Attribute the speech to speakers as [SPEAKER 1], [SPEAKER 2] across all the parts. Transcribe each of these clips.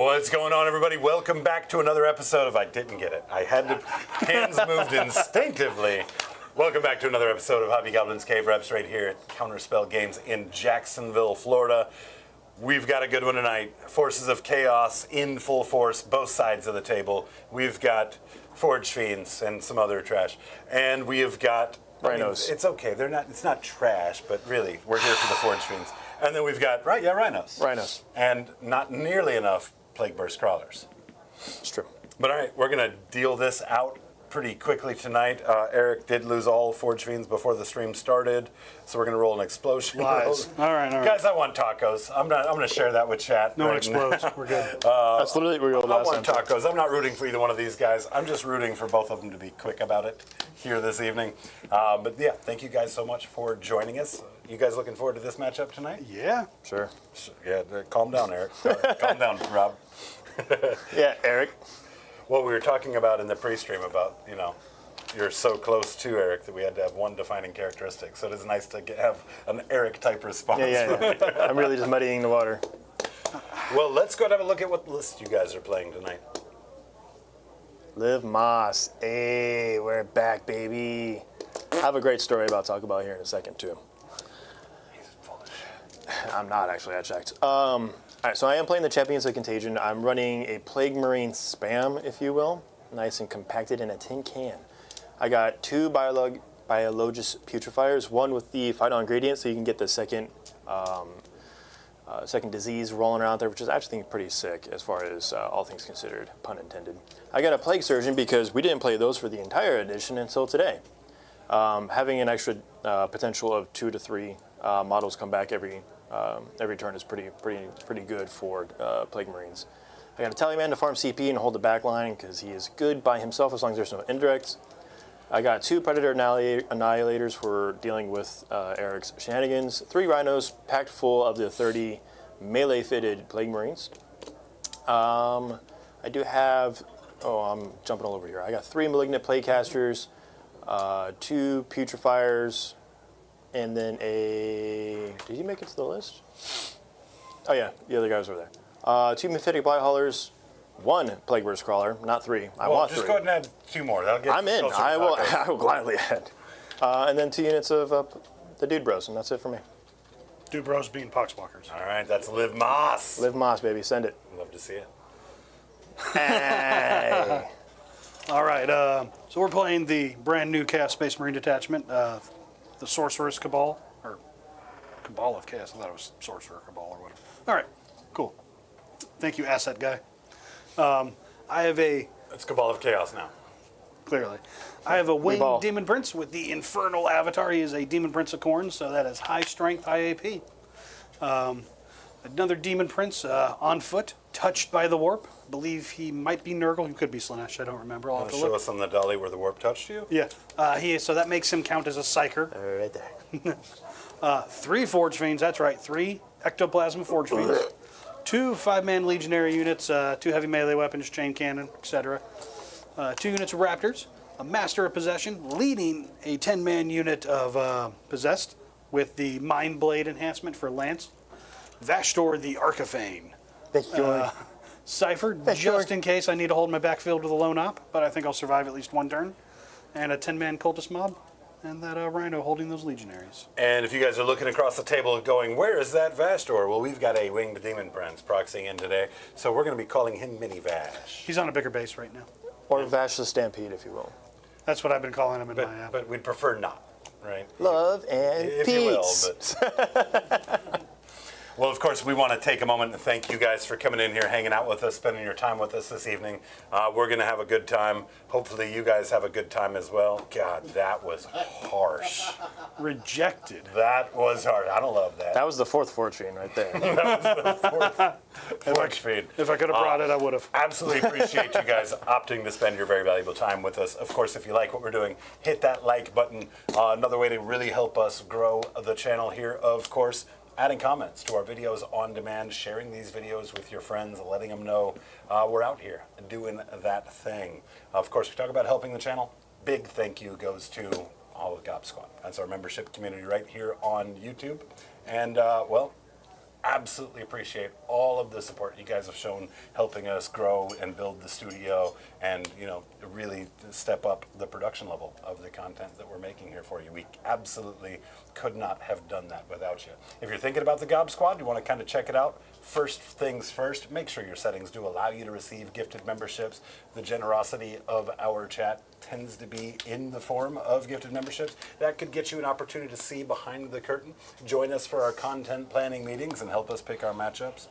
[SPEAKER 1] What's going on, everybody? Welcome back to another episode of I Didn't Get It. I had the hands moved instinctively. Welcome back to another episode of Hobby Goblin's Cave Reps right here at Counterspell Games in Jacksonville, Florida. We've got a good one tonight. Forces of Chaos in full force, both sides of the table. We've got Forge Fiends and some other trash. And we have got...
[SPEAKER 2] Rhinos.
[SPEAKER 1] It's okay. They're not. It's not trash, but really, we're here for the Forge Fiends. And then we've got, Rhinos.
[SPEAKER 2] Rhinos.
[SPEAKER 1] And not nearly enough Plague Burst Crawlers.
[SPEAKER 2] It's true.
[SPEAKER 1] But all right, we're going to deal this out pretty quickly tonight. Eric did lose all Forge Fiends before the stream started, so we're going to roll an explosion.
[SPEAKER 3] Lies. All right.
[SPEAKER 1] Guys, I want tacos. I'm going to share that with chat.
[SPEAKER 3] No one explodes. We're good.
[SPEAKER 2] That's literally what we rolled last
[SPEAKER 1] I want tacos. I'm not rooting for either one of these guys. I'm just rooting for both of them to be quick about it here this evening. But yeah, thank you guys so much for joining us. You guys looking forward to this matchup tonight?
[SPEAKER 3] Yeah.
[SPEAKER 2] Sure.
[SPEAKER 1] Yeah, calm down, Eric. Calm down, Rob.
[SPEAKER 2] Yeah, Eric.
[SPEAKER 1] What we were talking about in the pre-stream about, you're so close to Eric that we had to have one defining characteristic. So it is nice to have an Eric-type response.
[SPEAKER 2] Yeah. I'm really just muddying the water.
[SPEAKER 1] Well, let's go and have a look at what list you guys are playing tonight.
[SPEAKER 2] Liv Moss. Hey, we're back, baby. I have a great story about to talk about here in a second, too.
[SPEAKER 1] He's full of shit.
[SPEAKER 2] I'm not, actually. I checked. All right, so I am playing the Champions of Contagion. I'm running a Plague Marine spam, if you will. Nice and compacted in a tin can. I got two Biologous Putrefiers, one with the Final Ingredient, so you can get the second disease rolling around there, which is actually pretty sick as far as all things considered, pun intended. I got a Plague Surgeon because we didn't play those for the entire edition until today. Having an extra potential of 2 to 3 models come back every turn is pretty good for Plague Marines. I got a Tallyman to farm CP and hold the back line because he is good by himself as long as there's no indirects. I got 2 Predator Annihilators for dealing with Eric's shenanigans, 3 Rhinos packed full of the 30 melee-fitted Plague Marines. I do have, I'm jumping all over here. I got 3 Malignant Plaguecasters, 2 Putrefiers, and then did he make it to the list? Oh yeah, the other guy was over there. 2 Mephitic Blyhaulers, 1 Plague Burst Crawler, not 3. I want 3.
[SPEAKER 1] Just go ahead and add 2 more. That'll get
[SPEAKER 2] I'm in. I will gladly add. And then 2 units of the Dude Bros, and that's it for me.
[SPEAKER 3] Dude Bros being Poxwalkers.
[SPEAKER 1] All right, that's Liv Moss.
[SPEAKER 2] Liv Moss, baby, send it.
[SPEAKER 1] Love to see it.
[SPEAKER 2] Hey.
[SPEAKER 3] All right. So we're playing the brand new Chaos Space Marine detachment, the Sorceress Cabal, or Cabal of Chaos. I thought it was Sorcerer Cabal or whatever. All right. Cool. Thank you, asset guy. I have
[SPEAKER 1] It's Cabal of Chaos now.
[SPEAKER 3] Clearly. I have a winged Demon Prince with the Infernal Avatar. He is a Demon Prince of Khorne, so that is high strength, high AP. Another Demon Prince on foot, touched by the warp. I believe he might be Nurgle. He could be Slanesh. I don't remember. I'll have to
[SPEAKER 1] Show
[SPEAKER 3] look.
[SPEAKER 1] us on the dolly where the warp touched you?
[SPEAKER 3] Yeah. So that makes him count as a Psyker.
[SPEAKER 2] Right there.
[SPEAKER 3] 3 Forge Fiends. That's right. 3 Ectoplasm Forge Fiends. 2 5-man Legionary units. 2 heavy melee weapons, chain cannon, etc. 2 units of Raptors. A Master of Possession, leading a 10-man unit of Possessed with the Mind Blade enhancement for Lance. Vashtor the Arcaphane. Cypher, just in case I need to hold my backfield with a lone op, but I think I'll survive at least 1 turn. And a 10-man Cultist Mob. And that Rhino holding those Legionaries.
[SPEAKER 1] And if you guys are looking across the table going, where is that Vashtor? Well, we've got a Winged Demon Prince proxying in today, so we're going to be calling him Mini Vash.
[SPEAKER 3] He's on a bigger base right now.
[SPEAKER 2] Or Vash the Stampede, if you will.
[SPEAKER 3] That's what I've been calling him in my app.
[SPEAKER 1] But we'd prefer not, right?
[SPEAKER 2] Love and
[SPEAKER 1] if
[SPEAKER 2] peace.
[SPEAKER 1] you will, but... Well, of course, we want to take a moment and thank you guys for coming in here, hanging out with us, spending your time with us this evening. We're going to have a good time. Hopefully, you guys have a good time as well. God, that was harsh.
[SPEAKER 3] Rejected.
[SPEAKER 1] That was hard. I don't love that.
[SPEAKER 2] That was the 4th Forge Fiend right there.
[SPEAKER 1] That was the 4th Forge Fiend.
[SPEAKER 3] If I could have brought it, I would have.
[SPEAKER 1] Absolutely appreciate you guys opting to spend your very valuable time with us. Of course, if you like what we're doing, hit that like button. Another way to really help us grow the channel here, of course, adding comments to our videos on demand, sharing these videos with your friends, letting them know we're out here doing that thing. Of course, we talk about helping the channel. Big thank you goes to all of Gob Squad. That's our membership community right here on YouTube. And, well, absolutely appreciate all of the support you guys have shown helping us grow and build the studio and, really step up the production level of the content that we're making here for you. We absolutely could not have done that without you. If you're thinking about the Gob Squad, you want to kind of check it out, first things first, make sure your settings do allow you to receive gifted memberships. The generosity of our chat tends to be in the form of gifted memberships. That could get you an opportunity to see behind the curtain, join us for our content planning meetings and help us pick our matchups.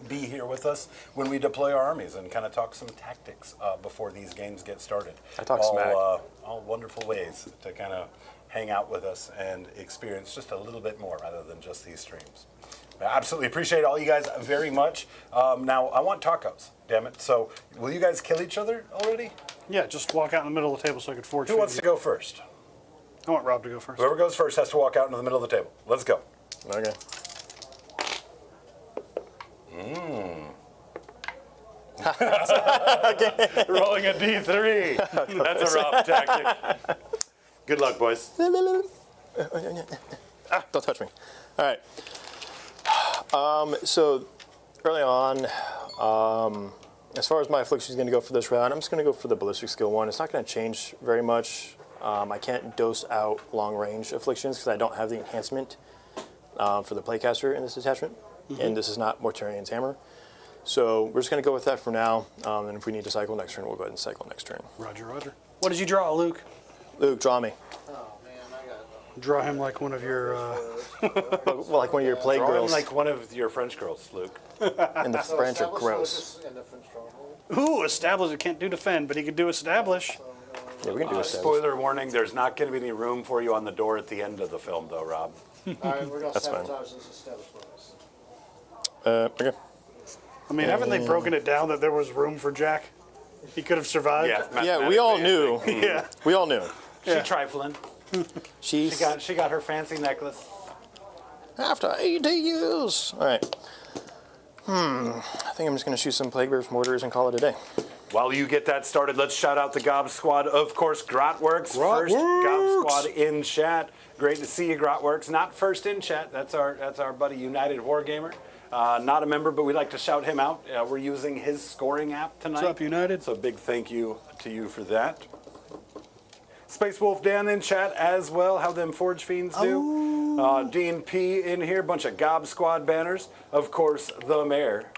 [SPEAKER 1] Be here with us when we deploy our armies and kind of talk some tactics before these games get started.
[SPEAKER 2] I talk smack.
[SPEAKER 1] All wonderful ways to kind of hang out with us and experience just a little bit more rather than just these streams. I absolutely appreciate all you guys very much. Now, I want tacos, damn it. So, will you guys kill each other already?
[SPEAKER 3] Yeah, just walk out in the middle of the table so I could forge
[SPEAKER 1] Who
[SPEAKER 3] feed
[SPEAKER 1] wants
[SPEAKER 3] you.
[SPEAKER 1] to go first?
[SPEAKER 3] I want Rob to go first.
[SPEAKER 1] Whoever goes first has to walk out into the middle of the table. Let's go.
[SPEAKER 2] Okay.
[SPEAKER 1] Rolling a D3. That's a Rob tactic. Good luck, boys.
[SPEAKER 2] Don't touch me. All right. So early on, as far as my affliction is going to go for this round, I'm just going to go for the ballistic skill 1. It's not going to change very much. I can't dose out long range afflictions because I don't have the enhancement for the playcaster in this attachment, and this is not Mortarian's Hammer. So we're just going to go with that for now, and if we need to cycle next turn, we'll go ahead and cycle next turn.
[SPEAKER 3] Roger, Roger. What did you draw, Luke?
[SPEAKER 2] Luke, draw me.
[SPEAKER 4] Oh man, I got
[SPEAKER 3] Draw him like one of your...
[SPEAKER 2] Well, like one of your plague
[SPEAKER 1] Draw him
[SPEAKER 2] girls,
[SPEAKER 1] like one of your French girls, Luke.
[SPEAKER 2] and the French are gross.
[SPEAKER 4] And the French stronghold.
[SPEAKER 3] Ooh, establish. It can't do defend, but he could do establish.
[SPEAKER 2] Yeah, we can do a
[SPEAKER 1] Spoiler warning, there's not going to be any room for you on the door at the end of the film, though, Rob.
[SPEAKER 4] All right, we're gonna
[SPEAKER 2] That's fine.
[SPEAKER 4] sabotage this establishment.
[SPEAKER 2] Okay.
[SPEAKER 3] I mean, haven't they broken it down that there was room for Jack? He could have survived.
[SPEAKER 2] Yeah, we all knew.
[SPEAKER 3] Yeah.
[SPEAKER 2] We all knew.
[SPEAKER 1] She's trifling.
[SPEAKER 2] She's
[SPEAKER 1] She got her fancy necklace.
[SPEAKER 2] after 80 years. All right. I think I'm just going to shoot some plague bears, mortars, and call it a day.
[SPEAKER 1] While you get that started, let's shout out the Gob Squad. Of course, Grotworks. First Gob Squad in chat. Great to see you, Grotworks. Not first in chat. That's our buddy United Wargamer. Not a member, but we'd like to shout him out. We're using his scoring app tonight.
[SPEAKER 3] What's up, United?
[SPEAKER 1] So big thank you to you for that. Space Wolf Dan in chat as well. How them Forge Fiends do. D&P in here. Bunch of Gob Squad banners. Of course, the mayor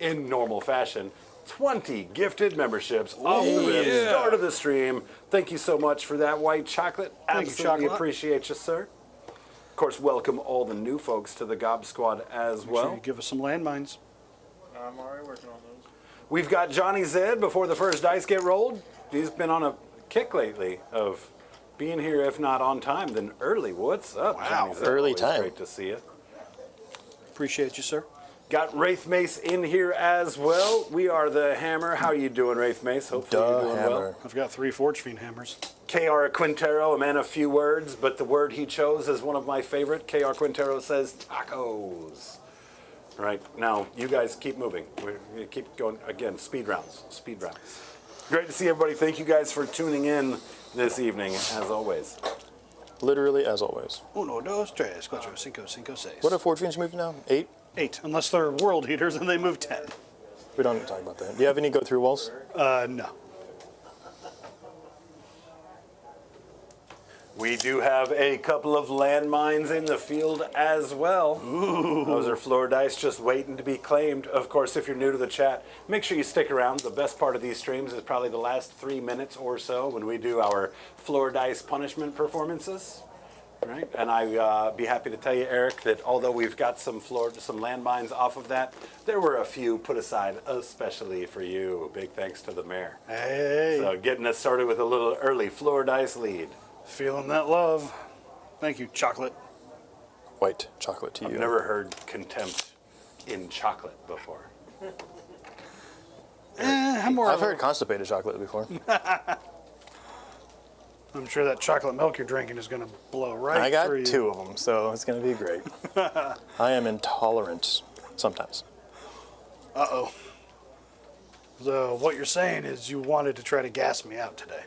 [SPEAKER 1] in normal fashion. 20 gifted memberships off the rip. Start of the stream. Thank you so much for that, White Chocolate.
[SPEAKER 3] Thank you,
[SPEAKER 1] Absolutely
[SPEAKER 3] Chocolate.
[SPEAKER 1] appreciate you, sir. Of course, welcome all the new folks to the Gob Squad as
[SPEAKER 3] Sure,
[SPEAKER 1] well.
[SPEAKER 3] you give us some landmines.
[SPEAKER 4] I'm already working on those.
[SPEAKER 1] We've got Johnny Zed before the first dice get rolled. He's been on a kick lately of being here, if not on time, then early. What's up, Johnny Zed?
[SPEAKER 2] Early
[SPEAKER 1] Always
[SPEAKER 2] time.
[SPEAKER 1] Great to see you.
[SPEAKER 3] Appreciate you, sir.
[SPEAKER 1] Got Wraith Mace in here as well. We are the Hammer. How you doing, Wraith Mace? Hopefully you're doing well.
[SPEAKER 2] Hammer.
[SPEAKER 3] I've got 3 Forge Fiend hammers.
[SPEAKER 1] KR Quintero, a man of few words, but the word he chose is one of my favorite. KR Quintero says tacos. All right, now you guys keep moving. We're going to keep going. Again, speed rounds. Speed rounds. Great to see everybody. Thank you guys for tuning in this evening, as always.
[SPEAKER 2] Literally, as always.
[SPEAKER 3] 1, 2, 3, 4, 5, 6.
[SPEAKER 2] What are Forge Fiends moving now? 8?
[SPEAKER 3] 8, unless they're world eaters and they move 10.
[SPEAKER 2] We don't talk about that. Do you have any go-through walls?
[SPEAKER 3] No.
[SPEAKER 1] We do have a couple of landmines in the field as well. Ooh. Those are floor dice just waiting to be claimed. Of course, if you're new to the chat, make sure you stick around. The best part of these streams is probably the last 3 minutes or so when we do our floor dice punishment performances. Right? And I'd be happy to tell you, Eric, that although we've got some landmines off of that, there were a few put aside especially for you. Big thanks to the mayor.
[SPEAKER 3] Hey,
[SPEAKER 1] So getting us started with a little early floor dice lead.
[SPEAKER 3] feeling that love. Thank you, Chocolate.
[SPEAKER 2] White chocolate to you.
[SPEAKER 1] I've never heard contempt in chocolate before.
[SPEAKER 2] I've heard constipated chocolate before.
[SPEAKER 3] I'm sure that chocolate milk you're drinking is going to blow right
[SPEAKER 2] I got
[SPEAKER 3] through you.
[SPEAKER 2] 2 of them, so it's going to be great. I am intolerant sometimes.
[SPEAKER 3] Uh-oh. So what you're saying is you wanted to try to gas me out today.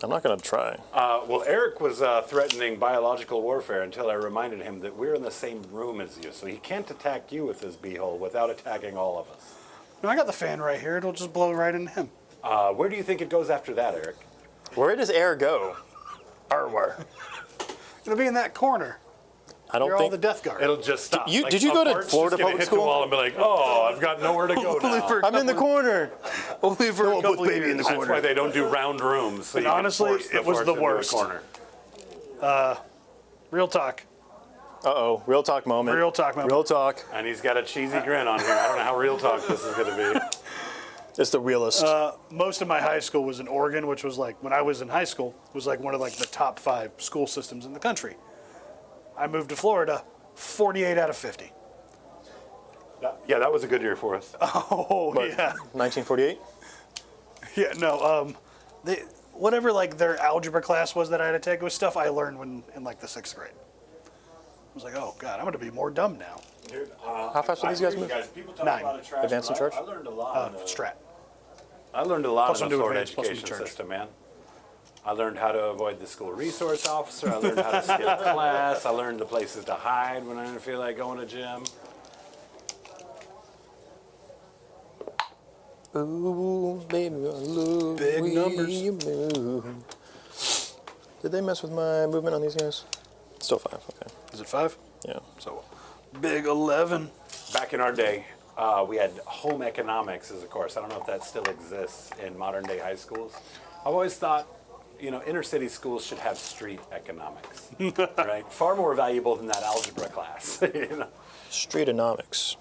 [SPEAKER 2] I'm not going to try.
[SPEAKER 1] Well, Eric was threatening biological warfare until I reminded him that we're in the same room as you, so he can't attack you with his beehole without attacking all of us.
[SPEAKER 3] No, I got the fan right here. It'll just blow right into him.
[SPEAKER 1] Where do you think it goes after that, Eric?
[SPEAKER 2] Where does air go? Arwar.
[SPEAKER 3] It'll be in that corner.
[SPEAKER 2] I don't
[SPEAKER 3] You're all
[SPEAKER 2] think
[SPEAKER 3] the Death Guard.
[SPEAKER 1] It'll just stop.
[SPEAKER 2] Did you
[SPEAKER 1] a
[SPEAKER 2] go to
[SPEAKER 1] fart's
[SPEAKER 2] Florida
[SPEAKER 1] just gonna
[SPEAKER 2] public
[SPEAKER 1] hit
[SPEAKER 2] school?
[SPEAKER 1] the wall and be like, oh, I've got nowhere to go now.
[SPEAKER 2] I'm in the corner.
[SPEAKER 3] Only for a couple
[SPEAKER 2] baby
[SPEAKER 3] years.
[SPEAKER 2] in the
[SPEAKER 1] That's
[SPEAKER 2] corner.
[SPEAKER 1] why they don't do round rooms. So
[SPEAKER 3] And
[SPEAKER 1] you can
[SPEAKER 3] honestly,
[SPEAKER 1] force
[SPEAKER 3] it was
[SPEAKER 1] force
[SPEAKER 3] the
[SPEAKER 1] into a
[SPEAKER 3] worst.
[SPEAKER 1] corner.
[SPEAKER 3] Real talk.
[SPEAKER 2] Uh-oh, real talk moment.
[SPEAKER 3] Real talk moment.
[SPEAKER 2] Real talk.
[SPEAKER 1] And he's got a cheesy grin on here. I don't know how real talk this is going to be.
[SPEAKER 2] It's the realist.
[SPEAKER 3] Most of my high school was in Oregon, which was like, when I was in high school, was like one of like the top 5 school systems in the country. I moved to Florida, 48 out of 50.
[SPEAKER 1] Yeah, that was a good year for us.
[SPEAKER 3] Oh,
[SPEAKER 2] What,
[SPEAKER 3] yeah.
[SPEAKER 2] 1948?
[SPEAKER 3] Yeah, no, whatever like their algebra class was that I had to take, it was stuff I learned when in like the 6th grade. I was like, oh God, I'm gonna be more dumb now.
[SPEAKER 1] Dude,
[SPEAKER 2] How fast do these guys move?
[SPEAKER 1] People talk
[SPEAKER 3] 9.
[SPEAKER 1] about a trash,
[SPEAKER 2] Advanced
[SPEAKER 1] but
[SPEAKER 2] and
[SPEAKER 1] I
[SPEAKER 2] charge?
[SPEAKER 1] learned a lot.
[SPEAKER 3] Strat.
[SPEAKER 1] I learned a lot
[SPEAKER 3] Plus
[SPEAKER 1] in
[SPEAKER 3] one
[SPEAKER 1] the
[SPEAKER 3] to
[SPEAKER 1] Florida
[SPEAKER 3] advance, plus one to
[SPEAKER 1] education
[SPEAKER 3] charge.
[SPEAKER 1] system, man. I learned how to avoid the school resource officer. I learned how to skip class. I learned the places to hide when I didn't feel like going to gym.
[SPEAKER 2] Ooh, baby, I love
[SPEAKER 3] Big
[SPEAKER 2] the way
[SPEAKER 3] numbers.
[SPEAKER 2] you move. Did they mess with my movement on these guys? Still 5, okay.
[SPEAKER 3] Is it 5?
[SPEAKER 2] Yeah.
[SPEAKER 3] So, big 11.
[SPEAKER 1] Back in our day, we had home economics as a course. I don't know if that still exists in modern day high schools. I've always thought, inner city schools should have street economics, right? Far more valuable than that algebra class.
[SPEAKER 2] Streetonomics.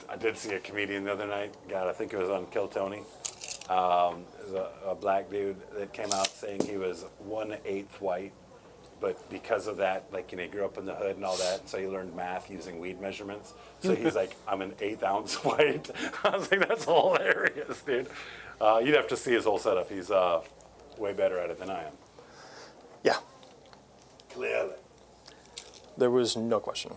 [SPEAKER 1] I did see a comedian the other night. God, I think it was on Kill Tony. It was a black dude that came out saying he was 1/8 white, but because of that, he grew up in the hood and all that, so he learned math using weed measurements. So he's like, I'm an 1/8 ounce white. I was like, that's hilarious, dude. You'd have to see his whole setup. He's way better at it than I am.
[SPEAKER 2] Yeah,
[SPEAKER 1] Clearly.
[SPEAKER 2] there was no question.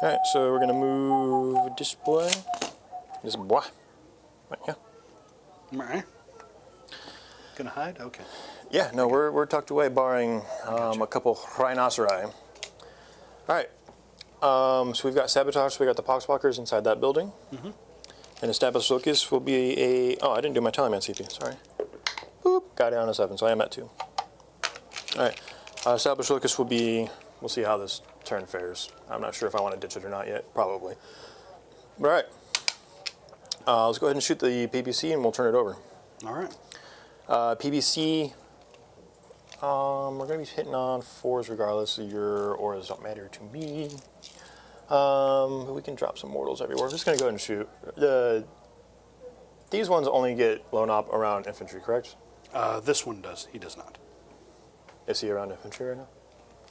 [SPEAKER 2] All right, so we're gonna move display. Display. Right, yeah.
[SPEAKER 3] Alright. Gonna hide? Okay.
[SPEAKER 2] Yeah, no, we're tucked away, barring a couple rhinoceri. All right. So we've got sabotage. So we got the poxwalkers inside that building. And established locus will be a. Oh, I didn't do my Teleman CP. Sorry. Boop. Got down to 7, so I am at 2. All right. Established locus will be. We'll see how this turn fares. I'm not sure if I want to ditch it or not yet. Probably. All right. Let's go ahead and shoot the PBC, and we'll turn it over.
[SPEAKER 3] Alright.
[SPEAKER 2] PBC, we're going to be hitting on 4s regardless. Your auras don't matter to me. We can drop some mortals everywhere. I'm just going to go ahead and shoot. These ones only get blown up around infantry, correct?
[SPEAKER 3] This one does. He does not.
[SPEAKER 2] Is he around infantry right now?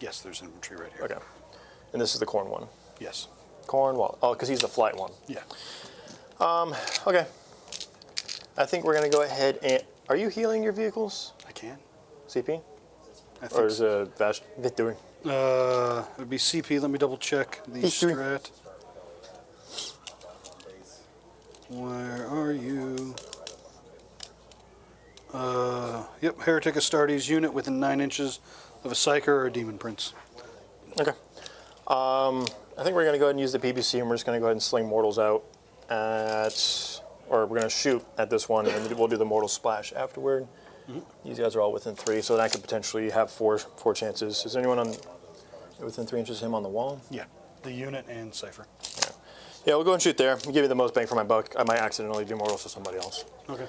[SPEAKER 3] Yes, there's infantry right here.
[SPEAKER 2] Okay. And this is the corn one.
[SPEAKER 3] Yes.
[SPEAKER 2] Corn wall. Oh, because he's the flight one.
[SPEAKER 3] Yeah.
[SPEAKER 2] Okay. I think we're going to go ahead and... Are you healing your vehicles,
[SPEAKER 3] I can.
[SPEAKER 2] CP?
[SPEAKER 3] I
[SPEAKER 2] Or
[SPEAKER 3] think
[SPEAKER 2] is Vash doing?
[SPEAKER 3] it would be CP. Let me double check the
[SPEAKER 2] He's doing-
[SPEAKER 3] strat. Where are you? Yep, Heretic Astartes unit within 9 inches of a Psyker or a Demon Prince.
[SPEAKER 2] Okay. I think we're going to go ahead and use the PBC, and we're just going to go ahead and sling mortals out at, or we're going to shoot at this one, and we'll do the mortal splash afterward. These guys are all within 3, so that could potentially have four chances. Is there anyone within 3 inches of him on the wall?
[SPEAKER 3] Yeah, the unit and Cypher.
[SPEAKER 2] Yeah, we'll go and shoot there. Give me the most bang for my buck. I might accidentally do mortals to somebody else.
[SPEAKER 3] Okay.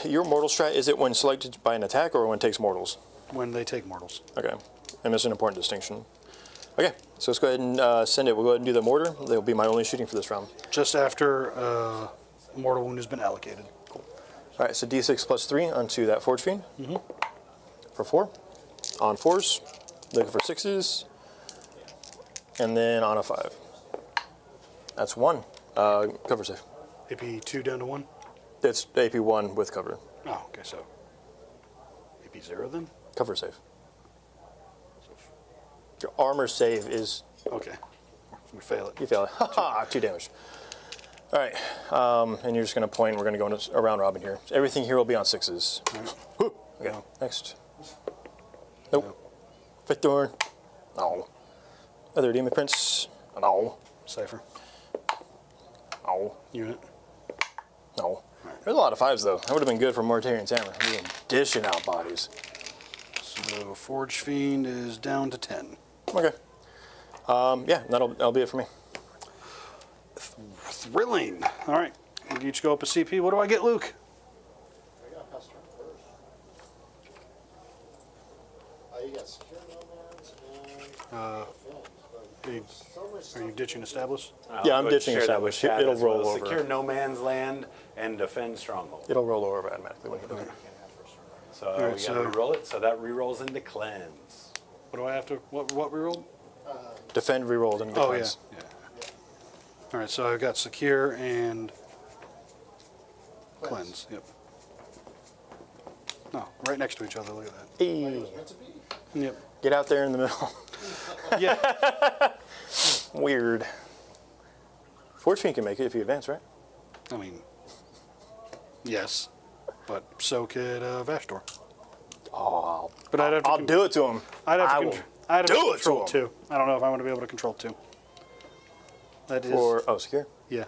[SPEAKER 2] Your mortal strat, is it when selected by an attack or when it takes mortals?
[SPEAKER 3] When they take mortals.
[SPEAKER 2] Okay, and that's an important distinction. Okay, so let's go ahead and send it. We'll go ahead and do the mortar. They'll be my only shooting for this round.
[SPEAKER 3] Just after a mortal wound has been allocated.
[SPEAKER 2] All right, so D6 plus 3 onto that Forge Fiend. For 4. On 4s, looking for 6s. And then on a 5. That's 1. Cover save.
[SPEAKER 3] AP 2 down to 1?
[SPEAKER 2] It's AP 1 with cover.
[SPEAKER 3] Oh, okay, so AP 0 then?
[SPEAKER 2] Cover save. Your armor save is
[SPEAKER 3] Okay. We fail it.
[SPEAKER 2] you fail it. Ha! 2 damage. All right, and you're just going to point. We're going to go into a round robin here. Everything here will be on 6s. Whew. Okay, next. Nope. Fifth Thorn. No. Other Demon Prince. No.
[SPEAKER 3] Cypher.
[SPEAKER 2] No.
[SPEAKER 3] Unit.
[SPEAKER 2] No. There's a lot of 5s though. That would have been good for Mortarian's Hammer. We're dishing out bodies.
[SPEAKER 3] So Forge Fiend is down to 10.
[SPEAKER 2] Okay. Yeah, that'll be it for me.
[SPEAKER 3] Thrilling. All right. We each go up a CP. What do I get, Luke?
[SPEAKER 4] I got Pester first. You got secure nomads and films, but
[SPEAKER 3] Are you ditching Establish?
[SPEAKER 2] Yeah, I'm
[SPEAKER 1] Go
[SPEAKER 2] ditching
[SPEAKER 1] share that with
[SPEAKER 2] Established.
[SPEAKER 1] chat
[SPEAKER 2] It'll
[SPEAKER 1] as well.
[SPEAKER 2] roll over.
[SPEAKER 1] Secure no man's land and defend stronghold.
[SPEAKER 2] It'll roll over automatically when you do it.
[SPEAKER 1] So
[SPEAKER 3] right,
[SPEAKER 1] we got to
[SPEAKER 3] so-
[SPEAKER 1] re-roll it. So that re-rolls into cleanse.
[SPEAKER 3] What do I have to? What we rolled?
[SPEAKER 2] Defend, rerolled, and
[SPEAKER 3] Oh
[SPEAKER 2] defense.
[SPEAKER 3] yeah. All right. So I've got secure and cleanse. Yep. No, right next to each other. Look at that.
[SPEAKER 2] Hey,
[SPEAKER 4] meant to be.
[SPEAKER 3] Yep.
[SPEAKER 2] get out there in the middle.
[SPEAKER 3] Yeah.
[SPEAKER 2] Weird. Forge Fiend can make it if you advance, right?
[SPEAKER 3] I mean, yes, but so could Vashtor.
[SPEAKER 2] Oh,
[SPEAKER 3] But I'd have to
[SPEAKER 2] I'll do it to him.
[SPEAKER 3] I'd have
[SPEAKER 2] I
[SPEAKER 3] to,
[SPEAKER 2] will
[SPEAKER 3] I'd have to
[SPEAKER 2] do it to
[SPEAKER 3] control
[SPEAKER 2] him.
[SPEAKER 3] 2. I don't know if I'm going to be able to control 2. That is.
[SPEAKER 2] For secure.
[SPEAKER 3] Yeah.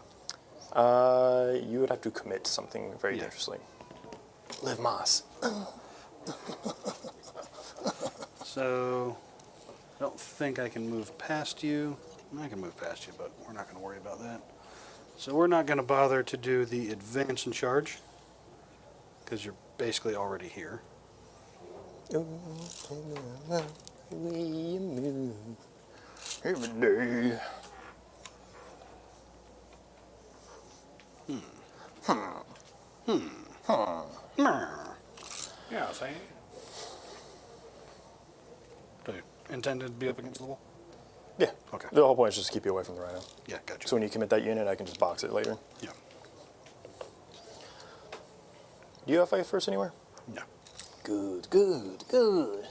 [SPEAKER 2] You would have to commit something very
[SPEAKER 3] Yeah.
[SPEAKER 2] dangerously. Live Moss.
[SPEAKER 3] So, I don't think I can move past you. I can move past you, but we're not going to worry about that. So we're not going to bother to do the advance and charge, because you're basically already here.
[SPEAKER 2] Every day.
[SPEAKER 1] Yeah, same.
[SPEAKER 3] Do you intend to be up against the wall?
[SPEAKER 2] Yeah.
[SPEAKER 3] Okay.
[SPEAKER 2] The whole point is just to keep you away from the rhino.
[SPEAKER 3] Yeah, gotcha.
[SPEAKER 2] So when you commit that unit, I can just box it later.
[SPEAKER 3] Yeah.
[SPEAKER 2] Do you have fight first anywhere?
[SPEAKER 3] No.
[SPEAKER 2] Good, good, good.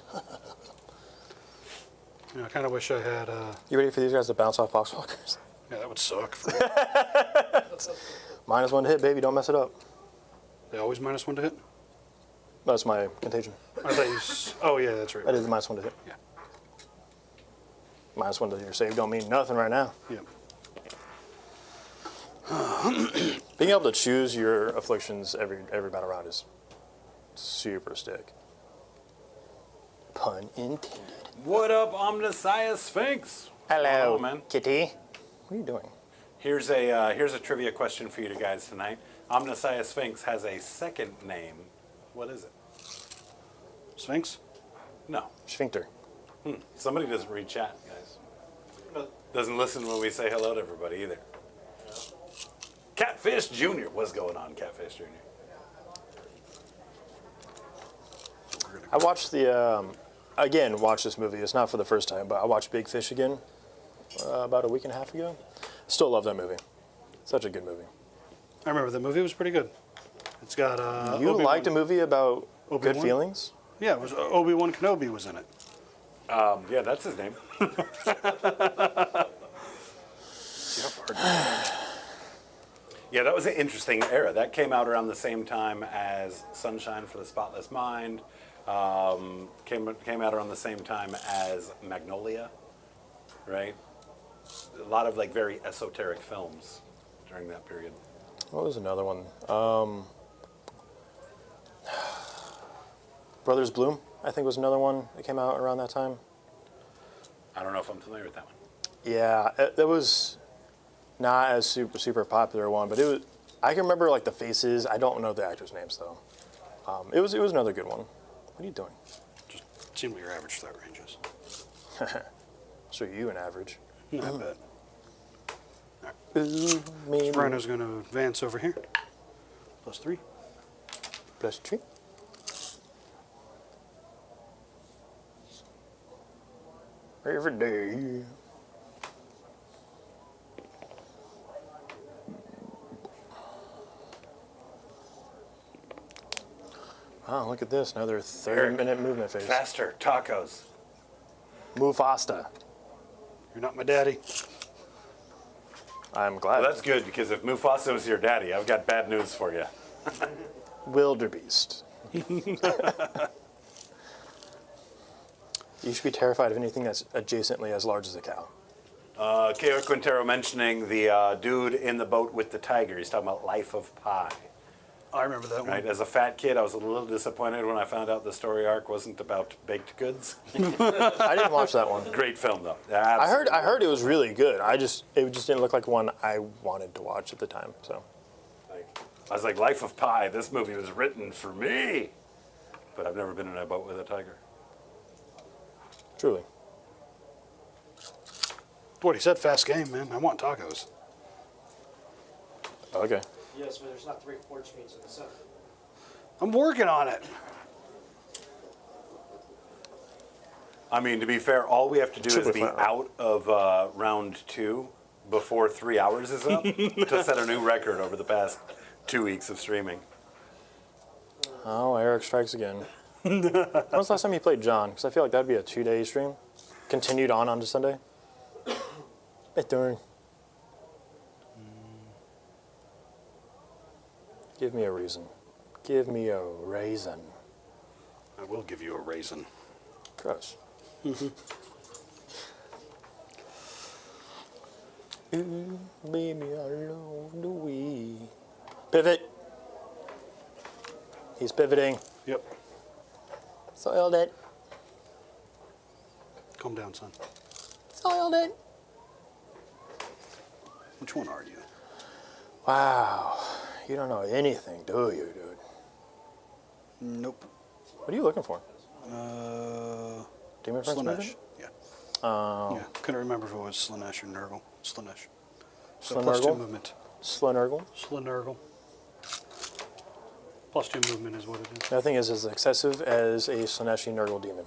[SPEAKER 3] I kind of wish I had.
[SPEAKER 2] You ready for these guys to bounce off boxwalkers?
[SPEAKER 3] Yeah, that would suck.
[SPEAKER 2] -1 to hit, baby. Don't mess it up.
[SPEAKER 3] They always -1 to hit.
[SPEAKER 2] That's my contagion.
[SPEAKER 3] I thought you. Oh yeah, that's right.
[SPEAKER 2] I did the -1 to hit.
[SPEAKER 3] Yeah.
[SPEAKER 2] -1 to your save don't mean nothing right now.
[SPEAKER 3] Yeah.
[SPEAKER 2] Being able to choose your afflictions every battle round is super stick. Pun intended.
[SPEAKER 1] What up, Omnissiah Sphinx?
[SPEAKER 2] Hello,
[SPEAKER 1] man.
[SPEAKER 2] kitty. What are you doing?
[SPEAKER 1] Here's a trivia question for you guys tonight. Omnissiah Sphinx has a second name. What is it?
[SPEAKER 3] Sphinx.
[SPEAKER 1] No.
[SPEAKER 2] Sphincter.
[SPEAKER 1] Somebody doesn't read chat, guys. Doesn't listen when we say hello to everybody either. Catfish Jr. What's going on, Catfish Jr.?
[SPEAKER 2] I watched watched this movie. It's not for the first time, but I watched Big Fish again about a week and a half ago. Still love that movie. Such a good movie.
[SPEAKER 3] I remember the movie was pretty good. It's got
[SPEAKER 2] You
[SPEAKER 3] Obi-Wan.
[SPEAKER 2] liked a movie about good
[SPEAKER 3] Obi-Wan?
[SPEAKER 2] feelings?
[SPEAKER 3] Yeah, it was Obi-Wan Kenobi was in it.
[SPEAKER 1] Yeah, that's his name. Yeah, that was an interesting era. That came out around the same time as Sunshine for the Spotless Mind. Came out around the same time as Magnolia, right? A lot of like very esoteric films during that period.
[SPEAKER 2] What was another one? Brothers Bloom, I think, was another one that came out around that time.
[SPEAKER 1] I don't know if I'm familiar with that one.
[SPEAKER 2] Yeah, it was not as super popular one, but it was. I can remember like the faces. I don't know the actors' names though. It was another good one. What are you doing?
[SPEAKER 3] Just seemed what your average threat range is.
[SPEAKER 2] So you an average.
[SPEAKER 3] I bet.
[SPEAKER 2] Ooh, maybe.
[SPEAKER 3] Rhino's going to advance over here. +3.
[SPEAKER 2] Plus 3. Every day. Wow, look at this. Another 30-minute movement phase.
[SPEAKER 1] Faster, tacos.
[SPEAKER 2] Mufasa.
[SPEAKER 3] You're not my daddy.
[SPEAKER 2] I'm glad.
[SPEAKER 1] Well, that's good, because if Mufasa was your daddy, I've got bad news for you.
[SPEAKER 2] Wildebeest. You should be terrified of anything that's adjacently as large as a cow.
[SPEAKER 1] K.O. Quintero mentioning the dude in the boat with the tiger. He's talking about Life of Pi.
[SPEAKER 3] I remember that
[SPEAKER 1] Right?
[SPEAKER 3] one.
[SPEAKER 1] As a fat kid, I was a little disappointed when I found out the story arc wasn't about baked goods.
[SPEAKER 2] I didn't watch that one.
[SPEAKER 1] Great film, though.
[SPEAKER 2] I heard
[SPEAKER 1] Absolutely.
[SPEAKER 2] it was really good. It just didn't look like one I wanted to watch at the time. So
[SPEAKER 1] I was like, Life of Pi, this movie was written for me. But I've never been in a boat with a tiger.
[SPEAKER 2] truly.
[SPEAKER 3] What he said, fast game, man. I want tacos.
[SPEAKER 2] Okay.
[SPEAKER 5] Yes, but there's not 3 forge fiends in the center.
[SPEAKER 3] I'm working on it.
[SPEAKER 1] I mean, to be fair, all we have to do
[SPEAKER 2] Should
[SPEAKER 1] is
[SPEAKER 2] be
[SPEAKER 1] be
[SPEAKER 2] fine.
[SPEAKER 1] out of round 2 before 3 hours is up to set a new record over the past 2 weeks of streaming.
[SPEAKER 2] Oh, Eric strikes again. When was the last time you played John? Because I feel like that'd be a 2-day stream. Continued on to Sunday. Better. Give me a reason. Give me a raisin.
[SPEAKER 3] I will give you a raisin.
[SPEAKER 2] Gross. Ooh, baby, I love the way. Pivot. He's pivoting.
[SPEAKER 3] Yep.
[SPEAKER 2] Soiled it.
[SPEAKER 3] Calm down, son.
[SPEAKER 2] Soiled it.
[SPEAKER 3] Which one are you?
[SPEAKER 2] Wow. You don't know anything, do you, dude?
[SPEAKER 3] Nope.
[SPEAKER 2] What are you looking for? Demon Prince
[SPEAKER 3] Slanesh.
[SPEAKER 2] movement?
[SPEAKER 3] Yeah.
[SPEAKER 2] Oh.
[SPEAKER 3] Yeah. Couldn't remember if it was Slanesh or Nurgle. Slanesh. So
[SPEAKER 2] Slnurgle?
[SPEAKER 3] plus 2 movement.
[SPEAKER 2] Slnurgle.
[SPEAKER 3] Slnurgle. Plus 2 movement is what it is.
[SPEAKER 2] Nothing is as excessive as a Slaneshi Nurgle demon.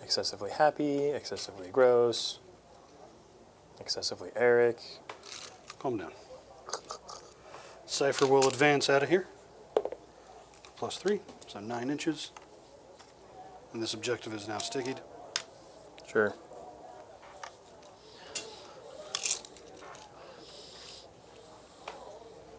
[SPEAKER 2] Excessively happy, excessively gross, excessively Eric.
[SPEAKER 3] Calm down. Cypher will advance out of here. Plus 3, so 9 inches. And this objective is now stickied.
[SPEAKER 2] Sure.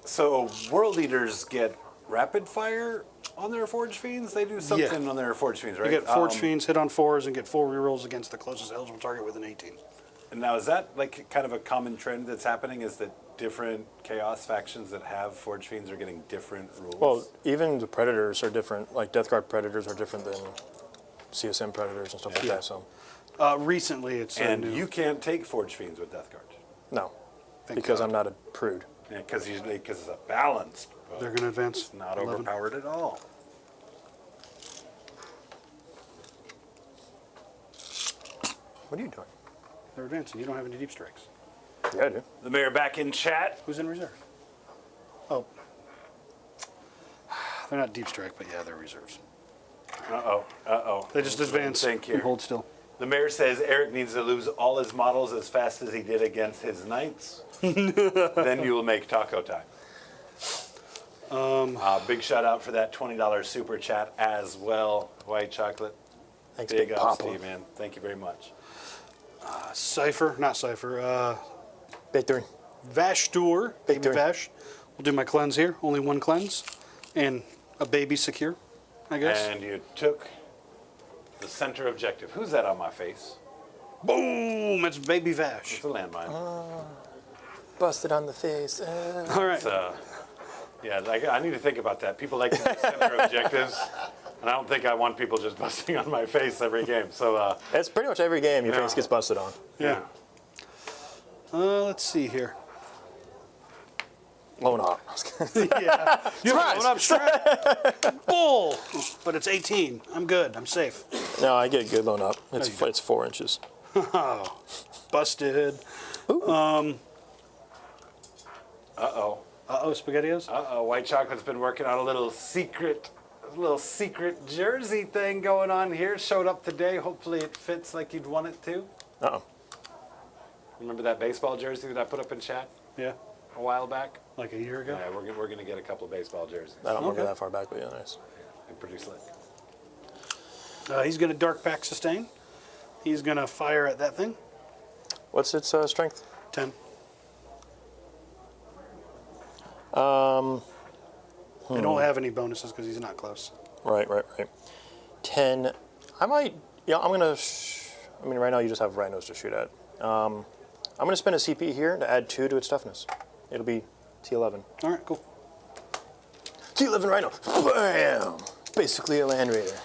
[SPEAKER 1] So World Eaters get rapid fire on their Forge Fiends? They do something on their Forge Fiends, right?
[SPEAKER 3] You get Forge Fiends, hit on 4s, and get 4 rerolls against the closest eligible target with an 18.
[SPEAKER 1] And now, is that like kind of a common trend that's happening? Is that different Chaos factions that have Forge Fiends are getting different rules?
[SPEAKER 2] Well, even the Predators are different. Like Death Guard Predators are different than CSM Predators and stuff like that. So,
[SPEAKER 3] Recently, it's
[SPEAKER 1] and
[SPEAKER 3] new.
[SPEAKER 1] you can't take Forge Fiends with Death Guard.
[SPEAKER 2] no.
[SPEAKER 3] Thank
[SPEAKER 2] Because
[SPEAKER 3] God.
[SPEAKER 2] I'm not a prude.
[SPEAKER 1] Yeah, because it's a balanced. book.
[SPEAKER 3] They're going to advance.
[SPEAKER 1] It's not
[SPEAKER 3] 11.
[SPEAKER 1] overpowered at all.
[SPEAKER 2] What are you doing?
[SPEAKER 3] They're advancing. You don't have any deep strikes.
[SPEAKER 2] Yeah, I do.
[SPEAKER 1] The mayor back in chat.
[SPEAKER 3] Who's in reserve? Oh. They're not deep strike, but yeah, they're reserves.
[SPEAKER 1] Uh-oh.
[SPEAKER 3] They just advance
[SPEAKER 1] Thank you.
[SPEAKER 3] and hold still.
[SPEAKER 1] The mayor says Eric needs to lose all his models as fast as he did against his knights. Then you will make taco time. Big shout out for that $20 super chat as well. White chocolate.
[SPEAKER 2] Thanks,
[SPEAKER 1] Big
[SPEAKER 2] Big
[SPEAKER 1] ups
[SPEAKER 2] Papa.
[SPEAKER 1] to you, man. Thank you very much.
[SPEAKER 3] Cypher, not Cypher,
[SPEAKER 2] Victory.
[SPEAKER 3] Vashtur, baby
[SPEAKER 2] Victory.
[SPEAKER 3] Vash. We'll do my cleanse here, only 1 cleanse, and a baby secure, I guess.
[SPEAKER 1] And you took the center objective. Who's that on my face?
[SPEAKER 3] Boom! It's baby Vash.
[SPEAKER 1] It's a landmine.
[SPEAKER 2] Busted on the face.
[SPEAKER 3] All right.
[SPEAKER 1] Yeah, like, I need to think about that. People like to do center objectives, and I don't think I want people just busting on my face every game. So,
[SPEAKER 2] It's pretty much every game your
[SPEAKER 1] Yeah.
[SPEAKER 2] face gets busted on.
[SPEAKER 3] Yeah. Let's see here.
[SPEAKER 2] Loan up.
[SPEAKER 3] Yeah. You're
[SPEAKER 2] Surprise!
[SPEAKER 3] going up straight. Bull! But it's 18. I'm good. I'm safe.
[SPEAKER 2] No, I get good loan up. It's
[SPEAKER 3] you do.
[SPEAKER 2] it's 4 inches.
[SPEAKER 3] Oh. Busted.
[SPEAKER 1] uh-oh.
[SPEAKER 3] Uh-oh, SpaghettiOs?
[SPEAKER 1] Uh-oh, White Chocolate's been working on a little secret jersey thing going on here. Showed up today. Hopefully it fits like you'd want it to.
[SPEAKER 2] Uh-oh.
[SPEAKER 1] Remember that baseball jersey that I put up in chat
[SPEAKER 3] Yeah.
[SPEAKER 1] a while back?
[SPEAKER 3] Like a year ago?
[SPEAKER 1] Yeah, we're going to get a couple of baseball jerseys.
[SPEAKER 2] I don't remember
[SPEAKER 3] Okay.
[SPEAKER 2] that far back, but yeah, nice.
[SPEAKER 1] And pretty slick.
[SPEAKER 3] He's going to Dark Pact Sustain. He's going to fire at that thing.
[SPEAKER 2] What's its strength?
[SPEAKER 3] 10. They don't have any bonuses because he's not close.
[SPEAKER 2] Right. 10. I might. Yeah, I'm gonna. I mean, right now you just have rhinos to shoot at. I'm gonna spend a CP here to add 2 to its toughness. It'll be T11.
[SPEAKER 3] All right, cool.
[SPEAKER 2] T11 rhino. Bam! Basically a land raider.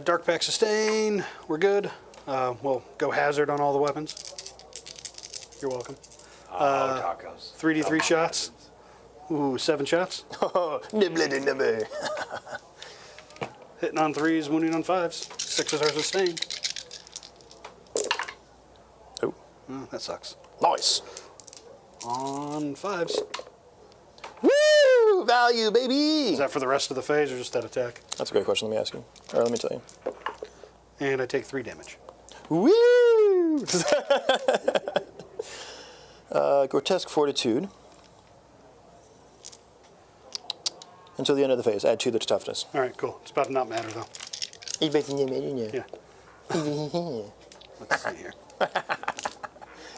[SPEAKER 3] Dark Pact Sustain. We're good. We'll go hazard on all the weapons. You're welcome.
[SPEAKER 1] Tacos.
[SPEAKER 3] 3d3 shots. Ooh, 7 shots.
[SPEAKER 2] Oh, nibbly nibble.
[SPEAKER 3] Hitting on 3s, wounding on 5s. 6s are sustained.
[SPEAKER 2] Oh,
[SPEAKER 3] Oh, that sucks.
[SPEAKER 2] nice.
[SPEAKER 3] On 5s.
[SPEAKER 2] Woo! Value, baby.
[SPEAKER 3] Is that for the rest of the phase or just that attack?
[SPEAKER 2] That's a great question. Let me ask you. Or let me tell you.
[SPEAKER 3] And I take 3 damage.
[SPEAKER 2] Woo! Grotesque Fortitude. Until the end of the phase, add 2 to its toughness.
[SPEAKER 3] All right, cool. It's about to not matter, though.
[SPEAKER 2] Yeah.
[SPEAKER 3] Yeah. Let's see here.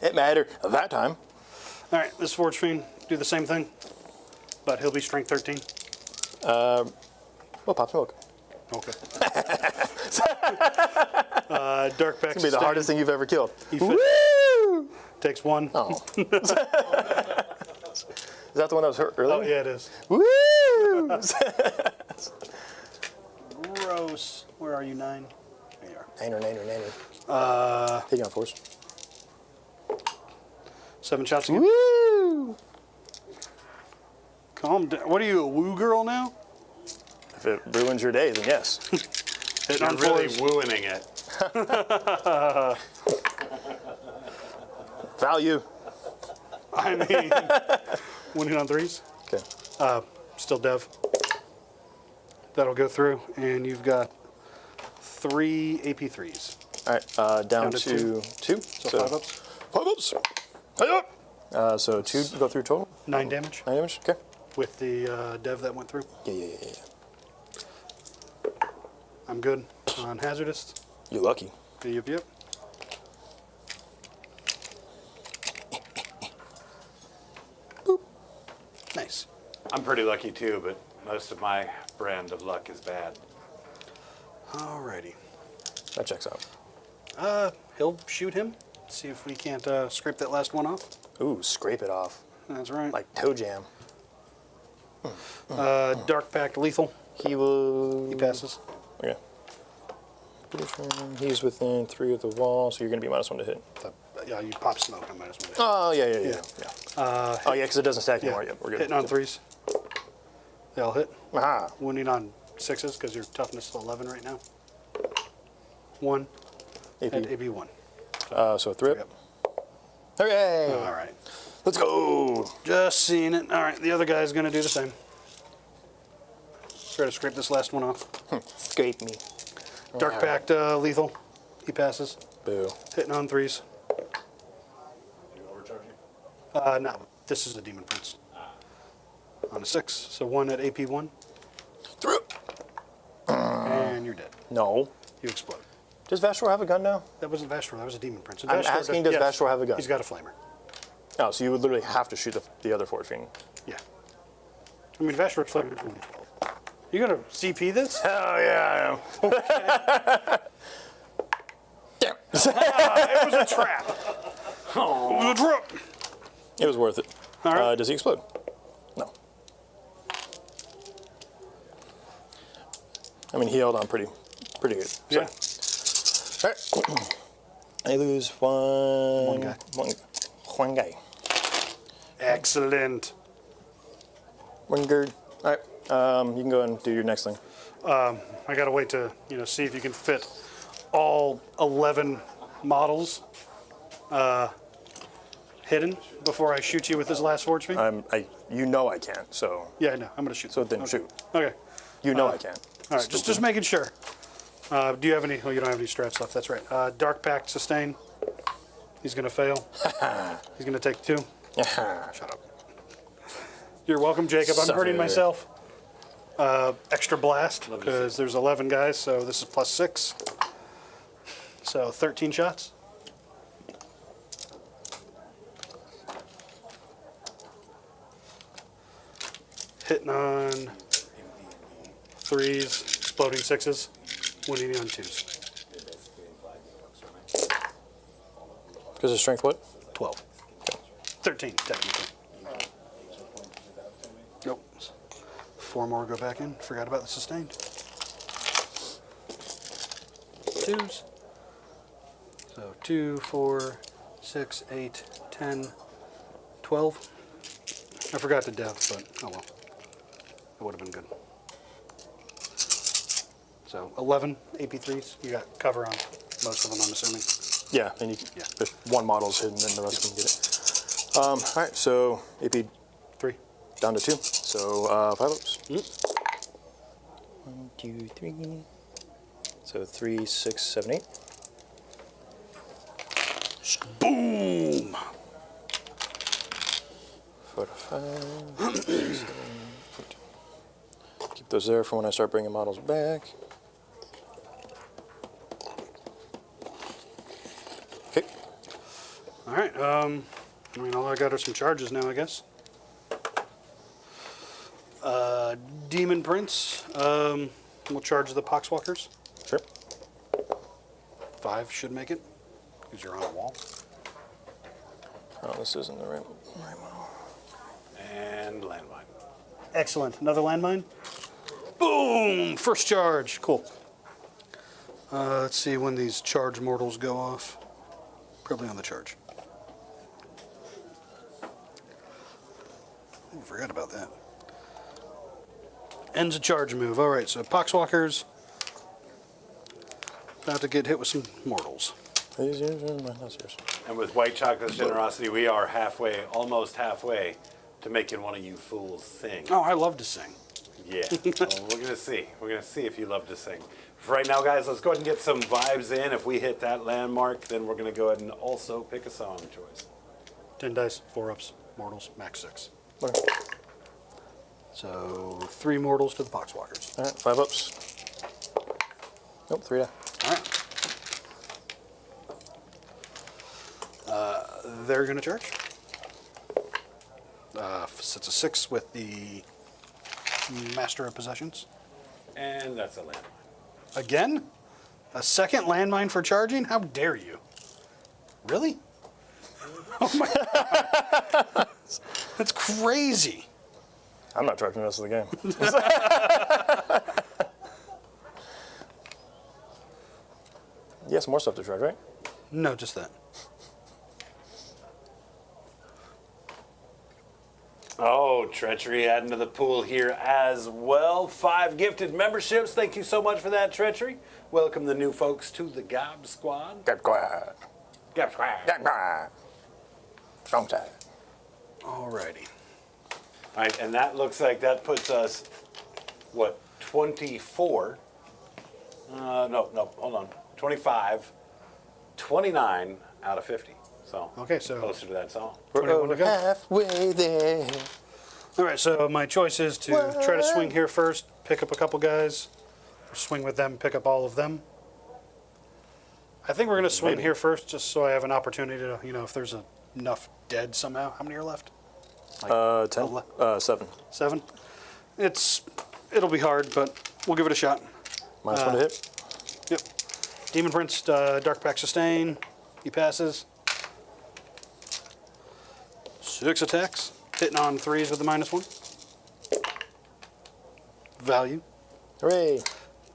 [SPEAKER 2] It mattered at that time.
[SPEAKER 3] All right, this Forge Fiend, do the same thing, but he'll be Strength 13.
[SPEAKER 2] Well, Pop Smoke.
[SPEAKER 3] Okay. Dark Pact
[SPEAKER 2] It's gonna be the hardest thing you've ever killed.
[SPEAKER 3] He fit-
[SPEAKER 2] Woo!
[SPEAKER 3] Takes 1.
[SPEAKER 2] Oh. Is that the one that was hurt earlier?
[SPEAKER 3] Oh, yeah, it is.
[SPEAKER 2] Woo!
[SPEAKER 3] Gross. Where are you, 9? There you are.
[SPEAKER 2] Nainer. Taking on force.
[SPEAKER 3] 7 shots again.
[SPEAKER 2] Woo!
[SPEAKER 3] Calm down. What are you, a woo girl now?
[SPEAKER 2] If it ruins your day, then yes.
[SPEAKER 3] Hitting
[SPEAKER 1] You're
[SPEAKER 3] on
[SPEAKER 1] really
[SPEAKER 3] 4s.
[SPEAKER 1] wooing it.
[SPEAKER 2] Value.
[SPEAKER 3] I mean, winning on 3s.
[SPEAKER 2] Okay.
[SPEAKER 3] Still dev. That'll go through, and you've got 3 AP3s.
[SPEAKER 2] All right. Down to 2.
[SPEAKER 3] So 5 ups.
[SPEAKER 2] 5 ups. Hey up. So 2 go through total.
[SPEAKER 3] 9 damage
[SPEAKER 2] 9 damage. Okay.
[SPEAKER 3] with the dev that went through.
[SPEAKER 2] Yeah.
[SPEAKER 3] I'm good on hazardous.
[SPEAKER 2] You're lucky.
[SPEAKER 3] Yep. Boop. Nice.
[SPEAKER 1] I'm pretty lucky too, but most of my brand of luck is bad.
[SPEAKER 3] Alrighty.
[SPEAKER 2] That checks out.
[SPEAKER 3] He'll shoot him. See if we can't scrape that last one off.
[SPEAKER 2] Ooh, scrape it off.
[SPEAKER 3] That's right.
[SPEAKER 2] Like toe jam.
[SPEAKER 3] Dark Pact lethal.
[SPEAKER 2] He will.
[SPEAKER 3] He passes.
[SPEAKER 2] Okay. He's within 3 of the wall, so you're going to be -1 to hit.
[SPEAKER 3] Yeah, you pop smoke. I might as well.
[SPEAKER 2] Oh, yeah.
[SPEAKER 3] Yeah.
[SPEAKER 2] Oh, yeah, because it doesn't stack
[SPEAKER 3] Yeah.
[SPEAKER 2] anymore. Yeah, we're good.
[SPEAKER 3] Hitting on 3s. They all hit.
[SPEAKER 2] Aha.
[SPEAKER 3] Wounding on 6s because your toughness is 11 right now. 1
[SPEAKER 2] AP.
[SPEAKER 3] and AB1.
[SPEAKER 2] So 3 up.
[SPEAKER 3] Yep.
[SPEAKER 2] Hooray!
[SPEAKER 3] All right.
[SPEAKER 2] Let's go!
[SPEAKER 3] Just seeing it. All right, the other guy's going to do the same. Try to scrape this last one off.
[SPEAKER 2] Scrape me.
[SPEAKER 3] Dark Pact lethal. He passes.
[SPEAKER 2] Boo.
[SPEAKER 3] Hitting on 3s.
[SPEAKER 1] You overcharge you?
[SPEAKER 3] No, this is a Demon Prince. On a 6, so 1 at AP1,
[SPEAKER 2] Through.
[SPEAKER 3] and you're dead.
[SPEAKER 2] No.
[SPEAKER 3] You explode.
[SPEAKER 2] Does Vashtor have a gun now?
[SPEAKER 3] That wasn't Vashtor, that was a Demon Prince. And
[SPEAKER 2] I'm
[SPEAKER 3] Vashtor
[SPEAKER 2] asking, does Vashtor have a gun?
[SPEAKER 3] He's got a flamer.
[SPEAKER 2] Oh, so you would literally have to shoot the other Forge Fiend.
[SPEAKER 3] Yeah. I mean, Vashtor's flamer. You gonna CP this?
[SPEAKER 2] Oh, yeah, I am. Damn.
[SPEAKER 3] It was a trap. It was a trap.
[SPEAKER 2] It was worth it.
[SPEAKER 3] All right.
[SPEAKER 2] Does he explode? No. I mean, he held on pretty good. So.
[SPEAKER 3] Yeah.
[SPEAKER 2] All right. I lose one.
[SPEAKER 3] guy.
[SPEAKER 2] One guy.
[SPEAKER 3] Excellent.
[SPEAKER 2] One guard. All right. You can go and do your next thing.
[SPEAKER 3] I gotta wait to see if you can fit all 11 models hidden before I shoot you with this last Forge Fiend.
[SPEAKER 2] You know I can't. So
[SPEAKER 3] Yeah, I know. I'm gonna shoot.
[SPEAKER 2] then
[SPEAKER 3] Okay.
[SPEAKER 2] shoot.
[SPEAKER 3] Okay.
[SPEAKER 2] You know I can't.
[SPEAKER 3] All right. Just making sure. Do you have any? Oh, you don't have any strats left. That's right. Dark Pact sustain. He's gonna fail. He's gonna take 2. Shut up. You're welcome, Jacob. I'm hurting
[SPEAKER 2] Suffer.
[SPEAKER 3] myself. Extra blast,
[SPEAKER 1] Love to
[SPEAKER 3] because
[SPEAKER 1] see.
[SPEAKER 3] there's 11 guys, so this is plus 6. So 13 shots. Hitting on 3s, exploding 6s, winning on 2s.
[SPEAKER 2] Because of strength what?
[SPEAKER 3] 12. 13, technically. Nope. 4 more go back in. Forgot about the sustained. 2s. So 2, 4, 6, 8, 10, 12. I forgot the death, but oh well. It would have been good. So 11 AP3s. You got cover on most of them, I'm assuming.
[SPEAKER 2] Yeah, and
[SPEAKER 3] Yeah.
[SPEAKER 2] if one model's hidden, then the rest can get it. All right, so AP
[SPEAKER 3] 3.
[SPEAKER 2] down to 2. So 5 ups. 1, 2, 3. So 3, 6, 7, 8.
[SPEAKER 3] Boom!
[SPEAKER 2] 4 to 5. 6, 7, 14. Keep those there for when I start bringing models back. Okay.
[SPEAKER 3] All right. I mean, all I got are some charges now, I guess. Demon Prince. We'll charge the Poxwalkers.
[SPEAKER 2] Sure.
[SPEAKER 3] 5 should make it, because you're on a wall.
[SPEAKER 2] Oh, this isn't the right model.
[SPEAKER 1] And landmine.
[SPEAKER 3] Excellent. Another landmine. Boom! First charge. Cool. Let's see when these charge mortals go off. Probably on the charge. Ooh, forgot about that. Ends a charge move. All right, so Poxwalkers. About to get hit with some mortals.
[SPEAKER 2] Are these yours or mine? That's yours.
[SPEAKER 1] And with White Chocolate's generosity, we are halfway, almost halfway, to making one of you fools sing.
[SPEAKER 3] Oh, I love to sing.
[SPEAKER 1] Yeah, well, we're gonna see. We're gonna see if you love to sing. For right now, guys, let's go ahead and get some vibes in. If we hit that landmark, then we're gonna go ahead and also pick a song choice.
[SPEAKER 3] 10 dice, 4 ups, mortals, max 6.
[SPEAKER 2] Okay.
[SPEAKER 3] So 3 mortals to the Poxwalkers.
[SPEAKER 2] All right, 5 ups. Nope, 3 down.
[SPEAKER 3] All right. They're going to charge. It's a 6 with the Master of Possessions.
[SPEAKER 1] And that's a landmine.
[SPEAKER 3] Again? A second landmine for charging? How dare you? Really? Oh my God. That's crazy.
[SPEAKER 2] I'm not charging the rest of the game. You got some more stuff to charge, right?
[SPEAKER 3] No, just that.
[SPEAKER 1] Oh, Treachery adding to the pool here as well. 5 gifted memberships. Thank you so much for that, Treachery. Welcome the new folks to the Gob Squad.
[SPEAKER 2] Get quiet.
[SPEAKER 1] Gob Squad.
[SPEAKER 2] Get quiet. Strong side.
[SPEAKER 3] Alrighty.
[SPEAKER 1] All right, and that looks like that puts us, what, 24? No, hold on. 25, 29 out of 50. So
[SPEAKER 3] Okay, so
[SPEAKER 1] closer to that song.
[SPEAKER 2] We're
[SPEAKER 3] 21 to go.
[SPEAKER 2] halfway there.
[SPEAKER 3] All right, so my choice is to try to swing here first, pick up a couple guys, or swing with them, pick up all of them. I think we're going to swing
[SPEAKER 2] Maybe.
[SPEAKER 3] here first, just so I have an opportunity to, if there's enough dead somehow. How many are left?
[SPEAKER 2] 10? 7.
[SPEAKER 3] 7? It'll be hard, but we'll give it a shot.
[SPEAKER 2] Minus 1 to hit.
[SPEAKER 3] Yep. Demon Prince, Dark Pact Sustain. He passes. 6 attacks. Hitting on 3s with the -1. Value.
[SPEAKER 2] Hooray.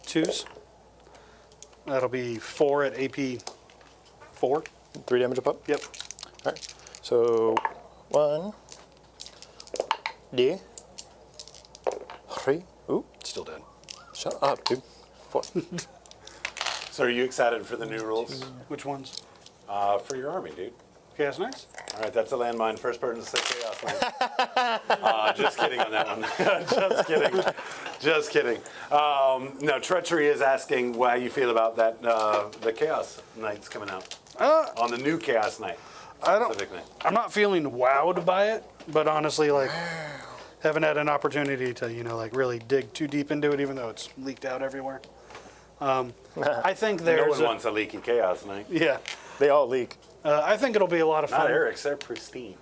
[SPEAKER 3] 2s. That'll be 4 at AP 4.
[SPEAKER 2] 3 damage up.
[SPEAKER 3] Yep.
[SPEAKER 2] All right. So 1. D. 3. Ooh.
[SPEAKER 3] Still dead.
[SPEAKER 2] Shut up, dude. 4.
[SPEAKER 1] So are you excited for the new rules?
[SPEAKER 3] Which ones?
[SPEAKER 1] For your army, dude.
[SPEAKER 3] Chaos Knights?
[SPEAKER 1] All right, that's a landmine. First person to say Chaos Knight. Just kidding on that one. Just kidding. Just kidding. No, Treachery is asking how you feel about that, the Chaos Knights coming out. On the new Chaos Knight.
[SPEAKER 3] I don't.
[SPEAKER 1] Specific Knight.
[SPEAKER 3] I'm not feeling wowed by it, but honestly, Haven't had an opportunity to, like really dig too deep into it, even though it's leaked out everywhere. I think
[SPEAKER 1] No
[SPEAKER 3] there's
[SPEAKER 1] one wants a leaky chaos night.
[SPEAKER 3] yeah.
[SPEAKER 2] They all leak.
[SPEAKER 3] I think it'll be a lot of
[SPEAKER 1] Not
[SPEAKER 3] fun.
[SPEAKER 1] Eric's, they're pristine.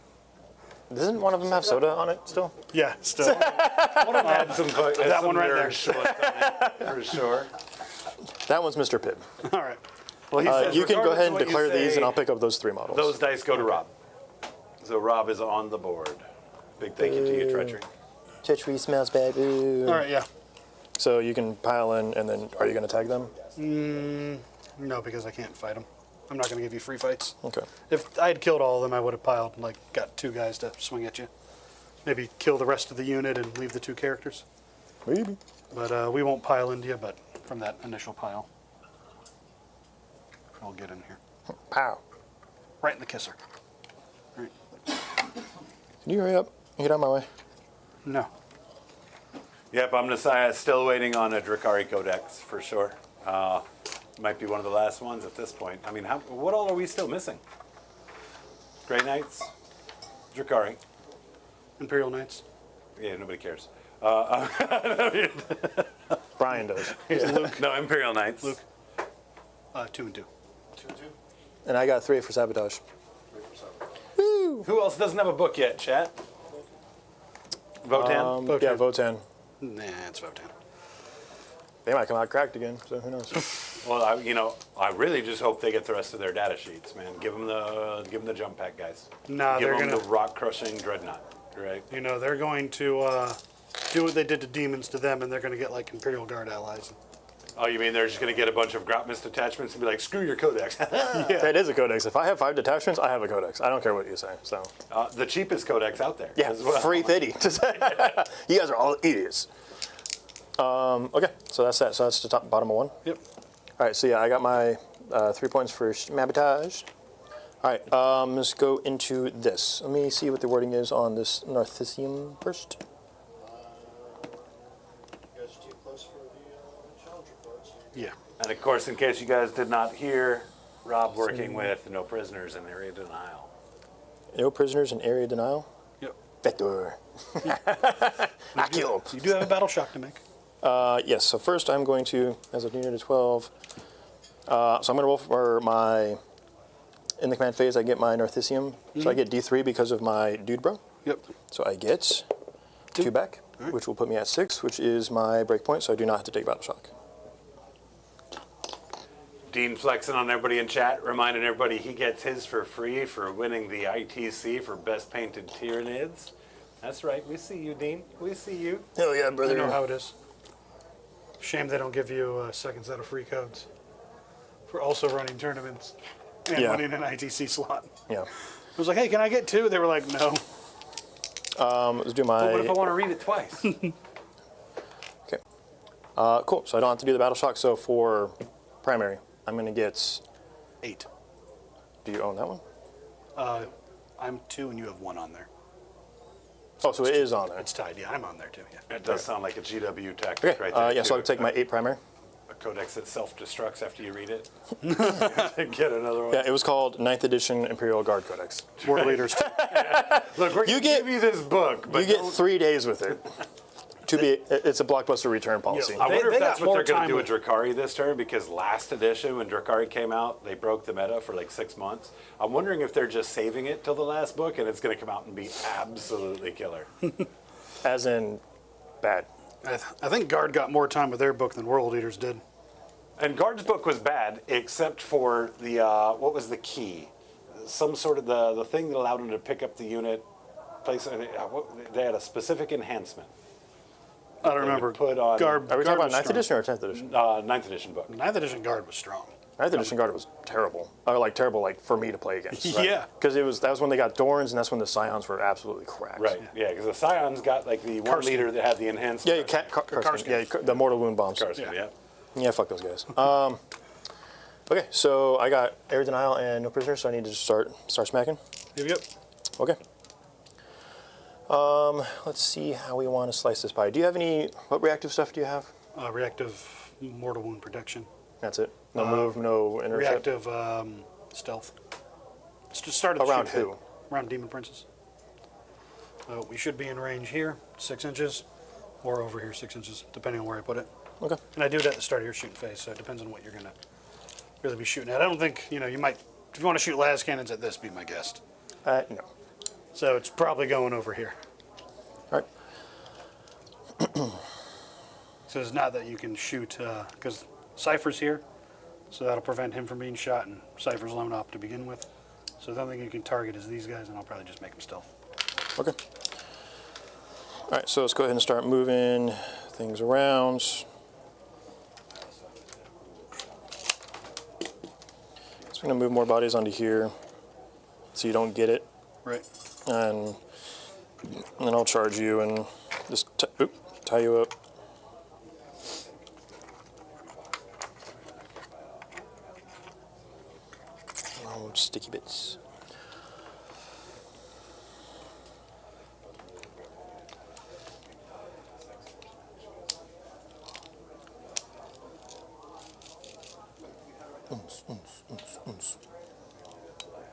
[SPEAKER 2] Doesn't one of them have soda on it still?
[SPEAKER 3] Yeah, still.
[SPEAKER 1] Had some,
[SPEAKER 3] that one right there.
[SPEAKER 1] For sure.
[SPEAKER 2] That one's Mr. Pibb.
[SPEAKER 3] All right.
[SPEAKER 1] Well, he says,
[SPEAKER 2] You can go
[SPEAKER 1] regardless
[SPEAKER 2] ahead
[SPEAKER 1] of
[SPEAKER 2] and
[SPEAKER 1] what you
[SPEAKER 2] declare these,
[SPEAKER 1] say,
[SPEAKER 2] and I'll pick up those 3 models.
[SPEAKER 1] Those dice go to Rob. So Rob is on the board. Big thank you to you, Treachery.
[SPEAKER 2] Treachery smells bad. Ooh.
[SPEAKER 3] All right, yeah.
[SPEAKER 2] So you can pile in, and then are you going to tag them?
[SPEAKER 3] No, because I can't fight them. I'm not going to give you free fights.
[SPEAKER 2] Okay.
[SPEAKER 3] If I had killed all of them, I would have piled, got 2 guys to swing at you. Maybe kill the rest of the unit and leave the 2 characters.
[SPEAKER 2] Maybe.
[SPEAKER 3] But we won't pile into you, but from that initial pile. I'll get in here.
[SPEAKER 2] Pow.
[SPEAKER 3] Right in the kisser. All right.
[SPEAKER 2] Can you hurry up and get out of my way?
[SPEAKER 3] No.
[SPEAKER 1] Yep, I'm Messiah. Still waiting on a Drakari Codex for sure. Might be one of the last ones at this point. I mean, what all are we still missing? Grey Knights, Drakari.
[SPEAKER 3] Imperial Knights.
[SPEAKER 1] Yeah, nobody cares.
[SPEAKER 2] Brian does.
[SPEAKER 1] No, Imperial Knights.
[SPEAKER 3] Luke. 2 and 2.
[SPEAKER 4] 2 and 2.
[SPEAKER 2] And I got 3 for sabotage.
[SPEAKER 4] 3 for 7.
[SPEAKER 1] Who else doesn't have a book yet, chat? Votan?
[SPEAKER 3] Votan.
[SPEAKER 2] Yeah, Votan.
[SPEAKER 3] Nah, it's Votan.
[SPEAKER 2] They might come out cracked again, so who knows?
[SPEAKER 1] Well, I really just hope they get the rest of their data sheets, man. Give them the jump pack guys.
[SPEAKER 3] Nah,
[SPEAKER 1] Give
[SPEAKER 3] they're
[SPEAKER 1] them
[SPEAKER 3] gonna.
[SPEAKER 1] the rock crushing dreadnought, right?
[SPEAKER 3] They're going to do what they did to demons to them, and they're going to get Imperial Guard allies.
[SPEAKER 1] Oh, you mean they're just gonna get a bunch of Grotmist detachments and be like, screw your codex?
[SPEAKER 2] That is a codex. If I have 5 detachments, I have a codex. I don't care what you say. So
[SPEAKER 1] The cheapest codex out there.
[SPEAKER 2] yeah,
[SPEAKER 1] as well.
[SPEAKER 2] free 50. You guys are all idiots. Okay, so that's that. So that's the bottom of 1.
[SPEAKER 3] Yep.
[SPEAKER 2] All right, so yeah, I got my 3 points for sabotage. All right, let's go into this. Let me see what the wording is on this Narthisium first.
[SPEAKER 4] You guys are too close for the Challenger cards.
[SPEAKER 3] Yeah.
[SPEAKER 1] And of course, in case you guys did not hear, Rob working with no prisoners in area denial.
[SPEAKER 2] No prisoners in area denial.
[SPEAKER 3] Yep.
[SPEAKER 2] Vector. I kill.
[SPEAKER 3] You do have a battle shock to make.
[SPEAKER 2] Yes, so first I'm going to, as a unit of 12, so I'm going to roll for my, in the command phase I get my Narthisium, so I get D3 because of my dude bro.
[SPEAKER 3] Yep.
[SPEAKER 2] So I get 2 back, which will put me at 6, which is my break point, so I do not have to take battle shock.
[SPEAKER 1] Dean flexing on everybody in chat, reminding everybody he gets his for free for winning the ITC for Best Painted Tyranids. That's right, we see you, Dean. We see you.
[SPEAKER 2] Hell yeah,
[SPEAKER 3] I
[SPEAKER 2] brother.
[SPEAKER 3] know how it is. Shame they don't give you a second set of free codes for also running tournaments and
[SPEAKER 2] Yeah.
[SPEAKER 3] winning an ITC slot.
[SPEAKER 2] Yeah.
[SPEAKER 3] I was like, hey, can I get 2? They were like, no.
[SPEAKER 2] Let's do my...
[SPEAKER 1] But what if I want to read it twice?
[SPEAKER 2] Okay. Cool, so I don't have to do the battle shock, so for primary, I'm going to get...
[SPEAKER 3] 8.
[SPEAKER 2] Do you own that one?
[SPEAKER 3] I'm 2 and you have 1 on there.
[SPEAKER 2] Oh, so it is on there.
[SPEAKER 3] It's tied. Yeah, I'm on there too. Yeah.
[SPEAKER 1] It does sound like a GW tactic
[SPEAKER 2] Okay,
[SPEAKER 1] right there.
[SPEAKER 2] yeah, so
[SPEAKER 1] too.
[SPEAKER 2] I'll take my 8 primary.
[SPEAKER 1] A codex that self-destructs after you read it. Get another one.
[SPEAKER 2] Yeah, it was called 9th edition Imperial Guard Codex.
[SPEAKER 3] World leaders too.
[SPEAKER 1] Look, we're
[SPEAKER 2] You
[SPEAKER 1] gonna
[SPEAKER 2] get-
[SPEAKER 1] give you this book, but
[SPEAKER 2] You get 3 days with it. It's a blockbuster return policy.
[SPEAKER 1] I wonder
[SPEAKER 3] They
[SPEAKER 1] if that's
[SPEAKER 3] got
[SPEAKER 1] what
[SPEAKER 3] more
[SPEAKER 1] they're going to
[SPEAKER 3] time
[SPEAKER 1] do with Drakari this turn, because last edition, when Drakari came out, they broke the meta for like 6 months. I'm wondering if they're just saving it till the last book, and it's going to come out and be absolutely killer.
[SPEAKER 2] As in, bad.
[SPEAKER 3] I think Guard got more time with their book than World Leaders did.
[SPEAKER 1] And Guard's book was bad, except for the, what was the key? Some sort of the thing that allowed them to pick up the unit. They had a specific enhancement.
[SPEAKER 3] I don't
[SPEAKER 1] They would
[SPEAKER 3] remember.
[SPEAKER 1] put on-
[SPEAKER 3] Guard.
[SPEAKER 2] Are we
[SPEAKER 3] Guard
[SPEAKER 2] talking about
[SPEAKER 3] was
[SPEAKER 2] 9th
[SPEAKER 3] strong.
[SPEAKER 2] edition or 10th edition?
[SPEAKER 1] 9th edition book.
[SPEAKER 3] 9th edition Guard was strong.
[SPEAKER 2] 9th edition Guard was terrible. Terrible for me to play against.
[SPEAKER 3] Yeah.
[SPEAKER 2] Because that was when they got Dorns, and that's when the Scions were absolutely cracked.
[SPEAKER 1] Right, yeah, because the Scions got like the one
[SPEAKER 3] Karsten.
[SPEAKER 1] leader that had the enhanced.
[SPEAKER 2] Yeah, Karsten. Yeah, the mortal wound bombs.
[SPEAKER 1] Karsten, yeah.
[SPEAKER 2] Yeah, fuck those guys. Okay, so I got area denial and no prisoners, so I need to just start smacking.
[SPEAKER 3] Yep.
[SPEAKER 2] Okay. Let's see how we want to slice this pie. Do you have what reactive stuff do you have?
[SPEAKER 3] Reactive mortal wound protection.
[SPEAKER 2] That's it. No move, no intercept.
[SPEAKER 3] Reactive stealth. It's just started.
[SPEAKER 2] Around
[SPEAKER 3] to shoot
[SPEAKER 2] who?
[SPEAKER 3] hit. Around Demon Princess. We should be in range here, 6 inches, or over here, 6 inches, depending on where I put it.
[SPEAKER 2] Okay.
[SPEAKER 3] And I do it at the start of your shooting phase, so it depends on what you're going to really be shooting at. I don't think, you might, if you want to shoot las cannons at this, be my guest.
[SPEAKER 2] No.
[SPEAKER 3] So it's probably going over here.
[SPEAKER 2] All right.
[SPEAKER 3] So it's not that you can shoot, because Cypher's here, so that'll prevent him from being shot, and Cypher's lown up to begin with. So the only thing you can target is these guys, and I'll probably just make them stealth.
[SPEAKER 2] Okay. All right, so let's go ahead and start moving things around. So I'm going to move more bodies onto here so you don't get it.
[SPEAKER 3] Right.
[SPEAKER 2] And then I'll charge you and just tie you up. Oh, sticky bits.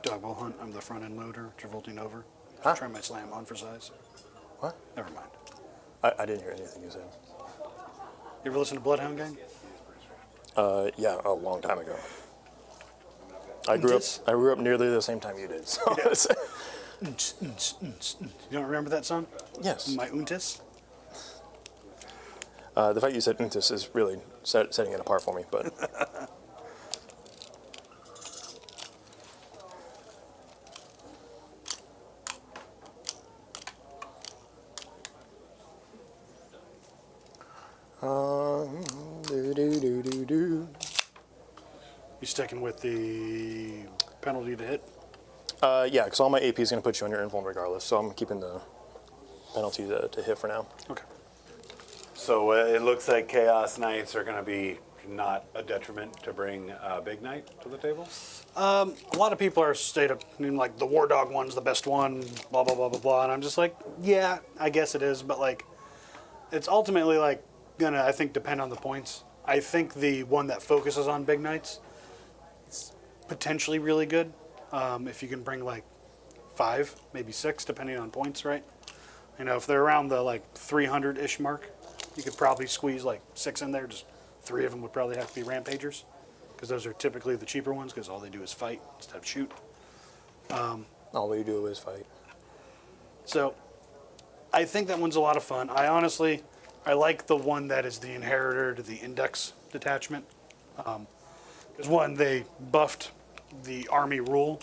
[SPEAKER 3] Dogbowl hunt, I'm the front end loader, travolting over.
[SPEAKER 2] Huh?
[SPEAKER 3] Try my slam on for size.
[SPEAKER 2] What?
[SPEAKER 3] Never mind.
[SPEAKER 2] I didn't hear anything you said.
[SPEAKER 3] You ever listen to Bloodhound Gang?
[SPEAKER 2] Yeah, a long time ago. I grew up nearly the same time you did. So
[SPEAKER 3] You don't remember that song?
[SPEAKER 2] yes.
[SPEAKER 3] My Untis?
[SPEAKER 2] The fact you said Untis is really setting it apart for me, but
[SPEAKER 3] You sticking with the penalty to hit?
[SPEAKER 2] yeah, because all my AP is going to put you on your invuln regardless, so I'm keeping the penalty to hit for now.
[SPEAKER 3] Okay.
[SPEAKER 1] So it looks like Chaos Knights are going to be not a detriment to bring Big Knight to the table?
[SPEAKER 3] A lot of people are like the War Dog one's the best one, blah, blah, blah, blah, blah. And I'm just like, yeah, I guess it is. But like, it's ultimately like gonna, I think, depend on the points. I think the one that focuses on Big Knights is potentially really good. If you can bring like 5, maybe 6, depending on points, right? If they're around the like 300-ish mark, you could probably squeeze like 6 in there. Just 3 of them would probably have to be Rampagers, because those are typically the cheaper ones, because all they do is fight instead of shoot.
[SPEAKER 2] All we do is fight.
[SPEAKER 3] So I think that one's a lot of fun. I like the one that is the inheritor to the index detachment. Because one, they buffed the army rule,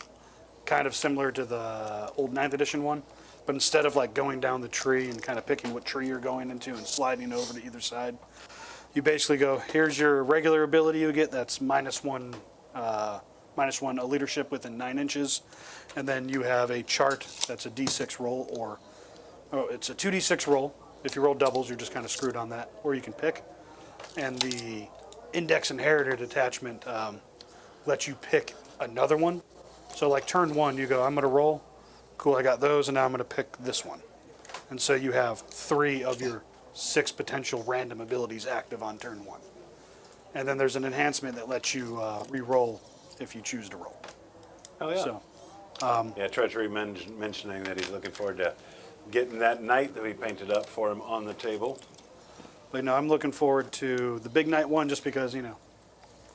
[SPEAKER 3] kind of similar to the old 9th edition one. But instead of like going down the tree and kind of picking what tree you're going into and sliding over to either side, you basically go, here's your regular ability you get, that's -1 a leadership within 9 inches. And then you have a chart that's a d6 roll, it's a 2d6 roll. If you roll doubles, you're just kind of screwed on that, or you can pick. And the index inheritor detachment lets you pick another one. So like turn 1, you go, I'm going to roll. Cool, I got those, and now I'm going to pick this one. And so you have 3 of your 6 potential random abilities active on turn 1. And then there's an enhancement that lets you re-roll if you choose to roll.
[SPEAKER 1] Oh, yeah.
[SPEAKER 3] So,
[SPEAKER 1] Yeah, Treachery mentioning that he's looking forward to getting that knight that we painted up for him on the table.
[SPEAKER 3] but no, I'm looking forward to the Big Knight one just because,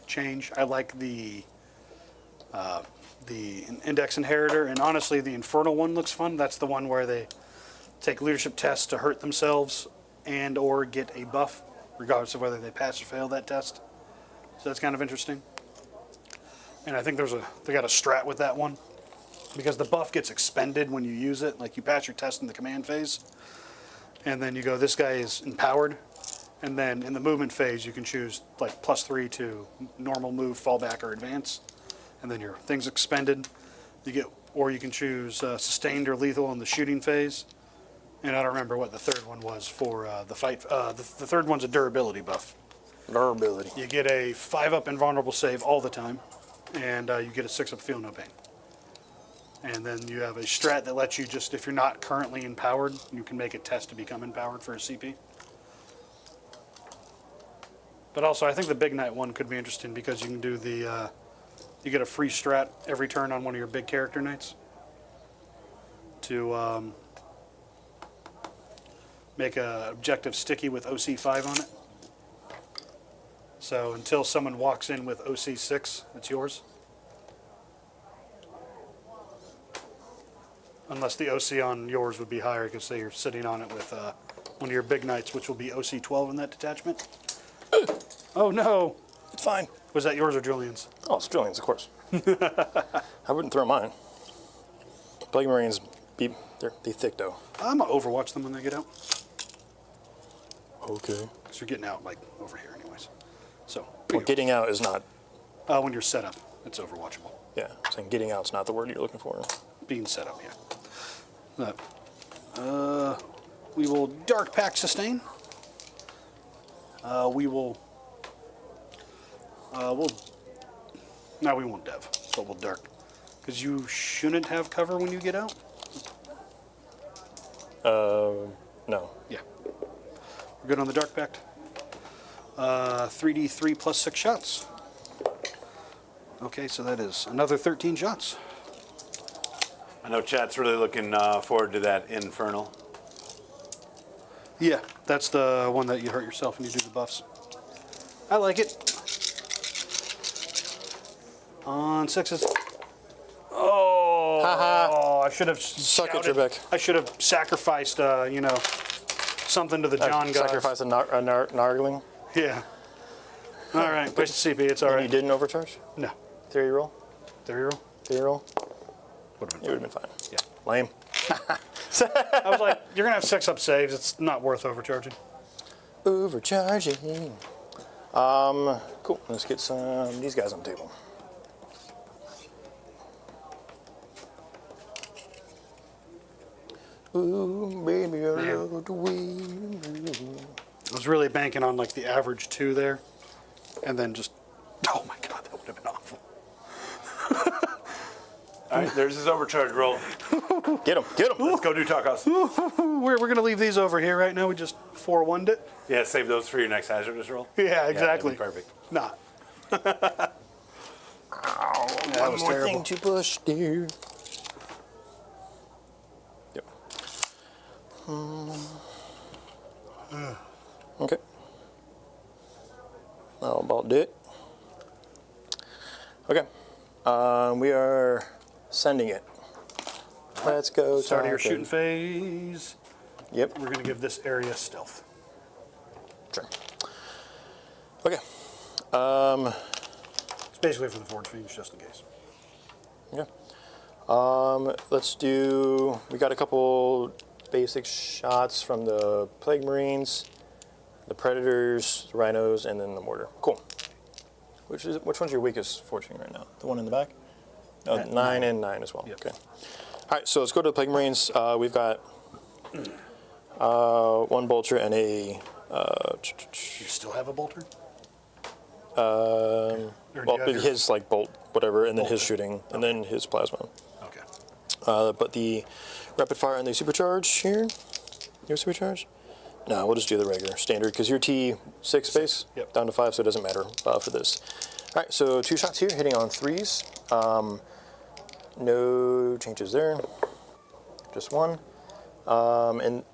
[SPEAKER 3] change. I like the index inheritor, and honestly, the Infernal one looks fun. That's the one where they take leadership tests to hurt themselves and or get a buff, regardless of whether they pass or fail that test. So that's kind of interesting. And I think they got a strat with that one, because the buff gets expended when you use it. Like you pass your test in the command phase, and then you go, this guy is empowered. And then in the movement phase, you can choose like +3 to normal move, fallback, or advance. And then your thing's expended. Or you can choose sustained or lethal in the shooting phase. And I don't remember what the third one was for the fight. The third one's a durability buff.
[SPEAKER 2] Durability.
[SPEAKER 3] You get a 5-up invulnerable save all the time, and you get a 6-up feel no pain. And then you have a strat that lets you just, if you're not currently empowered, you can make a test to become empowered for a CP. But also, I think the Big Knight one could be interesting because you can do you get a free strat every turn on one of your big character knights to make a objective sticky with OC5 on it. So until someone walks in with OC6, it's yours. Unless the OC on yours would be higher, because say you're sitting on it with one of your big knights, which will be OC12 in that detachment. Oh no!
[SPEAKER 2] It's fine.
[SPEAKER 3] Was that yours or Julian's?
[SPEAKER 2] Oh, it's Julian's, of course. I wouldn't throw mine. Plague Marines, they're thick though.
[SPEAKER 3] I'm gonna overwatch them when they get out.
[SPEAKER 2] Okay.
[SPEAKER 3] Because you're getting out like over here anyways. So
[SPEAKER 2] Well, getting out is not,
[SPEAKER 3] when you're set up, it's overwatchable.
[SPEAKER 2] yeah, I'm saying getting out's not the word you're looking for.
[SPEAKER 3] Being set up, yeah. We will Dark Pact sustain. We won't dev, but we'll dark. Because you shouldn't have cover when you get out?
[SPEAKER 2] No.
[SPEAKER 3] Yeah. We're good on the Dark Pact. 3d3 plus 6 shots. Okay, so that is another 13 shots.
[SPEAKER 1] I know chat's really looking forward to that Infernal.
[SPEAKER 3] Yeah, that's the one that you hurt yourself and you do the buffs. I like it. On 6s. Oh, I should have
[SPEAKER 2] Suck it,
[SPEAKER 3] shouted.
[SPEAKER 2] Trebek.
[SPEAKER 3] I should have sacrificed, something to the John gods.
[SPEAKER 2] Sacrifice a Nargling.
[SPEAKER 3] Yeah. All right, push the CP. It's all
[SPEAKER 2] And you
[SPEAKER 3] right.
[SPEAKER 2] didn't overcharge?
[SPEAKER 3] No.
[SPEAKER 2] Theory roll?
[SPEAKER 3] 3-roll.
[SPEAKER 2] Theory roll?
[SPEAKER 3] Would have
[SPEAKER 2] It
[SPEAKER 3] been
[SPEAKER 2] would have been fine.
[SPEAKER 3] Yeah.
[SPEAKER 2] Lame.
[SPEAKER 3] I was like, you're gonna have 6 up saves. It's not worth overcharging.
[SPEAKER 2] Overcharging. Cool. Let's get some these guys on the table. Ooh, baby, I love the way you move.
[SPEAKER 3] I was really banking on like the average 2 there, and then just, oh my god, that would have been awful.
[SPEAKER 1] All right, there's his overcharge roll.
[SPEAKER 2] Get him, get him.
[SPEAKER 1] Let's go do tacos.
[SPEAKER 3] We're gonna leave these over here right now. We just 4-1'd it.
[SPEAKER 1] Yeah, save those for your next hazardous roll.
[SPEAKER 3] Yeah,
[SPEAKER 1] that'd be
[SPEAKER 3] exactly.
[SPEAKER 1] perfect.
[SPEAKER 3] Not.
[SPEAKER 2] That
[SPEAKER 3] was
[SPEAKER 2] more
[SPEAKER 3] terrible.
[SPEAKER 2] thing to push, dear. Yep. Okay. How about it? Okay. We are sending it. Let's go.
[SPEAKER 3] Start of your
[SPEAKER 2] Tarkin.
[SPEAKER 3] shooting phase.
[SPEAKER 2] Yep.
[SPEAKER 3] We're gonna give this area stealth.
[SPEAKER 2] Sure. Okay.
[SPEAKER 3] It's basically for the Forge Fiends, just in case.
[SPEAKER 2] Yeah. Let's do. We got a couple basic shots from the Plague Marines, the Predators, the Rhinos, and then the Mortar. Cool. Which one's your weakest fortune right now? The one in the back? Oh,
[SPEAKER 3] At
[SPEAKER 2] 9 and 9 as well.
[SPEAKER 3] Yep.
[SPEAKER 2] Okay. All right. So let's go to the Plague Marines. We've got one Bolter and a.
[SPEAKER 3] You still have a bolter?
[SPEAKER 2] Well,
[SPEAKER 3] Or do you have your-
[SPEAKER 2] his like bolt, whatever, and then his
[SPEAKER 3] Bolter.
[SPEAKER 2] shooting, and then his plasma.
[SPEAKER 3] Okay.
[SPEAKER 2] But the rapid fire and the supercharge here. Your supercharge? No, we'll just do the regular standard because you're T6 base
[SPEAKER 3] Yep.
[SPEAKER 2] down to 5, so it doesn't matter for this. All right, so 2 shots here, hitting on 3s. No changes there. Just 1. And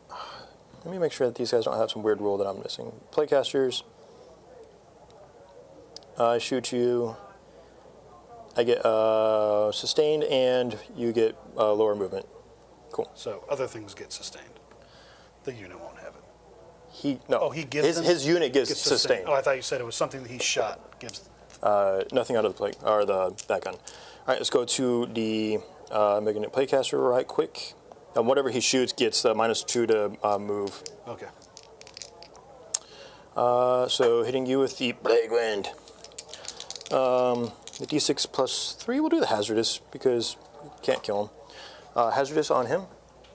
[SPEAKER 2] let me make sure that these guys don't have some weird rule that I'm missing. Playcasters. I shoot you. I get sustained, and you get lower movement. Cool.
[SPEAKER 3] So other things get sustained. The unit won't have it.
[SPEAKER 2] No.
[SPEAKER 3] He gives them?
[SPEAKER 2] his unit gets
[SPEAKER 3] Gets
[SPEAKER 2] sustained.
[SPEAKER 3] Oh, I thought you said it was something that he shot. Gives.
[SPEAKER 2] Nothing out of the play or that gun. All right, let's go to the Mega Unit Playcaster right quick. Whatever he shoots gets the -2 to move.
[SPEAKER 3] Okay.
[SPEAKER 2] So hitting you with the Plague Wind. The D6 plus 3, we'll do the Hazardous because you can't kill him. Hazardous on him,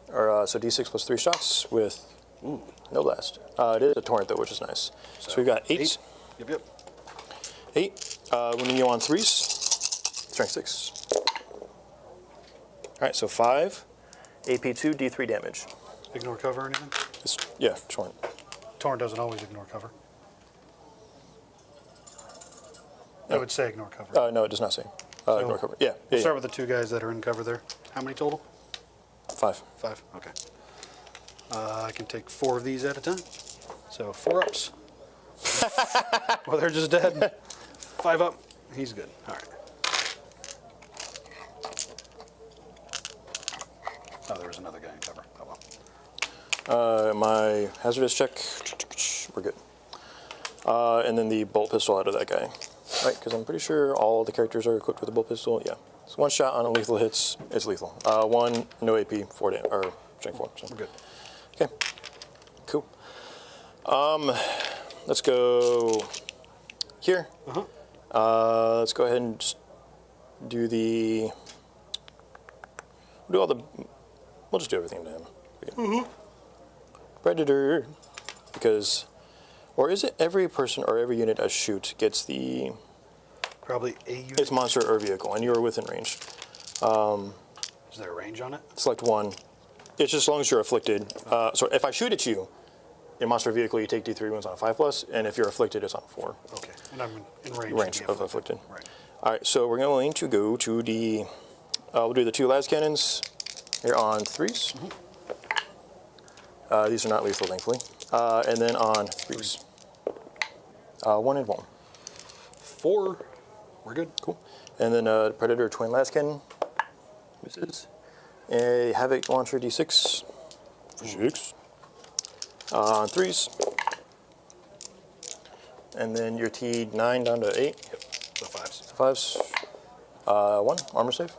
[SPEAKER 2] so D6 plus 3 shots with no blast. It is a torrent though, which is nice. So we've got 8.
[SPEAKER 3] Yep.
[SPEAKER 2] 8. Winning you on 3s. Strength 6. All right, so 5. AP2, D3 damage.
[SPEAKER 3] Ignore cover or anything?
[SPEAKER 2] Yeah, torrent.
[SPEAKER 3] Torrent doesn't always ignore cover. I would say ignore cover.
[SPEAKER 2] No, it does not say. Ignore cover. Yeah,
[SPEAKER 3] We'll
[SPEAKER 2] yeah,
[SPEAKER 3] start with the 2 guys that are in cover there. How many total?
[SPEAKER 2] 5.
[SPEAKER 3] 5. Okay. I can take 4 of these at a time. So 4 ups. Well, they're just dead. 5 up. He's good. All right. Oh, there was another guy in cover. Oh well.
[SPEAKER 2] My hazardous check, we're good. And then the bolt pistol out of that guy, right? Because I'm pretty sure all the characters are equipped with a bolt pistol. Yeah. So 1 shot on a lethal hits, it's lethal. 1, no AP, 4 damage, or strength 4. So.
[SPEAKER 3] We're good.
[SPEAKER 2] Okay. Cool. Let's go here. Let's go ahead and just do we'll just do everything to him. Predator. Because, or is it every person or every unit I shoot gets
[SPEAKER 3] Probably a unit.
[SPEAKER 2] its monster or vehicle, and you are within range.
[SPEAKER 3] Is there a range on it?
[SPEAKER 2] Select 1. It's just as long as you're afflicted. So if I shoot at you, in monster vehicle, you take D3 wounds on a 5+, and if you're afflicted, it's on a 4.
[SPEAKER 3] Okay. And I'm in range.
[SPEAKER 2] Range
[SPEAKER 3] to be
[SPEAKER 2] of afflicted.
[SPEAKER 3] Right.
[SPEAKER 2] All right, so we're going to go to the. We'll do the 2 las cannons here on 3s. These are not lethal, thankfully. And then on 3s. 1 and 1.
[SPEAKER 3] 4. We're good.
[SPEAKER 2] Cool. And then Predator twin las cannon. Misses. A Havoc launcher D6 for 6. On 3s. And then your T9 down to 8.
[SPEAKER 3] Yep. So 5s.
[SPEAKER 2] 5s. 1 armor save.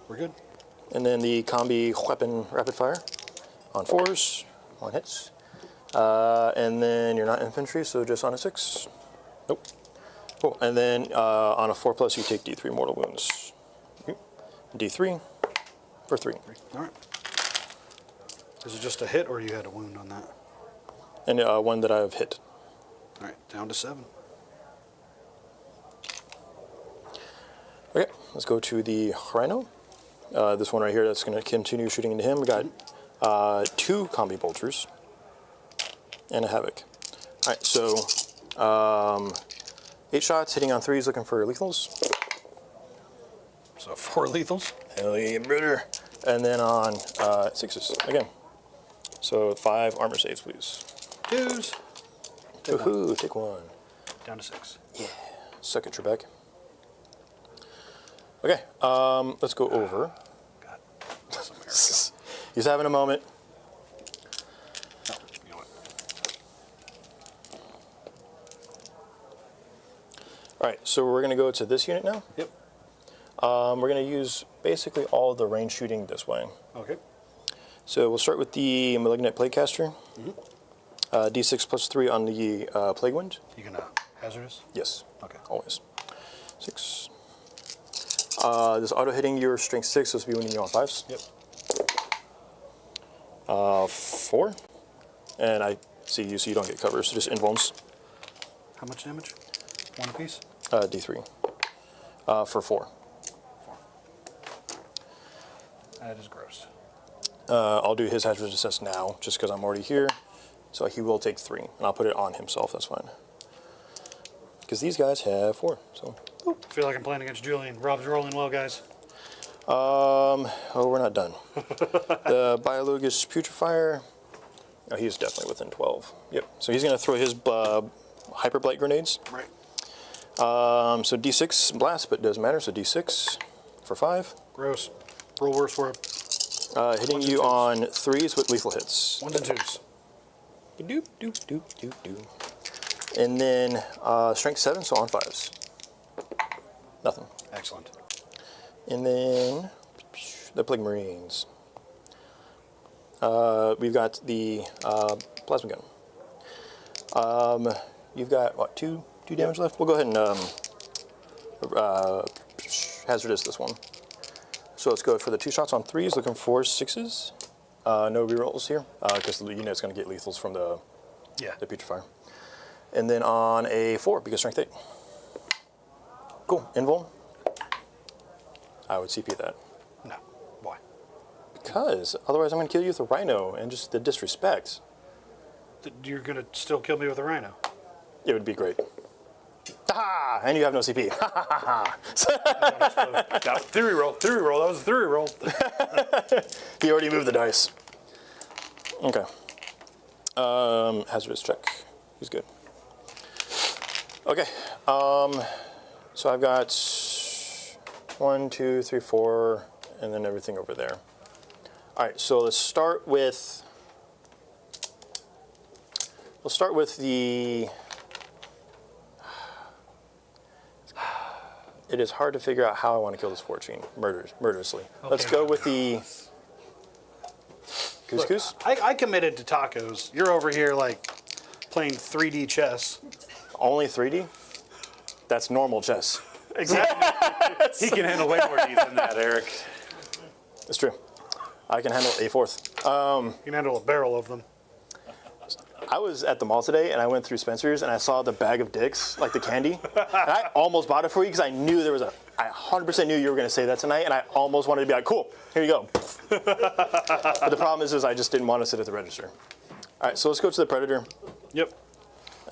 [SPEAKER 3] We're good.
[SPEAKER 2] And then the combi weapon rapid fire on 4s. 1 hits. And then you're not infantry, so just on a 6. Nope. Cool. And then on a 4+, you take D3 mortal wounds. D3 for 3.
[SPEAKER 3] All right. Is it just a hit, or you had a wound on that?
[SPEAKER 2] And 1 that I've hit.
[SPEAKER 3] All right. Down to 7.
[SPEAKER 2] Okay, let's go to the Rhino. This one right here, that's going to continue shooting into him. We got 2 combi bolters and a Havoc. All right, so 8 shots, hitting on 3s, looking for lethals.
[SPEAKER 3] So 4 lethals.
[SPEAKER 2] Hell yeah, brother. And then on 6s, again. So 5 armor saves, please.
[SPEAKER 3] 2s.
[SPEAKER 2] Woohoo, take 1.
[SPEAKER 3] Down to 6.
[SPEAKER 2] Yeah, suck it, Trebek. Okay, let's go over.
[SPEAKER 3] God. Awesome. Here we
[SPEAKER 2] He's having a moment.
[SPEAKER 3] go. Oh, you know what?
[SPEAKER 2] All right, so we're going to go to this unit now.
[SPEAKER 3] Yep.
[SPEAKER 2] We're going to use basically all of the range shooting this way.
[SPEAKER 3] Okay.
[SPEAKER 2] So we'll start with the Malignant Plaguecaster. D6 plus 3 on the Plague Wind.
[SPEAKER 3] You gonna hazardous?
[SPEAKER 2] Yes,
[SPEAKER 3] Okay.
[SPEAKER 2] always. 6. This auto hitting your strength 6, so this will be winning you on 5s.
[SPEAKER 3] Yep.
[SPEAKER 2] 4. And I see you, so you don't get cover, so just invulns.
[SPEAKER 3] How much damage? 1 apiece?
[SPEAKER 2] D3. For 4.
[SPEAKER 3] That is gross.
[SPEAKER 2] I'll do his hazardous assess now, just because I'm already here. So he will take 3, and I'll put it on himself, that's fine. Because these guys have 4, so.
[SPEAKER 3] I feel like I'm playing against Julian. Rob's rolling well, guys.
[SPEAKER 2] Oh, we're not done. The Biologus Putrefier. Oh, he's definitely within 12. Yep. So he's going to throw his Hyper Blight grenades.
[SPEAKER 3] Right.
[SPEAKER 2] So D6 blast, but it doesn't matter. So D6 for 5.
[SPEAKER 3] Gross. Roll worse for it.
[SPEAKER 2] Hitting you on 3s with lethal hits.
[SPEAKER 3] 1s and 2s.
[SPEAKER 2] Doop, doop, doop, doop, doop. And then strength 7, so on 5s. Nothing.
[SPEAKER 3] Excellent.
[SPEAKER 2] And then the Plague Marines. We've got the plasma gun. You've got what, 2 damage left? We'll go ahead and hazardous this one. So let's go for the 2 shots on 3s, looking for 6s. No rerolls here because the unit's going to get lethals from the Putrefier. And then on a 4, because strength 8. Cool. Invul. I would CP that.
[SPEAKER 3] No. Why?
[SPEAKER 2] Because otherwise I'm going to kill you with a Rhino, and just the disrespect.
[SPEAKER 3] You're gonna still kill me with a rhino.
[SPEAKER 2] It would be great. Ha! And you have no CP.
[SPEAKER 1] Theory roll. That was a theory roll.
[SPEAKER 2] He already moved the dice. Okay. Hazardous check. He's good. Okay. So I've got 1, 2, 3, 4, and then everything over there. All right. So let's start with. We'll start with the. It is hard to figure out how I want to kill this Forge Fiend murderously. Let's go with the couscous.
[SPEAKER 3] I committed to tacos. You're over here like playing 3D chess.
[SPEAKER 2] Only 3D? That's normal chess.
[SPEAKER 3] Exactly.
[SPEAKER 1] He can handle way more D than that, Eric.
[SPEAKER 2] It's true. I can handle a fourth.
[SPEAKER 3] You can handle a barrel of them.
[SPEAKER 2] I was at the mall today and I went through Spencer's and I saw the bag of dicks, like the candy. And I almost bought it for you because I knew there was I 100% knew you were going to say that tonight, and I almost wanted to be like, cool, here you go. But the problem is I just didn't want to sit at the register. All right, so let's go to the Predator.
[SPEAKER 3] Yep.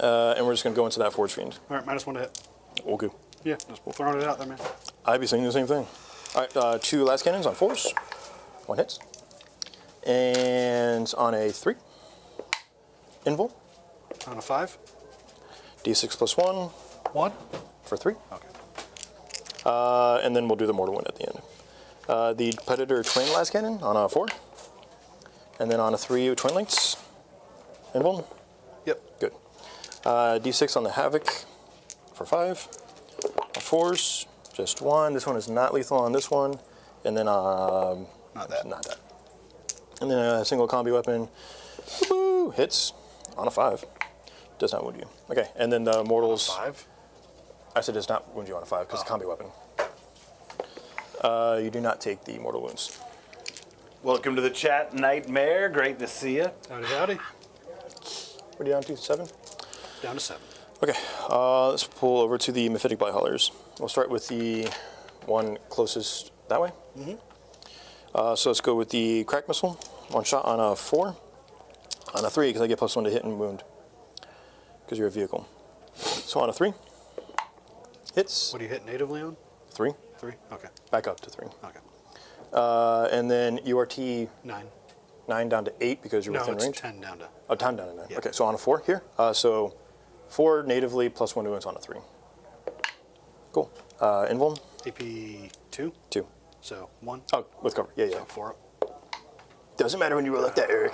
[SPEAKER 2] And we're just going to go into that Forge Fiend.
[SPEAKER 3] All right, -1 to hit.
[SPEAKER 2] Okay.
[SPEAKER 3] Yeah, just throwing it out there, man.
[SPEAKER 2] I'd be saying the same thing. All right, 2 last cannons on 4s. 1 hits. And on a 3. Invul.
[SPEAKER 3] On a 5.
[SPEAKER 2] D6 plus 1
[SPEAKER 3] 1.
[SPEAKER 2] for 3.
[SPEAKER 3] Okay.
[SPEAKER 2] And then we'll do the mortal wound at the end. The Predator Twin last cannon on a 4. And then on a 3, Twin Links. Invul.
[SPEAKER 3] Yep.
[SPEAKER 2] Good. D6 on the Havoc for 5. On 4s, just 1. This one is not lethal on this one. And then
[SPEAKER 3] Not that.
[SPEAKER 2] Not that. And then a single combi weapon. Woo, hits on a 5. Does not wound you. Okay, and then the mortals.
[SPEAKER 3] 5.
[SPEAKER 2] I said does not wound you on a 5 because it's a combi weapon. You do not take the mortal wounds.
[SPEAKER 1] Welcome to the chat, Nightmare. Great to see you.
[SPEAKER 3] Howdy, howdy.
[SPEAKER 2] What are you down to? 7?
[SPEAKER 3] Down to 7.
[SPEAKER 2] Okay, let's pull over to the Mephitic Blighthaulers. We'll start with the one closest that way. So let's go with the Crack Missile. 1 shot on a 4. On a 3, because I get +1 to hit and wound. Because you're a vehicle. So on a 3. Hits.
[SPEAKER 3] What do you hit natively on?
[SPEAKER 2] 3.
[SPEAKER 3] 3? Okay.
[SPEAKER 2] Back up to 3.
[SPEAKER 3] Okay.
[SPEAKER 2] And then URT
[SPEAKER 3] 9.
[SPEAKER 2] 9 down to 8 because you're
[SPEAKER 3] No,
[SPEAKER 2] within
[SPEAKER 3] it's
[SPEAKER 2] range.
[SPEAKER 3] 10 down to.
[SPEAKER 2] Oh, 10 down to 9.
[SPEAKER 3] Yeah.
[SPEAKER 2] Okay, so on a 4 here. So 4 natively +1 to wounds on a 3. Cool. Invuln.
[SPEAKER 3] AP 2.
[SPEAKER 2] 2.
[SPEAKER 3] So 1.
[SPEAKER 2] Oh, with cover. Yeah, yeah.
[SPEAKER 3] So 4 up.
[SPEAKER 2] Doesn't matter when you roll like that, Eric.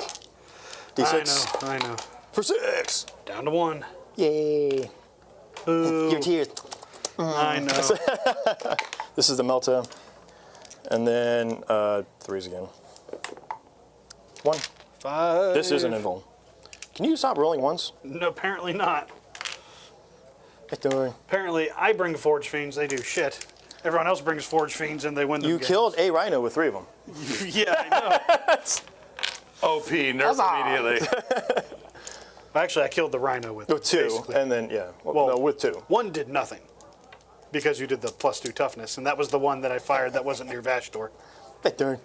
[SPEAKER 2] D6
[SPEAKER 3] I know.
[SPEAKER 2] for 6.
[SPEAKER 3] Down to 1.
[SPEAKER 2] Yay.
[SPEAKER 3] Boo.
[SPEAKER 2] Your tears.
[SPEAKER 3] I know.
[SPEAKER 2] This is the Melta. And then 3s again. 1.
[SPEAKER 3] 5.
[SPEAKER 2] This is an invuln. Can you stop rolling ones?
[SPEAKER 3] No, apparently not.
[SPEAKER 2] Victor.
[SPEAKER 3] Apparently, I bring Forge Fiends, they do shit. Everyone else brings Forge Fiends and they win the
[SPEAKER 2] You killed a rhino with 3 of them.
[SPEAKER 3] Yeah, I know.
[SPEAKER 1] OP, nerf immediately.
[SPEAKER 3] Actually, I killed the Rhino with
[SPEAKER 2] With 2,
[SPEAKER 3] basically.
[SPEAKER 2] and then, yeah.
[SPEAKER 3] Well,
[SPEAKER 2] no, with 2.
[SPEAKER 3] 1 did nothing. Because you did the +2 toughness, and that was the one that I fired that wasn't near Vashtor.
[SPEAKER 2] Victor.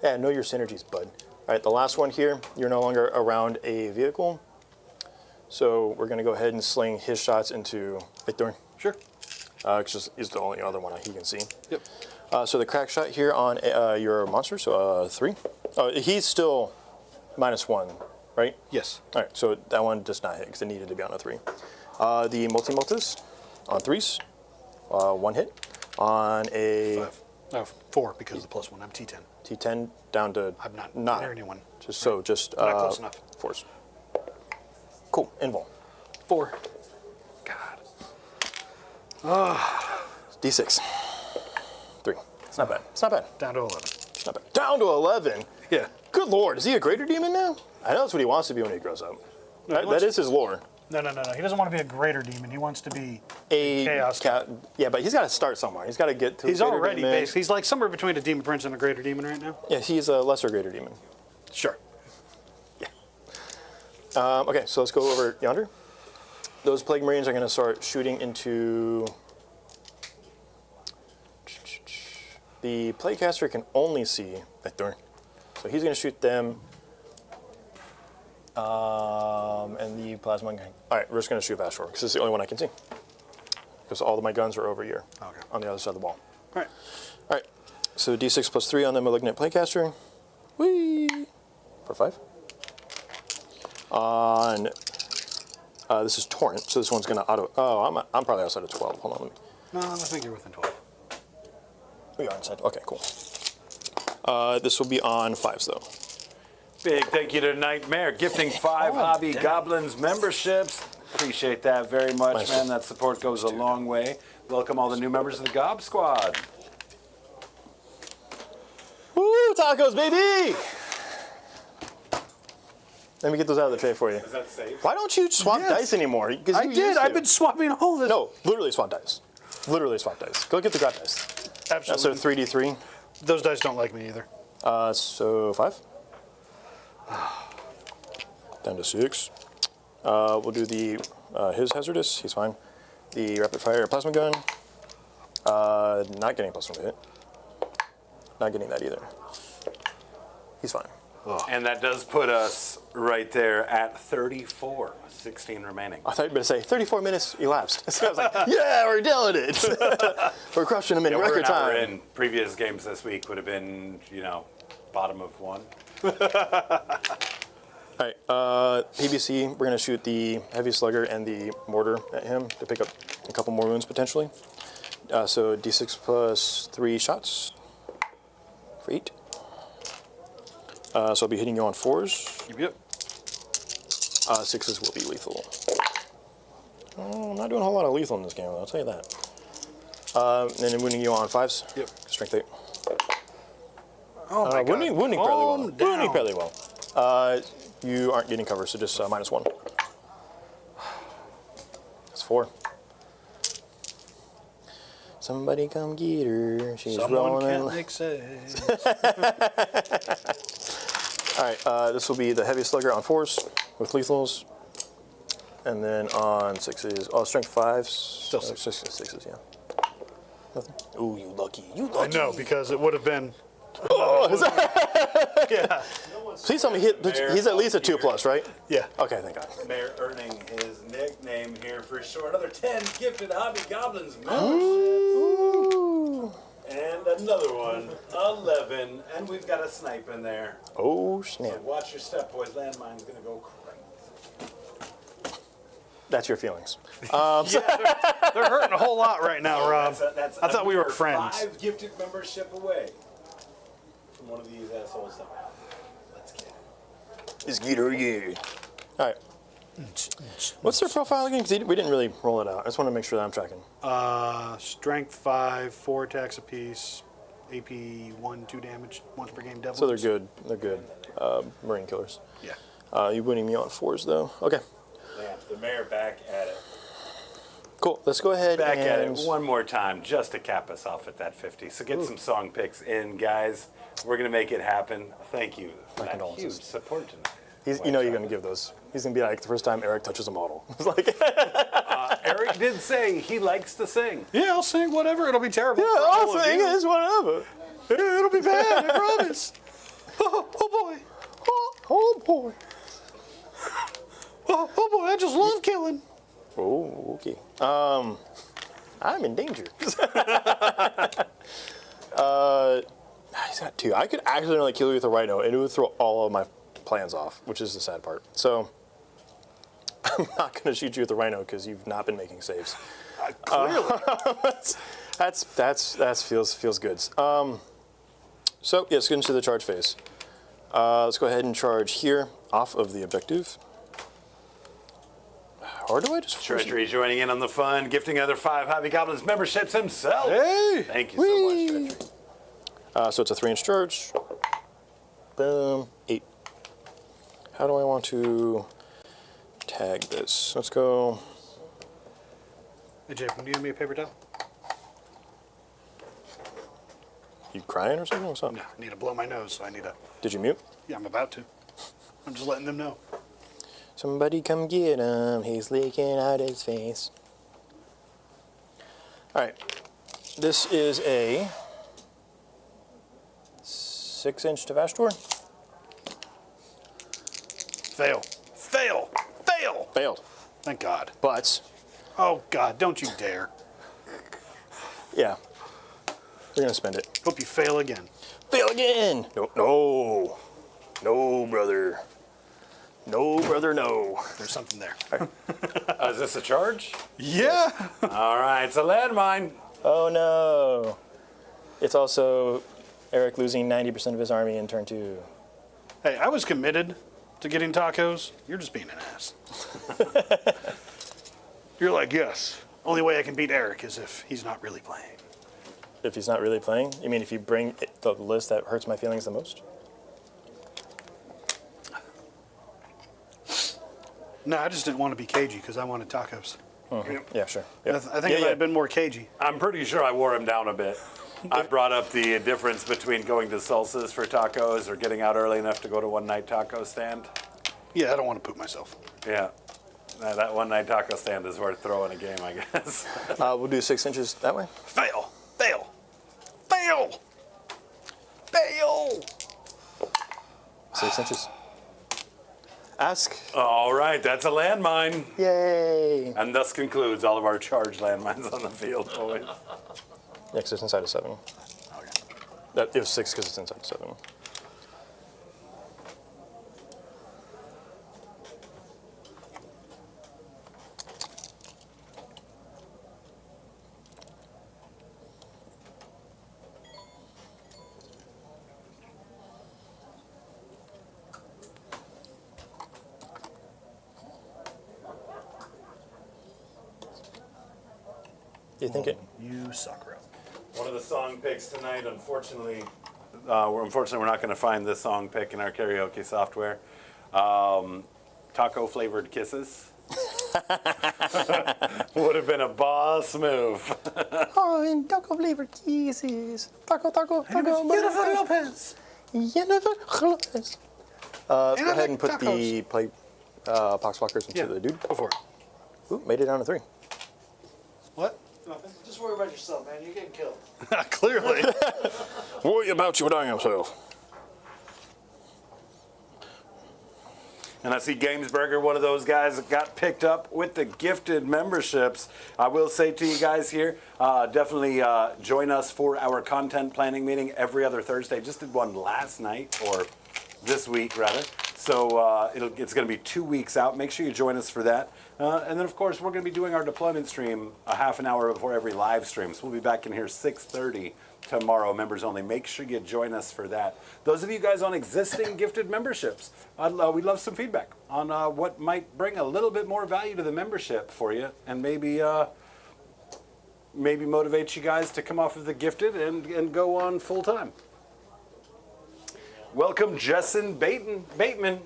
[SPEAKER 2] Yeah, know your synergies, bud. All right, the last one here, you're no longer around a vehicle. So we're going to go ahead and sling his shots into Victor.
[SPEAKER 3] Sure.
[SPEAKER 2] Because is the only other one he can see.
[SPEAKER 3] Yep.
[SPEAKER 2] So the crack shot here on your monster, so 3. Oh, he's still -1, right?
[SPEAKER 3] Yes.
[SPEAKER 2] All right, so that one does not hit because it needed to be on a 3. The multi-multis on 3s, 1 hit. On a
[SPEAKER 3] 5. No, 4 because of the +1. I'm T10.
[SPEAKER 2] T10 down to
[SPEAKER 3] I'm not
[SPEAKER 2] not
[SPEAKER 3] near anyone.
[SPEAKER 2] Just
[SPEAKER 3] Not close enough.
[SPEAKER 2] 4s. Cool. Invul.
[SPEAKER 3] 4.
[SPEAKER 2] D6. 3. It's not bad. It's not bad.
[SPEAKER 3] Down to 11.
[SPEAKER 2] It's not bad. Down to 11.
[SPEAKER 3] Yeah.
[SPEAKER 2] Good lord. Is he a greater demon now? I know that's what he wants to be when he grows up. That
[SPEAKER 3] wants-
[SPEAKER 2] is his lore.
[SPEAKER 3] No. He doesn't want to be a greater demon. He wants to be
[SPEAKER 2] A
[SPEAKER 3] chaos.
[SPEAKER 2] Yeah, but he's got to start somewhere. He's got to get to.
[SPEAKER 3] He's
[SPEAKER 2] a greater
[SPEAKER 3] already
[SPEAKER 2] demon.
[SPEAKER 3] based. He's like somewhere between a demon prince and a greater demon right now.
[SPEAKER 2] Yeah, he's a lesser greater demon.
[SPEAKER 3] Sure.
[SPEAKER 2] Okay, so let's go over yonder. Those Plague Marines are going to start shooting into. The Plaguecaster can only see Victor, so he's going to shoot them. And the Plasma gun. All right, we're just going to shoot Vashtor because it's the only one I can see. Because all of my guns are over here,
[SPEAKER 3] Okay.
[SPEAKER 2] on the other side of the wall.
[SPEAKER 3] All right.
[SPEAKER 2] All right, so D6 plus 3 on the Malignant Plaguecaster. Whee! for 5. On this is Torrent, so this one's gonna auto. Oh, I'm probably outside of 12. Hold on,
[SPEAKER 3] No, I think you're within 12.
[SPEAKER 2] we are inside. Okay, cool. This will be on 5s though.
[SPEAKER 1] Big thank you to Nightmare, gifting 5 Hobby Goblins memberships. Appreciate that very much,
[SPEAKER 2] Nice.
[SPEAKER 1] man. That support goes a long way. Welcome all the new members of the Gob Squad.
[SPEAKER 2] Woo, tacos, baby! Let me get those out of the tray for you.
[SPEAKER 1] Is that safe?
[SPEAKER 2] Why don't you swap
[SPEAKER 3] Yes.
[SPEAKER 2] dice anymore? 'Cause
[SPEAKER 3] I
[SPEAKER 2] you
[SPEAKER 3] did.
[SPEAKER 2] used to.
[SPEAKER 3] I've been swapping all this.
[SPEAKER 2] No, literally swap dice. Literally swap dice. Go get the god dice.
[SPEAKER 3] absolutely.
[SPEAKER 2] So 3d3.
[SPEAKER 3] Those dice don't like me either.
[SPEAKER 2] So 5. Down to 6. We'll do the his hazardous. He's fine. The rapid fire plasma gun. Not getting plus 1 to hit. Not getting that either. He's fine.
[SPEAKER 1] And that does put us right there at 34, 16 remaining.
[SPEAKER 2] I thought you were going to say 34 minutes elapsed. So I was like, yeah, we're doing it. We're crushing them in
[SPEAKER 1] We're
[SPEAKER 2] record
[SPEAKER 1] an hour
[SPEAKER 2] time.
[SPEAKER 1] in. Previous games this week would have been, bottom of 1.
[SPEAKER 2] All right, PBC, we're going to shoot the heavy slugger and the mortar at him to pick up a couple more wounds potentially. So d6 plus 3 shots for 8. So I'll be hitting you on 4s.
[SPEAKER 3] Yep.
[SPEAKER 2] 6s will be lethal. Oh, I'm not doing a whole lot of lethal in this game, I'll tell you that. And then wounding you on 5s.
[SPEAKER 3] Yep.
[SPEAKER 2] Strength 8.
[SPEAKER 3] Oh my God.
[SPEAKER 2] Wounding fairly well.
[SPEAKER 3] Calm down.
[SPEAKER 2] Wounding fairly well. You aren't getting cover, so just -1. That's 4. Somebody come get her. She's
[SPEAKER 3] Someone
[SPEAKER 2] rolling.
[SPEAKER 3] can't make saves.
[SPEAKER 2] All right, this will be the heavy slugger on 4s with lethals. And then on 6s, strength 5s. Still 6s, yeah. Nothing. Ooh, you lucky. You
[SPEAKER 3] I
[SPEAKER 2] lucky.
[SPEAKER 3] know, because it would have been.
[SPEAKER 2] Oh, is that-
[SPEAKER 3] Yeah.
[SPEAKER 2] Please tell me he's at least a 2+, right?
[SPEAKER 3] Yeah.
[SPEAKER 2] Okay, thank God.
[SPEAKER 1] Mayor earning his nickname here for sure. Another 10 gifted Hobby Goblins memberships. And another one, 11. And we've got a snipe in there.
[SPEAKER 2] Oh,
[SPEAKER 1] So
[SPEAKER 2] snap.
[SPEAKER 1] watch your step, boys. Landmine's going to go crazy.
[SPEAKER 2] That's your feelings.
[SPEAKER 3] They're hurting a whole lot right now, Rob.
[SPEAKER 1] That's
[SPEAKER 3] I thought we were
[SPEAKER 1] mere
[SPEAKER 3] friends.
[SPEAKER 1] 5 gifted membership away from one of these assholes. Let's get it.
[SPEAKER 2] It's Gator, yeah. All right. What's their profile again? 'Cause we didn't really roll it out. I just want to make sure that I'm tracking.
[SPEAKER 3] Strength 5, 4 attacks apiece, AP 1, 2 damage once per game. Devil.
[SPEAKER 2] So they're good. They're good Marine killers.
[SPEAKER 3] Yeah.
[SPEAKER 2] You winning me on 4s, though. Okay.
[SPEAKER 1] Yeah, the mayor back at it.
[SPEAKER 2] Cool. Let's go ahead
[SPEAKER 1] Back
[SPEAKER 2] and...
[SPEAKER 1] at it one more time just to cap us off at that 50. So get some song picks in, guys. We're going to make it happen. Thank you for that
[SPEAKER 2] condolences.
[SPEAKER 1] huge support tonight.
[SPEAKER 2] You know you're going to give those. He's going to be like the first time Eric touches a model. It's like,
[SPEAKER 1] Eric did say he likes to sing.
[SPEAKER 3] Yeah, I'll sing whatever. It'll be terrible.
[SPEAKER 2] yeah,
[SPEAKER 3] for
[SPEAKER 2] I'll
[SPEAKER 3] all of
[SPEAKER 2] sing
[SPEAKER 3] you.
[SPEAKER 2] is whatever.
[SPEAKER 3] Yeah, it'll be bad, I promise. Oh boy.
[SPEAKER 2] Oh, boy.
[SPEAKER 3] Oh boy, I just love killing.
[SPEAKER 2] Oh, okay. I'm in danger. He's got 2. I could accidentally kill you with a rhino, and it would throw all of my plans off, which is the sad part. So I'm not going to shoot you with a rhino because you've not been making saves.
[SPEAKER 3] Clearly.
[SPEAKER 2] That feels good. So yeah, let's get into the charge phase. Let's go ahead and charge here off of the objective. Or do I just
[SPEAKER 1] Treasury joining in on the fun, gifting another 5 Hobby Goblins memberships himself.
[SPEAKER 3] Hey.
[SPEAKER 1] Thank you so much, Treasury.
[SPEAKER 2] So it's a 3-inch charge. Boom. 8. How do I want to tag this? Let's go.
[SPEAKER 3] Hey, Jake, can you give me a paper towel?
[SPEAKER 2] You crying or something? What's up?
[SPEAKER 3] No, I need to blow my nose, so I need to.
[SPEAKER 2] Did you mute?
[SPEAKER 3] Yeah, I'm about to. I'm just letting them know.
[SPEAKER 2] Somebody come get him. He's leaking out his face. All right. This is a 6-inch Devastor.
[SPEAKER 3] Fail. Fail. Fail.
[SPEAKER 2] Failed.
[SPEAKER 3] Thank God.
[SPEAKER 2] But,
[SPEAKER 3] Oh God, don't you dare.
[SPEAKER 2] yeah. We're going to spend it.
[SPEAKER 3] Hope you fail again.
[SPEAKER 2] Fail again. No. No. No, brother. No, brother, no.
[SPEAKER 3] There's something there.
[SPEAKER 1] Is this a charge?
[SPEAKER 3] Yeah.
[SPEAKER 1] All right, it's a landmine.
[SPEAKER 2] Oh, no. It's also Eric losing 90% of his army in turn 2.
[SPEAKER 3] Hey, I was committed to getting tacos. You're just being an ass. You're like, yes. Only way I can beat Eric is if he's not really playing.
[SPEAKER 2] If he's not really playing? You mean if you bring the list that hurts my feelings the most?
[SPEAKER 3] No, I just didn't want to be cagey because I wanted tacos.
[SPEAKER 2] Yeah, sure.
[SPEAKER 3] I
[SPEAKER 2] Yep.
[SPEAKER 3] think if I had been more cagey.
[SPEAKER 1] I'm pretty sure I wore him down a bit. I brought up the difference between going to Salsa's for tacos or getting out early enough to go to one night taco stand.
[SPEAKER 3] Yeah, I don't want to poop myself.
[SPEAKER 1] Yeah. That one night taco stand is worth throwing a game, I guess.
[SPEAKER 2] We'll do 6 inches that way.
[SPEAKER 3] Fail. Fail. Fail. Fail.
[SPEAKER 2] 6 inches. Ask.
[SPEAKER 1] All right, that's a landmine.
[SPEAKER 2] Yay.
[SPEAKER 1] And thus concludes all of our charged landmines on the field. Always.
[SPEAKER 2] Yeah, 'cause it's inside of 7. It was 6 because it's inside of 7. You think it?
[SPEAKER 3] You suck, bro.
[SPEAKER 1] One of the song picks tonight, unfortunately, we're not going to find this song pick in our karaoke software. Taco flavored kisses. Would have been a boss move.
[SPEAKER 2] Oh, and taco flavored kisses. Taco, taco, taco.
[SPEAKER 3] Jennifer Lopez.
[SPEAKER 2] Jennifer Lopez. Let's
[SPEAKER 3] And
[SPEAKER 2] go
[SPEAKER 3] I
[SPEAKER 2] ahead and
[SPEAKER 3] like
[SPEAKER 2] put the play, poxwalkers into the dude.
[SPEAKER 3] Go for it.
[SPEAKER 2] Ooh, made it down to 3.
[SPEAKER 3] What?
[SPEAKER 5] Nothing. Just worry about yourself, man. You're getting killed.
[SPEAKER 3] Clearly.
[SPEAKER 2] Worry about you dying yourself.
[SPEAKER 1] And I see Gamesburger, one of those guys that got picked up with the gifted memberships. I will say to you guys here, definitely join us for our content planning meeting every other Thursday. Just did one last night, or this week rather. So it's going to be 2 weeks out. Make sure you join us for that. And then, of course, we're going to be doing our deployment stream a half an hour before every live stream. So we'll be back in here 6:30 tomorrow, members only. Make sure you join us for that. Those of you guys on existing gifted memberships, we'd love some feedback on what might bring a little bit more value to the membership for you, and maybe motivate you guys to come off of the gifted and go on full time. Welcome, Jessen Bateman,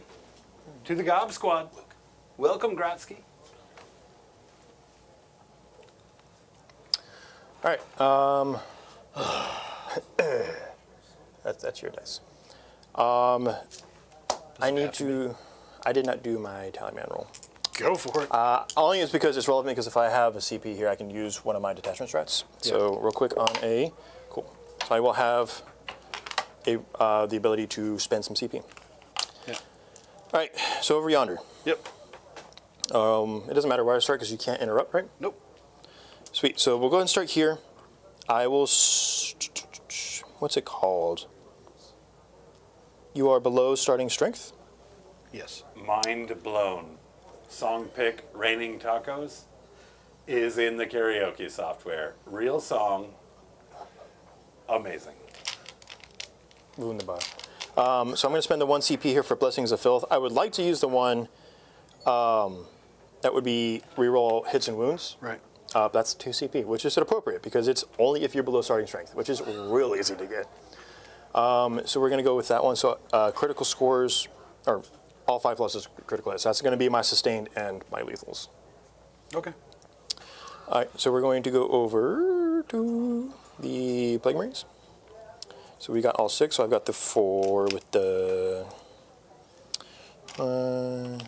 [SPEAKER 1] to the Gob Squad. Welcome, Gratsky.
[SPEAKER 2] All right. That's your dice. I did not do my tallyman roll.
[SPEAKER 3] Go for it.
[SPEAKER 2] Only is because it's relevant, because if I have a CP here, I can use one of my detachment strats. So real quick on cool. So I will have the ability to spend some CP.
[SPEAKER 3] Yeah.
[SPEAKER 2] All right, so over yonder.
[SPEAKER 3] Yep.
[SPEAKER 2] It doesn't matter where I start because you can't interrupt, right?
[SPEAKER 3] Nope.
[SPEAKER 2] Sweet, so we'll go ahead and start here. I will, what's it called? You are below starting strength?
[SPEAKER 3] Yes.
[SPEAKER 1] Mind blown. Song pick Raining Tacos is in the karaoke software. Real song. Amazing.
[SPEAKER 2] Wunderbar. So I'm going to spend the 1 CP here for Blessings of Filth. I would like to use the one that would be reroll hits and wounds.
[SPEAKER 3] Right.
[SPEAKER 2] That's 2 CP, which is appropriate because it's only if you're below starting strength, which is real easy to get. So we're going to go with that one. So critical scores, or all 5 pluses critical hits. That's going to be my sustained and my lethals.
[SPEAKER 3] Okay.
[SPEAKER 2] All right, so we're going to go over to the Plague Marines. So we got all 6, so I've got the 4 with the 1,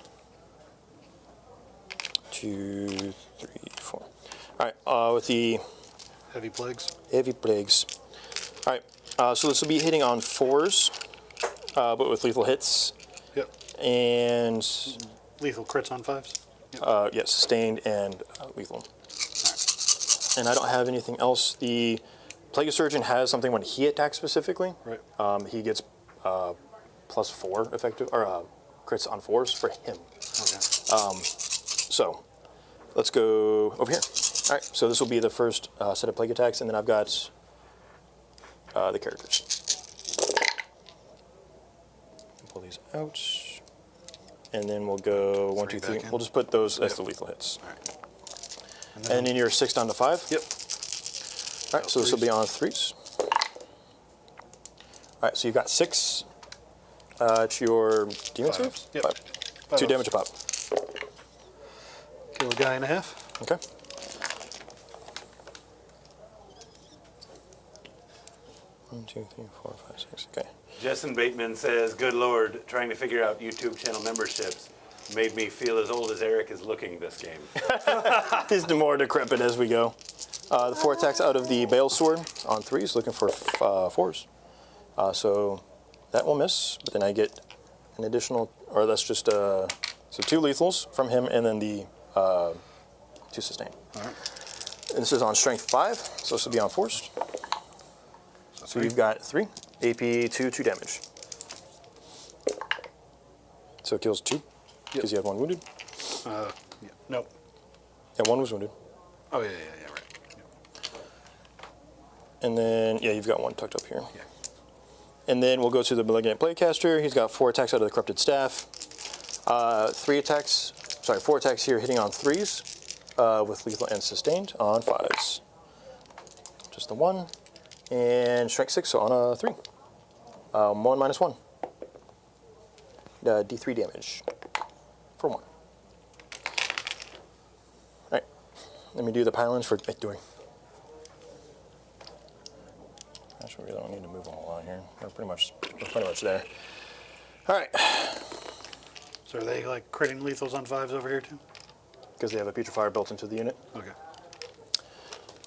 [SPEAKER 2] 2, 3, 4. All right, with the
[SPEAKER 3] Heavy plagues.
[SPEAKER 2] heavy plagues. All right, so this will be hitting on 4s, but with lethal hits,
[SPEAKER 3] Yep.
[SPEAKER 2] and
[SPEAKER 3] Lethal crits on 5s.
[SPEAKER 2] yes, sustained and lethal. And I don't have anything else. The Plague Surgeon has something when he attacks specifically.
[SPEAKER 3] Right.
[SPEAKER 2] He gets +4 effective or crits on 4s for him.
[SPEAKER 3] Okay.
[SPEAKER 2] So let's go over here. All right, so this will be the first set of plague attacks, and then I've got the characters. Pull these out, and then we'll go 1, 2, 3. We'll just put those as the lethal hits.
[SPEAKER 3] All right.
[SPEAKER 2] And then you're 6 down to 5.
[SPEAKER 3] Yep.
[SPEAKER 2] All right, so this will be on 3s. All right, so you've got 6 to your demon save.
[SPEAKER 3] Yep.
[SPEAKER 2] 5. 2 damage a pop.
[SPEAKER 3] Kill a guy and a half.
[SPEAKER 2] Okay. One, 2, 3, 4, 5, 6. Okay.
[SPEAKER 1] Justin Bateman says, "Good Lord, trying to figure out YouTube channel memberships made me feel as old as Eric is looking this game."
[SPEAKER 2] He's more decrepit as we go. The 4 attacks out of the Bale Sword on 3s, looking for 4s. So that will miss, but then I get an additional, or that's just, so 2 lethals from him, and then the 2 sustain.
[SPEAKER 3] All right.
[SPEAKER 2] And this is on strength 5, so this will be on 4s. So you've got 3, AP 2, 2 damage. So it kills 2, because you have 1 wounded.
[SPEAKER 3] Yeah. Nope.
[SPEAKER 2] And 1 was wounded.
[SPEAKER 3] Oh, yeah, right.
[SPEAKER 2] And then, yeah, you've got 1 tucked up here.
[SPEAKER 3] Yeah.
[SPEAKER 2] And then we'll go to the Malignant Playcaster. He's got 4 attacks out of the Corrupted Staff. 4 attacks here hitting on 3s with lethal and sustained on 5s. Just the 1. And strength 6, so on a 3. 1 minus 1. D3 damage for 1. All right, let me do the pylons for doing. Actually, we really don't need to move a whole lot here. We're pretty much there. All right.
[SPEAKER 3] So are they like critting lethals on 5s over here too?
[SPEAKER 2] Because they have a putrefier built into the unit.
[SPEAKER 3] Okay.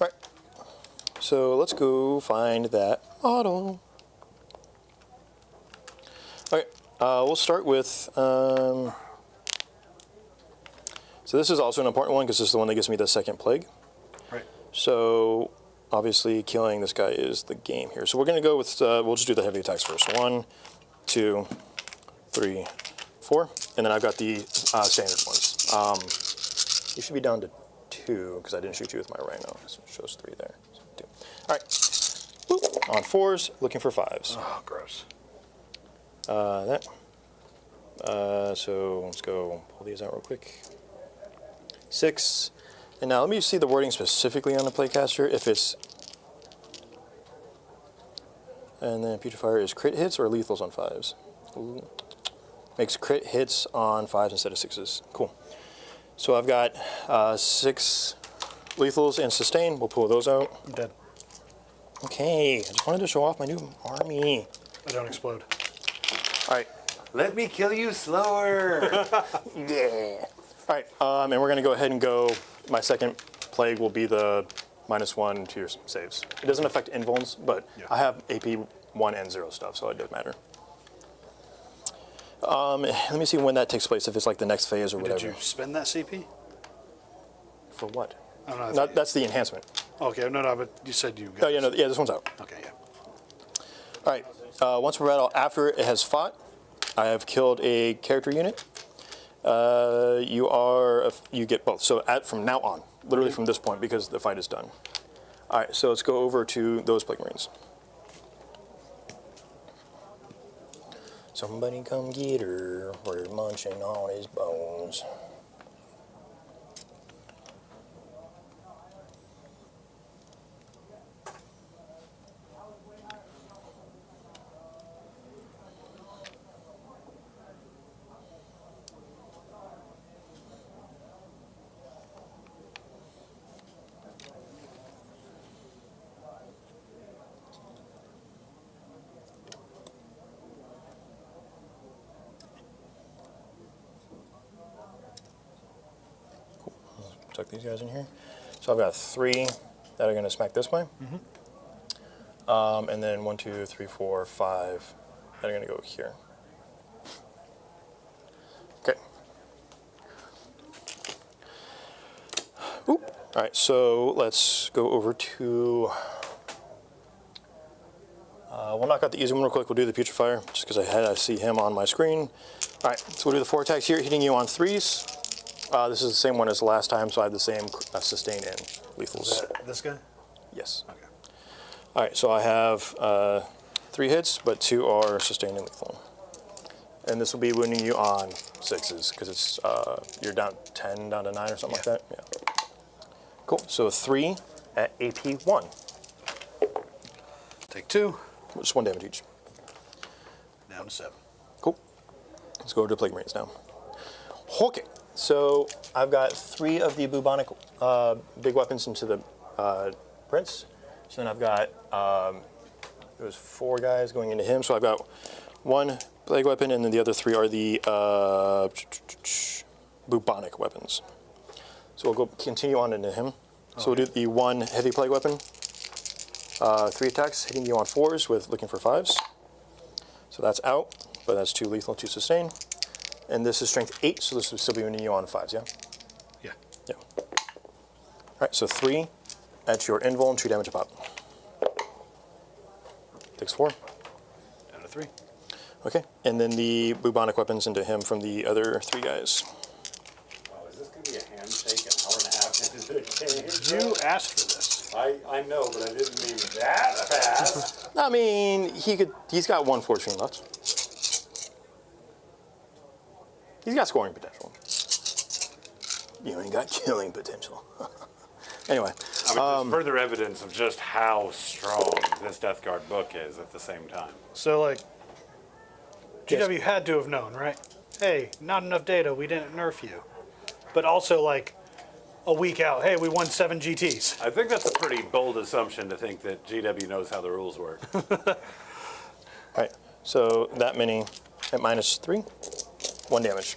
[SPEAKER 2] All right. So let's go find that model. Okay. We'll start with. So this is also an important one because this is the one that gives me the 2nd plague.
[SPEAKER 3] Right.
[SPEAKER 2] So obviously killing this guy is the game here. So we're going to go with, we'll just do the heavy attacks first. 1, 2, 3, 4. And then I've got the standard ones. You should be down to 2 because I didn't shoot you with my rhino. So it shows 3 there. So 2. All right. Boop. On 4s, looking for 5s.
[SPEAKER 3] Oh, gross.
[SPEAKER 2] That. So let's go pull these out real quick. 6. And now let me see the wording specifically on the Playcaster. If it's, and then Putrefier is crit hits or lethals on 5s. Ooh. Makes crit hits on 5s instead of 6s. Cool. So I've got 6 lethals and sustain. We'll pull those out.
[SPEAKER 3] I'm dead.
[SPEAKER 2] Okay, I just wanted to show off my new army.
[SPEAKER 3] I don't explode.
[SPEAKER 2] All right.
[SPEAKER 1] Let me kill you slower.
[SPEAKER 2] Yeah. All right, and we're going to go ahead and go. My 2nd plague will be the -1 to your saves. It doesn't affect invulns, but
[SPEAKER 3] Yeah.
[SPEAKER 2] I have AP 1 and 0 stuff, so it doesn't matter. Let me see when that takes place, if it's like the next phase or whatever.
[SPEAKER 3] Did you spend that CP?
[SPEAKER 2] For what?
[SPEAKER 3] I don't know.
[SPEAKER 2] Not, that's the enhancement.
[SPEAKER 3] Okay, no, but you said you got
[SPEAKER 2] Oh, yeah, no, yeah, this one's out.
[SPEAKER 3] Okay, yeah.
[SPEAKER 2] All right, once per battle, after it has fought, I have killed a character unit. You get both. So from now on, literally from this point, because the fight is done. All right, so let's go over to those Plague Marines. Somebody come get her. We're munching on his bones. Tuck these guys in here. So I've got 3 that are going to smack this way. And then 1, 2, 3, 4, 5 that are going to go here. Okay. Oop. All right, so let's go over to We'll knock out the easy one real quick. We'll do the Putrefier, just because I see him on my screen. All right, so we'll do the 4 attacks here, hitting you on 3s. This is the same one as last time, so I have the same sustain and lethals.
[SPEAKER 3] This guy?
[SPEAKER 2] Yes.
[SPEAKER 3] Okay.
[SPEAKER 2] All right, so I have 3 hits, but 2 are sustained and lethal. And this will be wounding you on 6s, because it's you're down 10, down to 9 or something like that. Yeah. Cool, so 3 at AP 1.
[SPEAKER 3] Take 2.
[SPEAKER 2] Just 1 damage each.
[SPEAKER 3] Down to 7.
[SPEAKER 2] Cool. Let's go to Plague Marines now. Okay, so I've got 3 of the bubonic big weapons into the prince. So then I've got, there was 4 guys going into him. So I've got 1 plague weapon, and then the other 3 are the bubonic weapons. So we'll go continue on into him. So we'll do the 1 heavy plague weapon. 3 attacks, hitting you on 4s with looking for 5s. So that's out, but that's 2 lethal, 2 sustain. And this is strength 8, so this will still be winning you on 5s, yeah?
[SPEAKER 3] Yeah.
[SPEAKER 2] Yeah. All right, so 3 at your invul and 2 damage a pop. Takes 4.
[SPEAKER 3] Down to 3.
[SPEAKER 2] Okay, and then the bubonic weapons into him from the other 3 guys.
[SPEAKER 1] Oh, is this going to be a handshake an hour and a half into the game?
[SPEAKER 3] You asked for this.
[SPEAKER 1] I know, but I didn't mean that fast.
[SPEAKER 2] I mean, he's got 1 fortune left. He's got scoring potential. You ain't got killing potential. Anyway.
[SPEAKER 1] I mean, there's further evidence of just how strong this Death Guard book is at the same time.
[SPEAKER 3] So, like, GW had to have known, right? Hey, not enough data, we didn't nerf you. But also, like, a week out, hey, we won 7 GTs.
[SPEAKER 1] I think that's a pretty bold assumption to think that GW knows how the rules work.
[SPEAKER 2] All right, so that many at -3, 1 damage.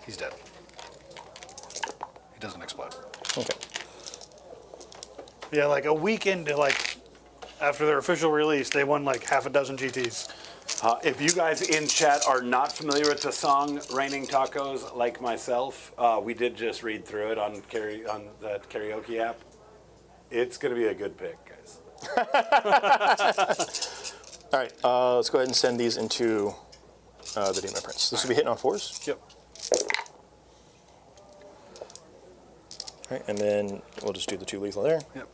[SPEAKER 3] He's dead. He doesn't explode.
[SPEAKER 2] Okay.
[SPEAKER 3] Yeah, like a week into, like, after their official release, they won like half a dozen GTs.
[SPEAKER 1] If you guys in chat are not familiar with the song "Raining Tacos" like myself, we did just read through it on that karaoke app. It's going to be a good pick, guys.
[SPEAKER 2] All right, let's go ahead and send these into the Demon Prince. This will be hitting on 4s.
[SPEAKER 3] Yep.
[SPEAKER 2] All right, and then we'll just do the 2 lethal there.
[SPEAKER 3] Yep.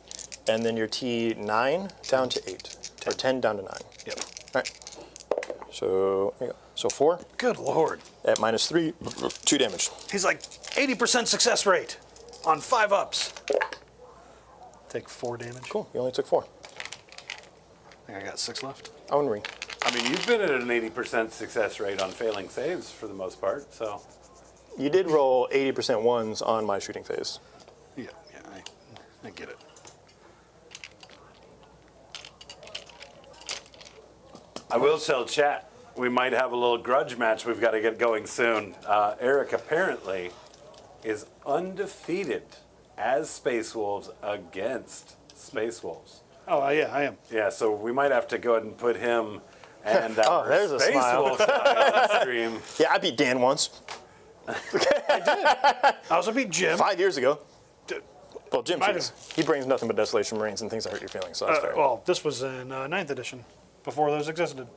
[SPEAKER 2] And then your T9 down to 8, or 10 down to 9.
[SPEAKER 3] Yep.
[SPEAKER 2] All right. So there you go. So 4
[SPEAKER 3] Good lord.
[SPEAKER 2] at -3, 2 damage.
[SPEAKER 3] He's like 80% success rate on 5 ups. Take 4 damage.
[SPEAKER 2] Cool. You only took 4.
[SPEAKER 3] I think I got 6 left.
[SPEAKER 2] Ownry.
[SPEAKER 1] I mean, you've been at an 80% success rate on failing saves for the most part, so.
[SPEAKER 2] You did roll 80% ones on my shooting phase.
[SPEAKER 3] Yeah, I get it.
[SPEAKER 1] I will tell chat, we might have a little grudge match we've got to get going soon. Eric apparently is undefeated as Space Wolves against Space Wolves.
[SPEAKER 3] Oh, yeah, I am.
[SPEAKER 1] Yeah, so we might have to go ahead and put him and our
[SPEAKER 2] there's a
[SPEAKER 1] Space
[SPEAKER 2] smile.
[SPEAKER 1] Wolves guy on the stream.
[SPEAKER 2] Yeah, I beat Dan once.
[SPEAKER 3] I also beat Jim.
[SPEAKER 2] 5 years ago. Well, Jim
[SPEAKER 3] Might
[SPEAKER 2] shoots. He brings nothing but Desolation Marines and things that hurt your feelings, so that's fair.
[SPEAKER 3] Well, this was in 9th edition, before those existed.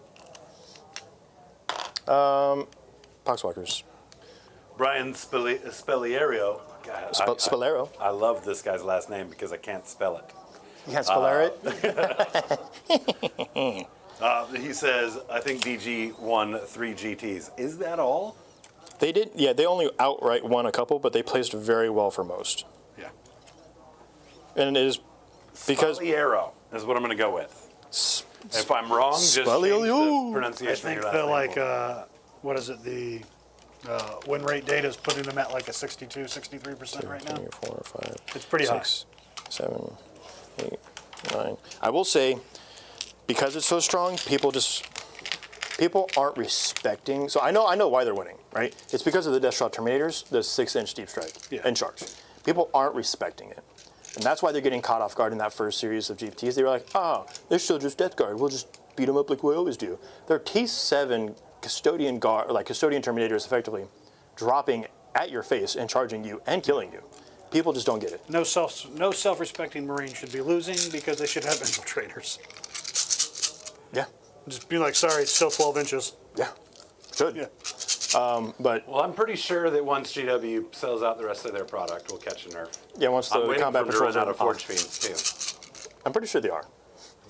[SPEAKER 2] Poxwalkers.
[SPEAKER 1] Brian Spelliero. God,
[SPEAKER 2] Spalero.
[SPEAKER 1] I love this guy's last name because I can't spell it.
[SPEAKER 2] You can't Spalero it?
[SPEAKER 1] He says, I think DG won 3 GTs. Is that all?
[SPEAKER 2] They did, yeah, they only outright won a couple, but they placed very well for most.
[SPEAKER 3] Yeah.
[SPEAKER 2] And it is because...
[SPEAKER 1] Spelliero is what I'm going to go with. If I'm wrong, just change the
[SPEAKER 2] Spelliero.
[SPEAKER 3] I
[SPEAKER 1] pronunciation
[SPEAKER 3] think
[SPEAKER 1] of
[SPEAKER 3] the,
[SPEAKER 1] your last name.
[SPEAKER 3] like, what is it, the win rate data is putting them at like a 62, 63% right now.
[SPEAKER 2] 3, 4, 5,
[SPEAKER 3] It's pretty
[SPEAKER 2] 6, 7, 8, 9. I will say, because it's so strong, people aren't respecting. So I know why they're winning, right? It's because of the Death Shot Terminators, the 6-inch deep strike and charge. People aren't respecting it. And that's why they're getting caught off guard in that first series of GPTs. They were like, they're still just Death Guard. We'll just beat them up like we always do. They're T7 custodian guard, like custodian Terminators, effectively dropping at your face and charging you and killing you. People just don't get it.
[SPEAKER 3] No self-respecting Marine should be losing because they should have infiltrators.
[SPEAKER 2] Yeah.
[SPEAKER 3] Just be like, sorry, it's still 12 inches.
[SPEAKER 2] Yeah. Should.
[SPEAKER 3] Yeah.
[SPEAKER 2] But
[SPEAKER 1] Well, I'm pretty sure that once GW sells out the rest of their product, we'll catch a nerf.
[SPEAKER 2] yeah, once
[SPEAKER 1] I'm
[SPEAKER 2] the
[SPEAKER 1] waiting
[SPEAKER 2] combat
[SPEAKER 1] for them to
[SPEAKER 2] patrols
[SPEAKER 1] run
[SPEAKER 2] are
[SPEAKER 1] out of Forge
[SPEAKER 2] off.
[SPEAKER 1] Fiends, too.
[SPEAKER 2] I'm pretty sure they are.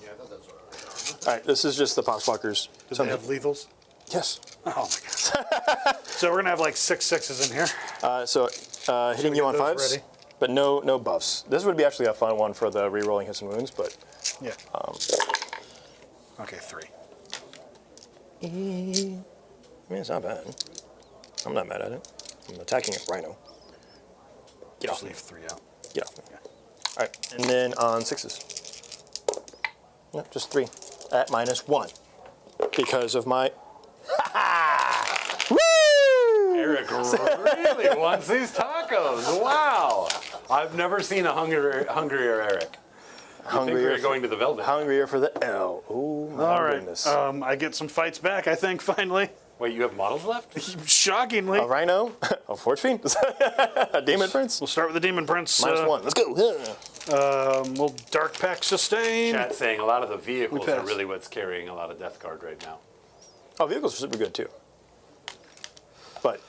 [SPEAKER 4] Yeah, I thought that's what
[SPEAKER 2] All right, this is just the poxwalkers.
[SPEAKER 3] Does it have lethals?
[SPEAKER 2] Yes.
[SPEAKER 3] Oh my god. So we're gonna have like 6 6s in here.
[SPEAKER 2] Hitting you
[SPEAKER 3] get
[SPEAKER 2] on
[SPEAKER 3] those
[SPEAKER 2] 5s,
[SPEAKER 3] ready?
[SPEAKER 2] but no buffs. This would be actually a fun one for the re-rolling hits and wounds, but
[SPEAKER 3] Yeah. Okay, 3.
[SPEAKER 2] I mean, it's not bad. I'm not mad at it. I'm attacking a rhino. Get off
[SPEAKER 3] Just
[SPEAKER 2] me.
[SPEAKER 3] leave 3 out.
[SPEAKER 2] Get off me. All right, and then on 6s. No, just 3 at -1 because of my. Woo!
[SPEAKER 1] Eric really wants these tacos. Wow. I've never seen a hungrier Eric. You think we were going to the Velvet?
[SPEAKER 2] Hungrier for the L. Oh my
[SPEAKER 3] All right.
[SPEAKER 2] goodness.
[SPEAKER 3] I get some fights back, I think, finally.
[SPEAKER 1] Wait, you have models left?
[SPEAKER 3] Shockingly.
[SPEAKER 2] A rhino, a forge fiend, a demon prince.
[SPEAKER 3] We'll start with the Demon Prince.
[SPEAKER 2] -1. Let's go.
[SPEAKER 3] We'll Dark Pack Sustain.
[SPEAKER 1] Chat saying a lot of the vehicles
[SPEAKER 3] We
[SPEAKER 1] are
[SPEAKER 3] pass.
[SPEAKER 1] really what's carrying a lot of Death Guard right now.
[SPEAKER 2] Oh, vehicles are super good too. But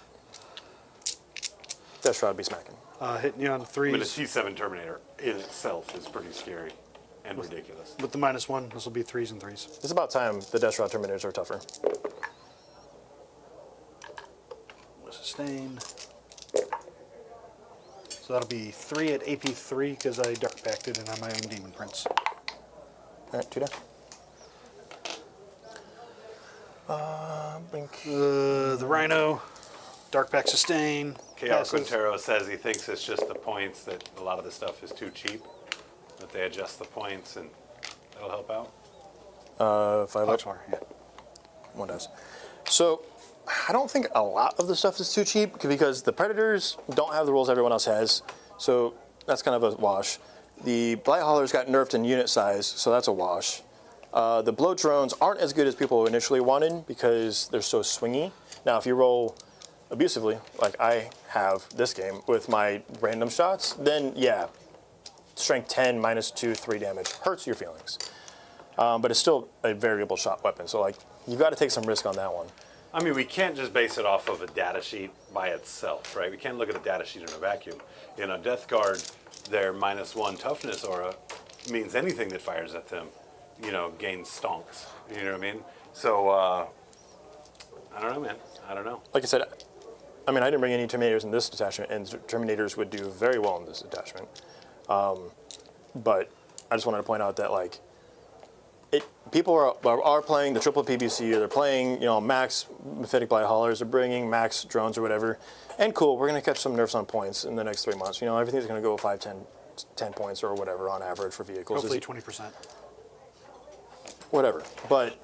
[SPEAKER 2] Death Shroud be smacking.
[SPEAKER 3] Hitting you on
[SPEAKER 1] I mean, a
[SPEAKER 3] 3s
[SPEAKER 1] T7 Terminator in itself is pretty scary and ridiculous.
[SPEAKER 3] with the -1. This will be 3s and 3s.
[SPEAKER 2] It's about time the Death Shroud Terminators are tougher.
[SPEAKER 3] Sustain. So that'll be 3 at AP3 because I Dark Packed it and I'm my own Demon Prince.
[SPEAKER 2] All right, 2 down. Blink.
[SPEAKER 3] The Rhino, Dark Pack Sustain.
[SPEAKER 1] KR
[SPEAKER 3] passes.
[SPEAKER 1] Quintero says he thinks it's just the points, that a lot of the stuff is too cheap, that they adjust the points and that'll help out.
[SPEAKER 2] 5 up.
[SPEAKER 3] Foxwire, yeah.
[SPEAKER 2] 1 dice. So I don't think a lot of the stuff is too cheap because the Predators don't have the rules everyone else has. So that's kind of a wash. The Blight Haulers got nerfed in unit size, so that's a wash. The blow drones aren't as good as people initially wanted because they're so swingy. Now, if you roll abusively, like I have this game with my random shots, then yeah, strength 10, -2, 3 damage hurts your feelings. But it's still a variable shot weapon, so like you've got to take some risk on that one.
[SPEAKER 1] I mean, we can't just base it off of a data sheet by itself, right? We can't look at a data sheet in a vacuum. In a Death Guard, their -1 toughness aura means anything that fires at them, gains stonks. You know what I mean? So, I don't know, man. I don't know.
[SPEAKER 2] Like I said, I mean, I didn't bring any Terminators in this detachment, and Terminators would do very well in this detachment. But I just wanted to point out that, like, people are playing the triple PBC, or they're playing, max Mephitic Blight Haulers, they're bringing max drones or whatever. And cool, we're going to catch some nerfs on points in the next 3 months. Everything's going to go 5, 10 points or whatever on average for vehicles.
[SPEAKER 3] Hopefully 20%.
[SPEAKER 2] Whatever. But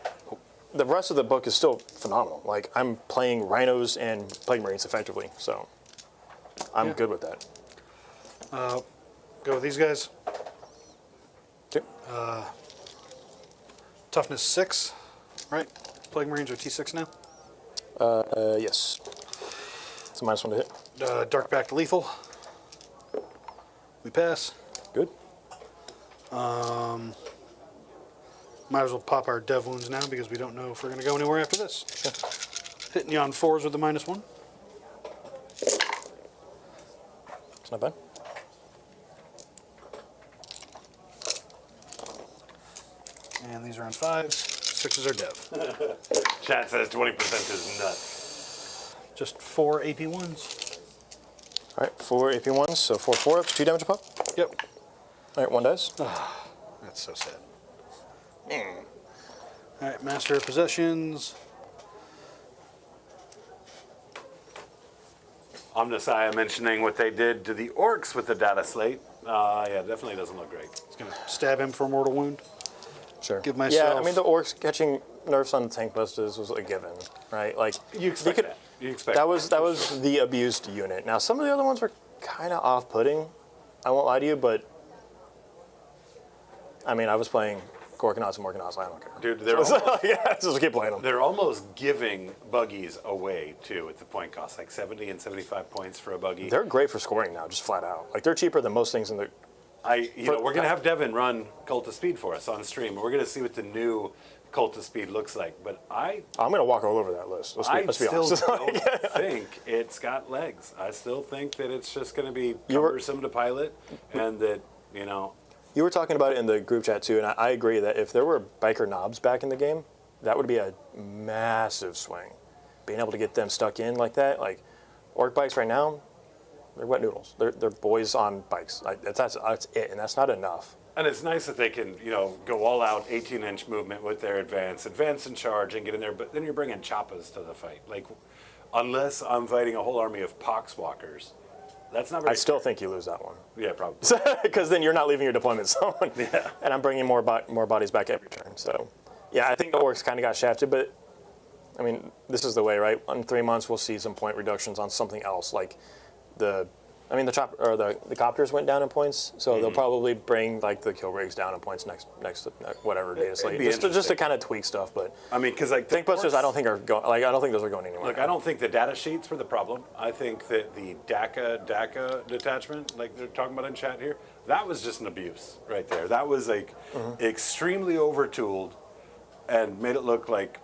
[SPEAKER 2] the rest of the book is still phenomenal. Like, I'm playing Rhinos and Plague Marines effectively, so I'm good with that.
[SPEAKER 3] Go with these guys.
[SPEAKER 2] Okay.
[SPEAKER 3] Toughness 6, right? Plague Marines are T6 now.
[SPEAKER 2] Yes. It's a -1 to hit.
[SPEAKER 3] Dark Pack to Lethal. We pass.
[SPEAKER 2] Good.
[SPEAKER 3] Might as well pop our Dev Wounds now because we don't know if we're going to go anywhere after this.
[SPEAKER 2] Sure.
[SPEAKER 3] Hitting you on 4s with the -1.
[SPEAKER 2] It's not bad.
[SPEAKER 3] And these are on 5s. 6s are Dev.
[SPEAKER 1] Chat says 20% is nuts.
[SPEAKER 3] Just 4 AP1s.
[SPEAKER 2] All right, 4 AP1s, so 4 4-ups, 2 damage a pop.
[SPEAKER 3] Yep.
[SPEAKER 2] All right, 1 dice.
[SPEAKER 3] That's so sad. All right, Master of Possessions.
[SPEAKER 1] Omnissiah mentioning what they did to the orcs with the data slate. Yeah, definitely doesn't look great.
[SPEAKER 3] It's going to stab him for a mortal wound.
[SPEAKER 2] Sure.
[SPEAKER 3] Give
[SPEAKER 2] Yeah,
[SPEAKER 3] myself-
[SPEAKER 2] I mean, the orcs catching nerfs on tank busters was a given, right? Like,
[SPEAKER 1] You expect
[SPEAKER 2] could-
[SPEAKER 1] that. You expect
[SPEAKER 2] that was the abused unit. Now, some of the other ones were kind of off-putting. I won't lie to you, but I mean, I was playing Gorkanauts and Morkanauts. I don't care.
[SPEAKER 1] Dude, they're almost,
[SPEAKER 2] Yeah, just keep playing them.
[SPEAKER 1] they're almost giving buggies away, too, at the point cost. Like 70 and 75 points for a buggy.
[SPEAKER 2] They're great for scoring now, just flat out. Like, they're cheaper than most things in the.
[SPEAKER 1] We're going to have Devin run Cult of Speed for us on stream. We're going to see what the new cultist speed looks like, but
[SPEAKER 2] I'm going to walk all over that list. Let's be
[SPEAKER 1] still
[SPEAKER 2] honest.
[SPEAKER 1] don't think it's got legs. I still think that it's just going to be cumbersome to pilot, and that, you know.
[SPEAKER 2] You were talking about it in the group chat too, and I agree that if there were biker knobs back in the game, that would be a massive swing. Being able to get them stuck in like that, like orc bikes right now, they're wet noodles. They're boys on bikes. That's it, and that's not enough.
[SPEAKER 1] And it's nice that they can, you know, go all out 18-inch movement with their advance and charge and get in there, but then you're bringing choppas to the fight. Like, unless I'm fighting a whole army of poxwalkers, that's not very
[SPEAKER 2] I still think you lose that one.
[SPEAKER 1] Yeah, probably.
[SPEAKER 2] Because then you're not leaving your deployment zone.
[SPEAKER 1] Yeah.
[SPEAKER 2] And I'm bringing more bodies back every turn. So, yeah, I think the orcs kind of got shafted, but, I mean, this is the way, right? In 3 months, we'll see some point reductions on something else, like the copters went down in points, so they'll probably bring like the kill rigs down in points next whatever data slate. Just to kind of tweak stuff, but
[SPEAKER 1] I mean, because like
[SPEAKER 2] think busters, I don't think those are going anywhere.
[SPEAKER 1] Look, I don't think the data sheets were the problem. I think that the DACA detachment, like they're talking about in chat here, that was just an abuse right there. That was like extremely overtooled and made it look like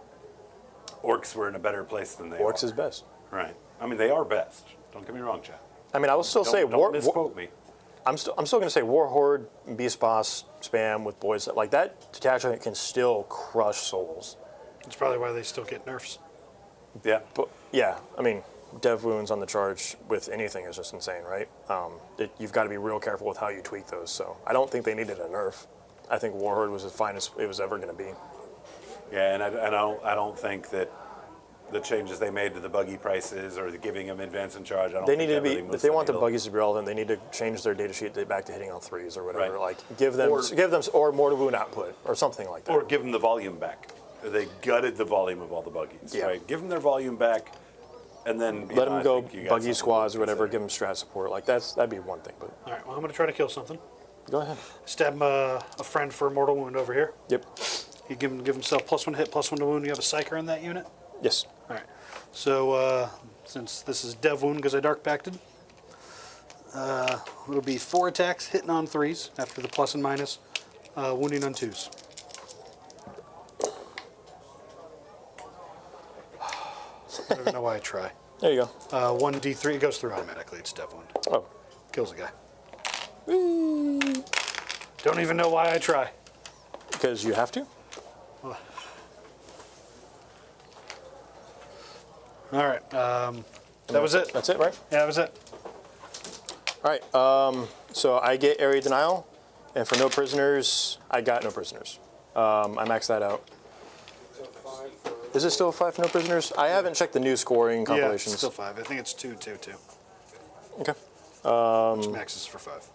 [SPEAKER 1] orcs were in a better place than they are.
[SPEAKER 2] Orcs is best.
[SPEAKER 1] Right. I mean, they are best. Don't get me wrong, chat.
[SPEAKER 2] I mean, I will still say
[SPEAKER 1] don't misquote me.
[SPEAKER 2] I'm still going to say War Horde, Beast Boss, spam with boys like that detachment can still crush souls.
[SPEAKER 3] That's probably why they still get nerfs.
[SPEAKER 1] Yeah.
[SPEAKER 2] But yeah, I mean, dev wounds on the charge with anything is just insane, right? You've got to be real careful with how you tweak those. So I don't think they needed a nerf. I think War Horde was as fine as it was ever going to be.
[SPEAKER 1] Yeah, and I don't think that the changes they made to the buggy prices or the giving them advance and charge, I don't
[SPEAKER 2] They
[SPEAKER 1] think
[SPEAKER 2] need to
[SPEAKER 1] that
[SPEAKER 2] be,
[SPEAKER 1] really moves
[SPEAKER 2] if they
[SPEAKER 1] the
[SPEAKER 2] want the
[SPEAKER 1] needle.
[SPEAKER 2] buggies to be relevant, they need to change their data sheet back to hitting on 3s or whatever.
[SPEAKER 1] Right.
[SPEAKER 2] Like give them or mortal wound output or something like that.
[SPEAKER 1] Or give them the volume back. They gutted the volume of all the buggies,
[SPEAKER 2] Yeah.
[SPEAKER 1] right? Give them their volume back, and then
[SPEAKER 2] Let them go
[SPEAKER 1] I think you got
[SPEAKER 2] buggy
[SPEAKER 1] something
[SPEAKER 2] squads or
[SPEAKER 1] to
[SPEAKER 2] whatever.
[SPEAKER 1] consider.
[SPEAKER 2] Give them strat support. Like that'd be one thing. But
[SPEAKER 3] All right, well, I'm going to try to kill something.
[SPEAKER 2] go ahead.
[SPEAKER 3] Stab a friend for a mortal wound over here.
[SPEAKER 2] Yep.
[SPEAKER 3] He give himself +1 hit, +1 to wound. You have a psyker in that unit.
[SPEAKER 2] Yes.
[SPEAKER 3] All right. So since this is dev wound because I dark pacted, it'll be 4 attacks hitting on 3s after the plus and minus, wounding on 2s. I don't even know why I try.
[SPEAKER 2] There you go.
[SPEAKER 3] 1d3, it goes through automatically. It's dev wound.
[SPEAKER 2] Oh.
[SPEAKER 3] Kills a guy. Don't even know why I try.
[SPEAKER 2] Because you have to.
[SPEAKER 3] All right. That was it.
[SPEAKER 2] That's it, right?
[SPEAKER 3] Yeah, that was it.
[SPEAKER 2] All right. So I get area denial, and for no prisoners, I got no prisoners. I maxed that out.
[SPEAKER 4] So 5 for
[SPEAKER 2] Is it still 5 for no prisoners? I haven't checked the new scoring
[SPEAKER 3] Yeah,
[SPEAKER 2] compilations.
[SPEAKER 3] it's still 5. I think it's 2, 2, 2.
[SPEAKER 2] Okay.
[SPEAKER 3] Which maxes for 5.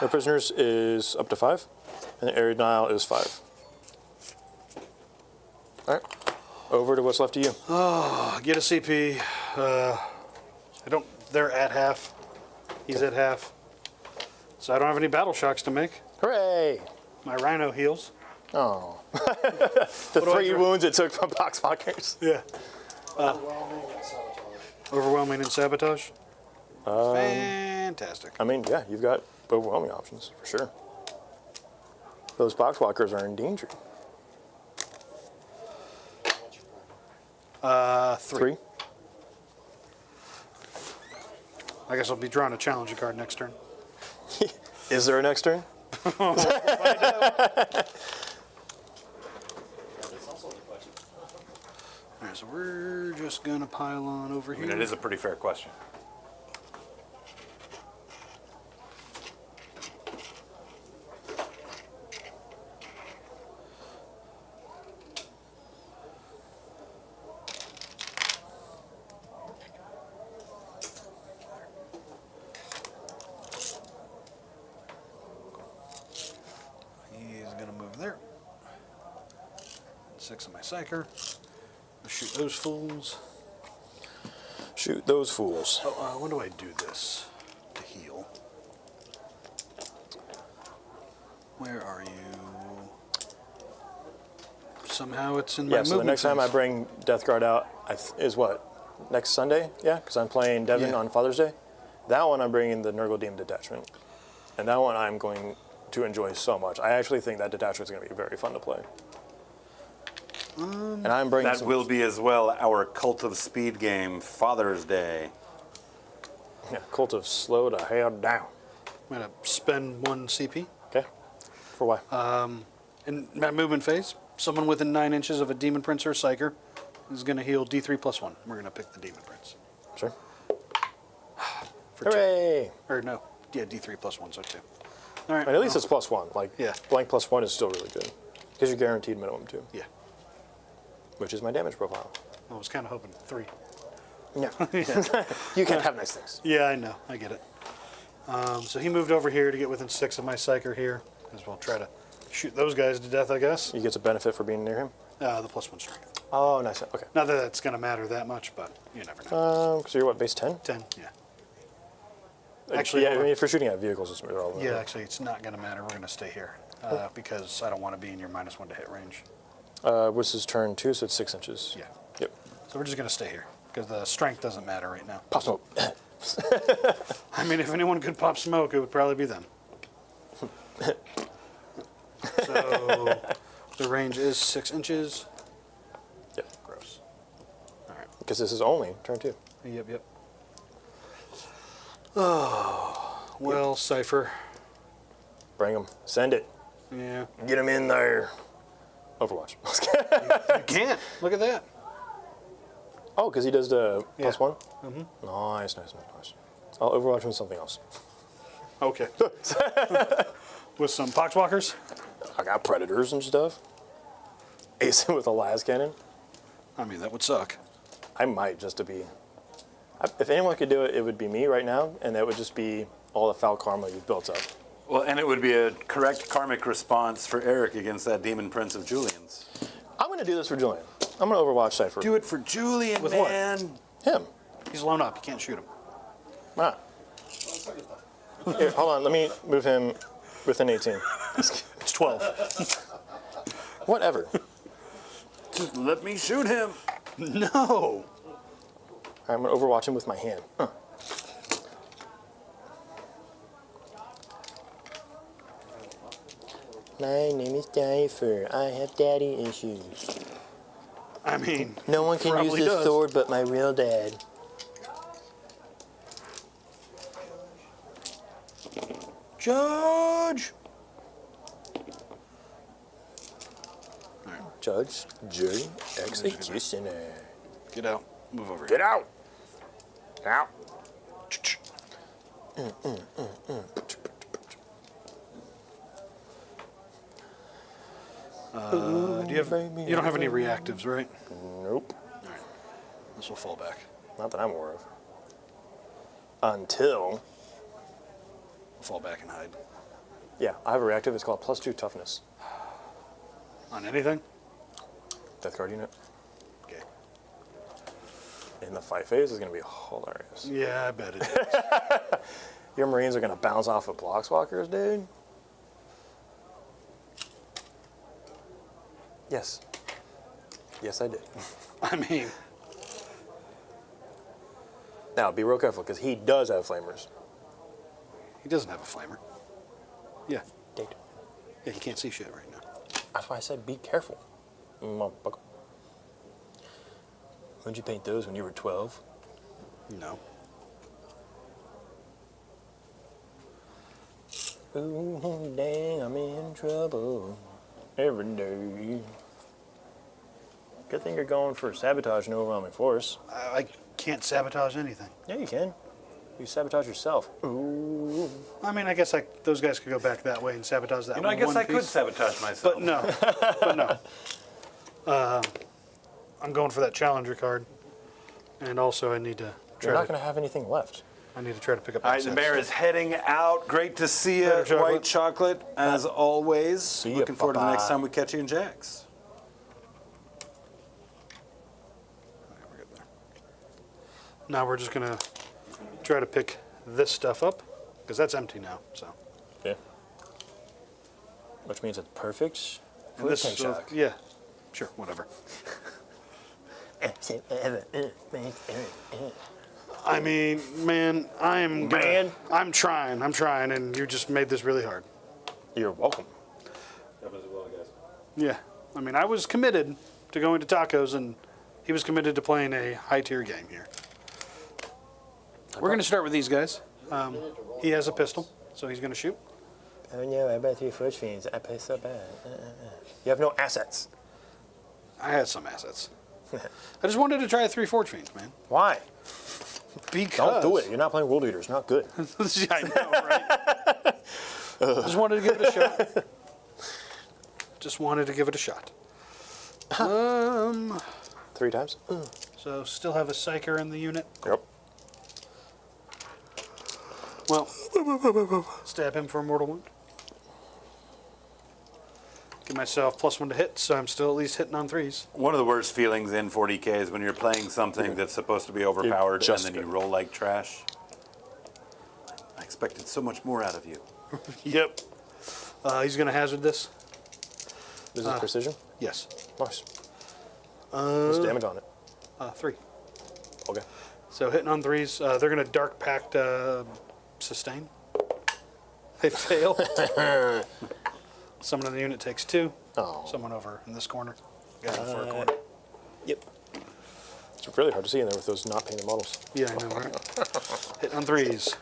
[SPEAKER 2] No prisoners is up to 5, and the area denial is 5. All right. Over to what's left of you.
[SPEAKER 3] Get a CP. They're at half. He's at half. So I don't have any battle shocks to make.
[SPEAKER 2] Hooray!
[SPEAKER 3] My rhino heals.
[SPEAKER 2] Oh. The 3 wounds it took from Poxwalkers.
[SPEAKER 3] Yeah.
[SPEAKER 4] overwhelming and sabotage.
[SPEAKER 3] Overwhelming and sabotage. Fantastic.
[SPEAKER 2] I mean, yeah, you've got overwhelming options, for sure. Those Poxwalkers are in danger.
[SPEAKER 3] 3. I guess I'll be drawing a challenger card next turn.
[SPEAKER 2] Is there a next turn?
[SPEAKER 4] Yeah, that's also the question.
[SPEAKER 3] All right, so we're just going to pile on over
[SPEAKER 1] I
[SPEAKER 3] here.
[SPEAKER 1] mean, it is a pretty fair question.
[SPEAKER 3] He's going to move there. 6 on my psyker. I'll shoot those fools.
[SPEAKER 2] Shoot those fools.
[SPEAKER 3] Oh, when do I do this to heal? Where are you? Somehow it's in my
[SPEAKER 2] Yeah, so the
[SPEAKER 3] movement
[SPEAKER 2] next time I
[SPEAKER 3] phase.
[SPEAKER 2] bring Death Guard out is what? Next Sunday? Yeah, because I'm playing Devon
[SPEAKER 3] Yeah.
[SPEAKER 2] on Father's Day. That one I'm bringing the Nurgle Demon Detachment. And that one I'm going to enjoy so much. I actually think that detachment is going to be very fun to play. And I'm bringing
[SPEAKER 1] That will be as well our Cult of Speed game, Father's Day.
[SPEAKER 2] Yeah, Cult of Slow to Hell Down.
[SPEAKER 3] I'm going to spend 1 CP.
[SPEAKER 2] Okay. For why?
[SPEAKER 3] In that movement phase, someone within 9 inches of a Demon Prince or a Psyker is going to heal D3 plus 1. We're going to pick the Demon Prince.
[SPEAKER 2] Sure.
[SPEAKER 3] For 2.
[SPEAKER 2] Hooray!
[SPEAKER 3] Or no, yeah, D3 plus 1, so 2. All right.
[SPEAKER 2] And at least it's +1. Like,
[SPEAKER 3] Yeah.
[SPEAKER 2] blank +1 is still really good. Because you're guaranteed minimum 2.
[SPEAKER 3] Yeah.
[SPEAKER 2] Which is my damage profile.
[SPEAKER 3] I was kind of hoping 3.
[SPEAKER 2] Yeah. You can't have nice things.
[SPEAKER 3] Yeah, I know. I get it. So he moved over here to get within 6 of my Psyker here, because we'll try to shoot those guys to death, I guess.
[SPEAKER 2] You get a benefit for being near him?
[SPEAKER 3] The +1 strength.
[SPEAKER 2] Oh, nice. Okay.
[SPEAKER 3] Not that that's going to matter that much, but you never know.
[SPEAKER 2] So you're what, base 10?
[SPEAKER 3] 10, yeah.
[SPEAKER 2] Actually, yeah, I mean, if you're shooting at vehicles, it's irrelevant.
[SPEAKER 3] Yeah, actually, it's not going to matter. We're going to stay here, because I don't want to be in your -1 to hit range.
[SPEAKER 2] This is turn 2, so it's 6 inches.
[SPEAKER 3] Yeah.
[SPEAKER 2] Yep.
[SPEAKER 3] So we're just going to stay here, because the strength doesn't matter right now.
[SPEAKER 2] Pop smoke.
[SPEAKER 3] I mean, if anyone could pop smoke, it would probably be them. So the range is 6 inches.
[SPEAKER 2] Yep.
[SPEAKER 3] Gross. All right.
[SPEAKER 2] Because this is only turn 2.
[SPEAKER 3] Yep. Oh, well, Cypher.
[SPEAKER 2] Bring them. Send it.
[SPEAKER 3] Yeah.
[SPEAKER 2] Get them in there. Overwatch.
[SPEAKER 3] You can't. Look at that.
[SPEAKER 2] Oh, because he does the
[SPEAKER 3] Yeah.
[SPEAKER 2] +1? Mm-hmm. Nice. I'll Overwatch with something else.
[SPEAKER 3] Okay. With some Poxwalkers?
[SPEAKER 2] I got Predators and stuff. Ace with a las cannon.
[SPEAKER 3] I mean, that would suck.
[SPEAKER 2] I might just to be... If anyone could do it, it would be me right now, and that would just be all the foul karma you've built up.
[SPEAKER 1] Well, and it would be a correct karmic response for Eric against that Demon Prince of Julian's.
[SPEAKER 2] I'm going to do this for Julian. I'm going to Overwatch Cypher.
[SPEAKER 1] Do it for Julian,
[SPEAKER 3] With what?
[SPEAKER 1] man.
[SPEAKER 2] Him.
[SPEAKER 3] He's blown up. You can't shoot him.
[SPEAKER 2] Ah. Here, hold on. Let me move him within 18.
[SPEAKER 3] It's 12.
[SPEAKER 2] Whatever.
[SPEAKER 1] Just let me shoot him.
[SPEAKER 3] No.
[SPEAKER 2] I'm going to Overwatch him with my hand. Huh. My name is Cypher. I have daddy issues.
[SPEAKER 3] I mean,
[SPEAKER 2] No one can use
[SPEAKER 3] Probably
[SPEAKER 2] this
[SPEAKER 3] does.
[SPEAKER 2] sword but my real dad.
[SPEAKER 3] Judge.
[SPEAKER 2] Judge, jury, executioner.
[SPEAKER 3] Get out. Move over
[SPEAKER 2] Get out! Out!
[SPEAKER 3] You don't have any reactives, right?
[SPEAKER 2] Nope.
[SPEAKER 3] This will fall back.
[SPEAKER 2] Not that I'm aware of. Until...
[SPEAKER 3] Fall back and hide.
[SPEAKER 2] Yeah, I have a reactive. It's called +2 toughness.
[SPEAKER 3] On anything?
[SPEAKER 2] Death Guard unit.
[SPEAKER 3] Okay.
[SPEAKER 2] In the fight phase is going to be hilarious.
[SPEAKER 3] Yeah, I bet it is.
[SPEAKER 2] Your Marines are going to bounce off of Blockswalkers, dude. Yes. Yes, I did.
[SPEAKER 3] I mean,
[SPEAKER 2] Now, be real careful, because he does have flamers.
[SPEAKER 3] he doesn't have a flamer. Yeah.
[SPEAKER 2] Date.
[SPEAKER 3] Yeah, he can't see shit right now.
[SPEAKER 2] That's why I said be careful. Motherfucker. When did you paint those when you were 12?
[SPEAKER 3] No.
[SPEAKER 2] Ooh, dang, I'm in trouble every day. Good thing you're going for sabotage and overwhelming force.
[SPEAKER 3] I can't sabotage anything.
[SPEAKER 2] Yeah, you can. You sabotage yourself. Ooh.
[SPEAKER 3] I mean, I guess those guys could go back that way and sabotage that
[SPEAKER 1] You know, I guess
[SPEAKER 3] one
[SPEAKER 1] I could
[SPEAKER 3] piece.
[SPEAKER 1] sabotage myself.
[SPEAKER 3] But no. But no. I'm going for that challenger card. And also I need to
[SPEAKER 2] You're
[SPEAKER 3] try
[SPEAKER 2] not
[SPEAKER 3] to,
[SPEAKER 2] going to have anything left.
[SPEAKER 3] I need to try to pick up
[SPEAKER 1] All right, the
[SPEAKER 3] XX.
[SPEAKER 1] bear is heading out. Great to see you,
[SPEAKER 3] Later, chocolate.
[SPEAKER 1] White Chocolate, as always.
[SPEAKER 2] See ya,
[SPEAKER 1] Looking forward to the
[SPEAKER 2] Papa.
[SPEAKER 1] next time we catch you in Jax.
[SPEAKER 3] We're good there. Now we're just gonna try to pick this stuff up because that's empty now. So
[SPEAKER 2] Yeah. Which means it's perfect for
[SPEAKER 3] and
[SPEAKER 2] a
[SPEAKER 3] this,
[SPEAKER 2] tank shock.
[SPEAKER 3] yeah, sure, whatever. I mean, man, I'm trying, and you just made this really hard.
[SPEAKER 2] You're welcome.
[SPEAKER 3] Yeah. I mean, I was committed to going to tacos, and he was committed to playing a high-tier game here. We're going to start with these guys. He has a pistol, so he's going to shoot.
[SPEAKER 2] Oh no, I bought 3 Forge Fiends. I play so bad. You have no assets.
[SPEAKER 3] I had some assets. I just wanted to try 3 Forge Fiends, man.
[SPEAKER 2] Why?
[SPEAKER 3] Because...
[SPEAKER 2] Don't do it. You're not playing World Eaters. Not good.
[SPEAKER 3] I know, right? Just wanted to give it a shot. Just wanted to give it a shot.
[SPEAKER 2] 3 times?
[SPEAKER 3] So still have a Psyker in the unit.
[SPEAKER 2] Yep.
[SPEAKER 3] Well, stab him for a mortal wound. Give myself +1 to hit, so I'm still at least hitting on 3s.
[SPEAKER 1] One of the worst feelings in 40k is when you're playing something that's supposed to be overpowered and then you roll like trash. I expected so much more out of you.
[SPEAKER 3] Yep. He's going to hazard this.
[SPEAKER 2] Is this precision?
[SPEAKER 3] Yes.
[SPEAKER 2] Nice. What's damage on it?
[SPEAKER 3] 3.
[SPEAKER 2] Okay.
[SPEAKER 3] So hitting on 3s. They're going to Dark Pact sustain. They fail. Someone in the unit takes 2.
[SPEAKER 2] Oh.
[SPEAKER 3] Someone over in this corner. Got in the far corner.
[SPEAKER 2] Yep. It's really hard to see in there with those not painted models.
[SPEAKER 3] Yeah, I know, right? Hitting on 3s.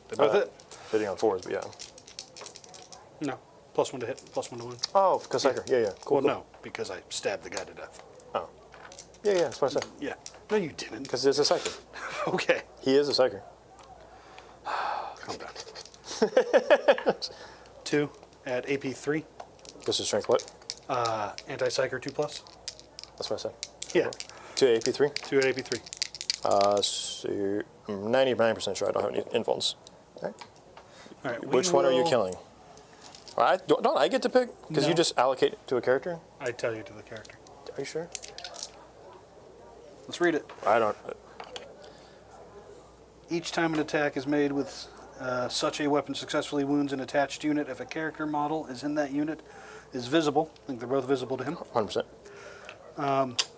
[SPEAKER 3] They both hit.
[SPEAKER 2] Hitting on 4s, but yeah.
[SPEAKER 3] No. +1 to hit, +1 to win.
[SPEAKER 2] Oh, because Psyker. Yeah, yeah. Cool.
[SPEAKER 3] Well,
[SPEAKER 2] cool.
[SPEAKER 3] no, because I stabbed the guy to death.
[SPEAKER 2] Oh. Yeah, yeah, that's what I said.
[SPEAKER 3] Yeah. No, you didn't.
[SPEAKER 2] Because it's a Psyker.
[SPEAKER 3] Okay.
[SPEAKER 2] He is a Psyker.
[SPEAKER 3] Calm down. 2 at AP 3.
[SPEAKER 2] This is strength what?
[SPEAKER 3] Anti-Psyker 2+.
[SPEAKER 2] That's what I said.
[SPEAKER 3] Yeah.
[SPEAKER 2] 2 AP3?
[SPEAKER 3] 2 at AP 3.
[SPEAKER 2] So I'm 99% sure I don't have any invuls. All right.
[SPEAKER 3] All right.
[SPEAKER 2] Which one are you killing? Don't I get to pick? Because
[SPEAKER 3] No.
[SPEAKER 2] you just allocate it to a character?
[SPEAKER 3] I tell you to the character.
[SPEAKER 2] Are you sure?
[SPEAKER 3] Let's read it.
[SPEAKER 2] I don't.
[SPEAKER 3] Each time an attack is made with such a weapon successfully wounds an attached unit, if a character model is in that unit, is visible. I think they're both visible to him.
[SPEAKER 2] 100%.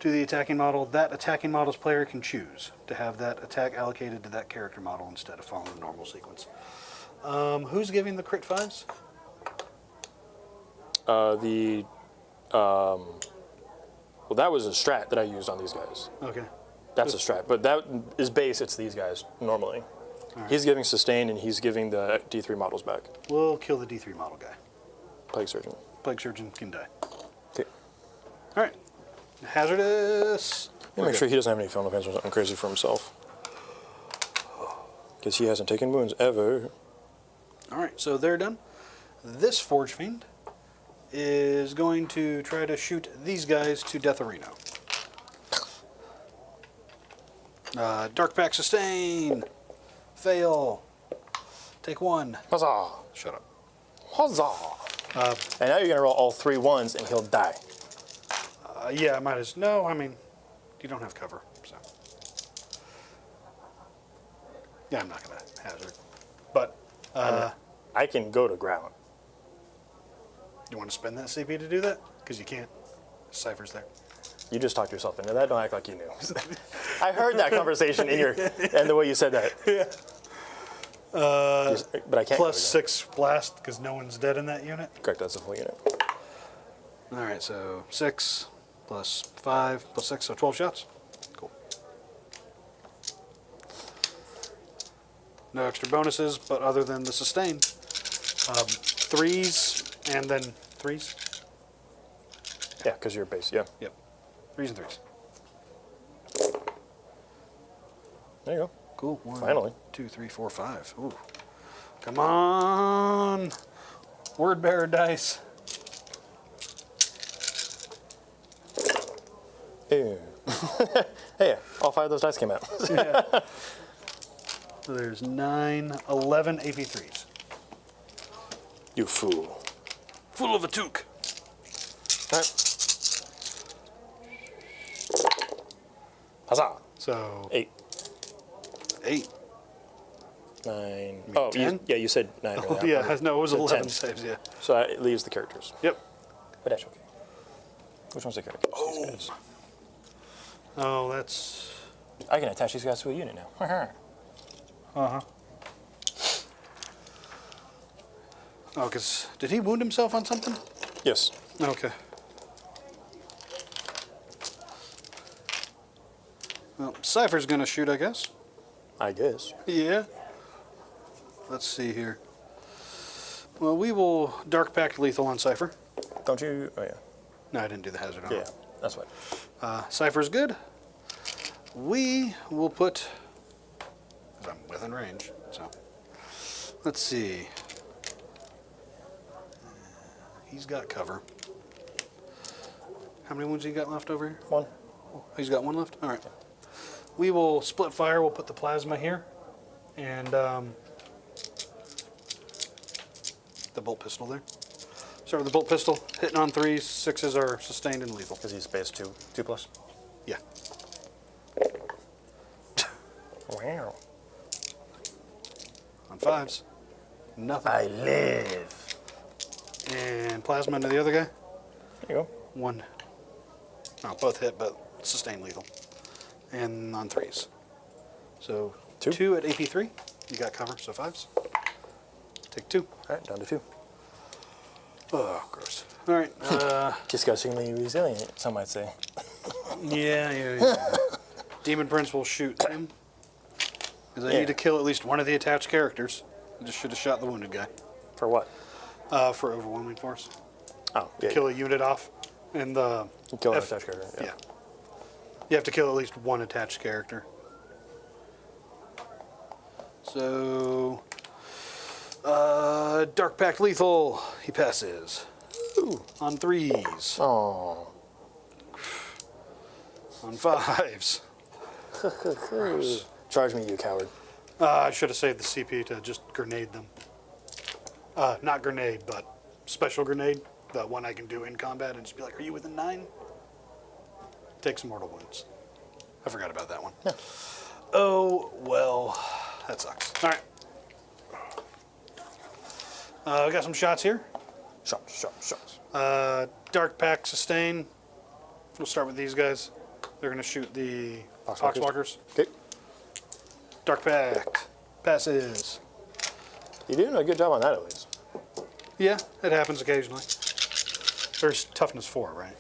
[SPEAKER 3] To the attacking model, that attacking model's player can choose to have that attack allocated to that character model instead of following the normal sequence. Who's giving the crit 5s?
[SPEAKER 2] Well, that was a strat that I used on these guys.
[SPEAKER 3] Okay.
[SPEAKER 2] That's a strat, but that is base. It's these guys normally. He's giving sustain and he's giving the D3 models back.
[SPEAKER 3] We'll kill the D3 model guy.
[SPEAKER 2] Plague Surgeon.
[SPEAKER 3] Plague Surgeon can die.
[SPEAKER 2] Okay.
[SPEAKER 3] All right. Hazardous.
[SPEAKER 2] Make sure he doesn't have any film defense or something crazy for himself. Because he hasn't taken wounds ever.
[SPEAKER 3] All right, so they're done. This Forge Fiend is going to try to shoot these guys to Death Arena. Dark Pact sustain. Fail. Take 1.
[SPEAKER 2] Huzzah!
[SPEAKER 3] Shut up.
[SPEAKER 2] Huzzah! And now you're going to roll all 3 1s and he'll die.
[SPEAKER 3] Yeah, I might as... No, I mean, you don't have cover, so... Yeah, I'm not going to hazard. But,
[SPEAKER 2] I can go to ground.
[SPEAKER 3] you want to spend that CP to do that? Because you can't. Cypher's there.
[SPEAKER 2] You just talked yourself into that. Don't act like you knew. I heard that conversation in your and the way you said that.
[SPEAKER 3] Yeah.
[SPEAKER 2] But I can't.
[SPEAKER 3] Plus 6 blast, because no one's dead in that unit.
[SPEAKER 2] Correct. That's a full unit.
[SPEAKER 3] All right, so 6 plus 5 plus 6, so 12 shots. Cool. No extra bonuses, but other than the sustain. 3s and then 3s.
[SPEAKER 2] Yeah, because you're base. Yeah.
[SPEAKER 3] Yep. 3s and 3s.
[SPEAKER 2] There you go.
[SPEAKER 3] Cool. 1,
[SPEAKER 2] Finally.
[SPEAKER 3] 2, 3, 4, 5. Ooh. Come on. Word bearer dice.
[SPEAKER 2] Ew. Hey, all 5 of those dice came out.
[SPEAKER 3] Yeah. So there's 9, 11 AP3s.
[SPEAKER 2] You fool.
[SPEAKER 3] Full of a toque.
[SPEAKER 2] All right. Huzzah!
[SPEAKER 3] So
[SPEAKER 2] 8,
[SPEAKER 3] 8.
[SPEAKER 2] 9.
[SPEAKER 3] mean
[SPEAKER 2] Oh,
[SPEAKER 3] 10?
[SPEAKER 2] you said 9.
[SPEAKER 3] Oh,
[SPEAKER 2] earlier.
[SPEAKER 3] yeah, no, it was
[SPEAKER 2] Said
[SPEAKER 3] 11
[SPEAKER 2] 10.
[SPEAKER 3] saves, yeah.
[SPEAKER 2] So that leaves the characters.
[SPEAKER 3] Yep.
[SPEAKER 2] But that's okay. Which one's the characters?
[SPEAKER 3] Oh.
[SPEAKER 2] These guys.
[SPEAKER 3] Oh, that's...
[SPEAKER 2] I can attach these guys to a unit now.
[SPEAKER 3] Uh-huh. Oh, because did he wound himself on something?
[SPEAKER 2] Yes.
[SPEAKER 3] Okay. Well, Cypher's gonna shoot, I guess.
[SPEAKER 2] I guess.
[SPEAKER 3] Yeah. Let's see here. Well, we will Dark Pact lethal on Cypher.
[SPEAKER 2] Don't you? Oh, yeah.
[SPEAKER 3] No, I didn't do the hazard on
[SPEAKER 2] Yeah,
[SPEAKER 3] it.
[SPEAKER 2] that's what.
[SPEAKER 3] Cypher's good. We will put, because I'm within range, so. Let's see. He's got cover. How many wounds he got left over here?
[SPEAKER 2] One.
[SPEAKER 3] He's got one left? All right. We will split fire. We'll put the plasma here. And the bolt pistol there. Start with the bolt pistol. Hitting on 3s. 6s are sustained and lethal.
[SPEAKER 2] Because he's base 2. 2+.
[SPEAKER 3] Yeah.
[SPEAKER 2] Wow.
[SPEAKER 3] On 5s. Nothing.
[SPEAKER 2] I live.
[SPEAKER 3] And plasma into the other guy.
[SPEAKER 2] There you go.
[SPEAKER 3] 1. No, both hit, but sustained lethal. And on 3s. So 2 at AP 3. You got cover, so 5s. Take 2.
[SPEAKER 2] All right, down to 2.
[SPEAKER 3] Oh, gross. All right.
[SPEAKER 2] Disgustingly resilient, some might say.
[SPEAKER 3] Yeah. Demon Prince will shoot him. Because I need to kill at least one of the attached characters. I just should have shot the wounded guy.
[SPEAKER 2] For what?
[SPEAKER 3] For overwhelming force.
[SPEAKER 2] Oh, yeah.
[SPEAKER 3] Kill a unit off. And the
[SPEAKER 2] Kill an attached character.
[SPEAKER 3] Yeah. You have to kill at least one attached character. So, Dark Pact lethal. He passes.
[SPEAKER 2] Ooh.
[SPEAKER 3] On 3s.
[SPEAKER 2] Oh.
[SPEAKER 3] On 5s. Gross.
[SPEAKER 2] Charge me, you coward.
[SPEAKER 3] I should have saved the CP to just grenade them. Not grenade, but special grenade. The one I can do in combat and just be like, are you within 9? Take some mortal wounds. I forgot about that one.
[SPEAKER 2] Yeah.
[SPEAKER 3] Oh, well, that sucks. All right. We got some shots here.
[SPEAKER 2] Shots.
[SPEAKER 3] Dark Pact sustain. We'll start with these guys. They're going to shoot the Poxwalkers.
[SPEAKER 2] Okay.
[SPEAKER 3] Dark Pact passes.
[SPEAKER 2] You're doing a good job on that, at least.
[SPEAKER 3] Yeah, it happens occasionally. There's toughness 4, right?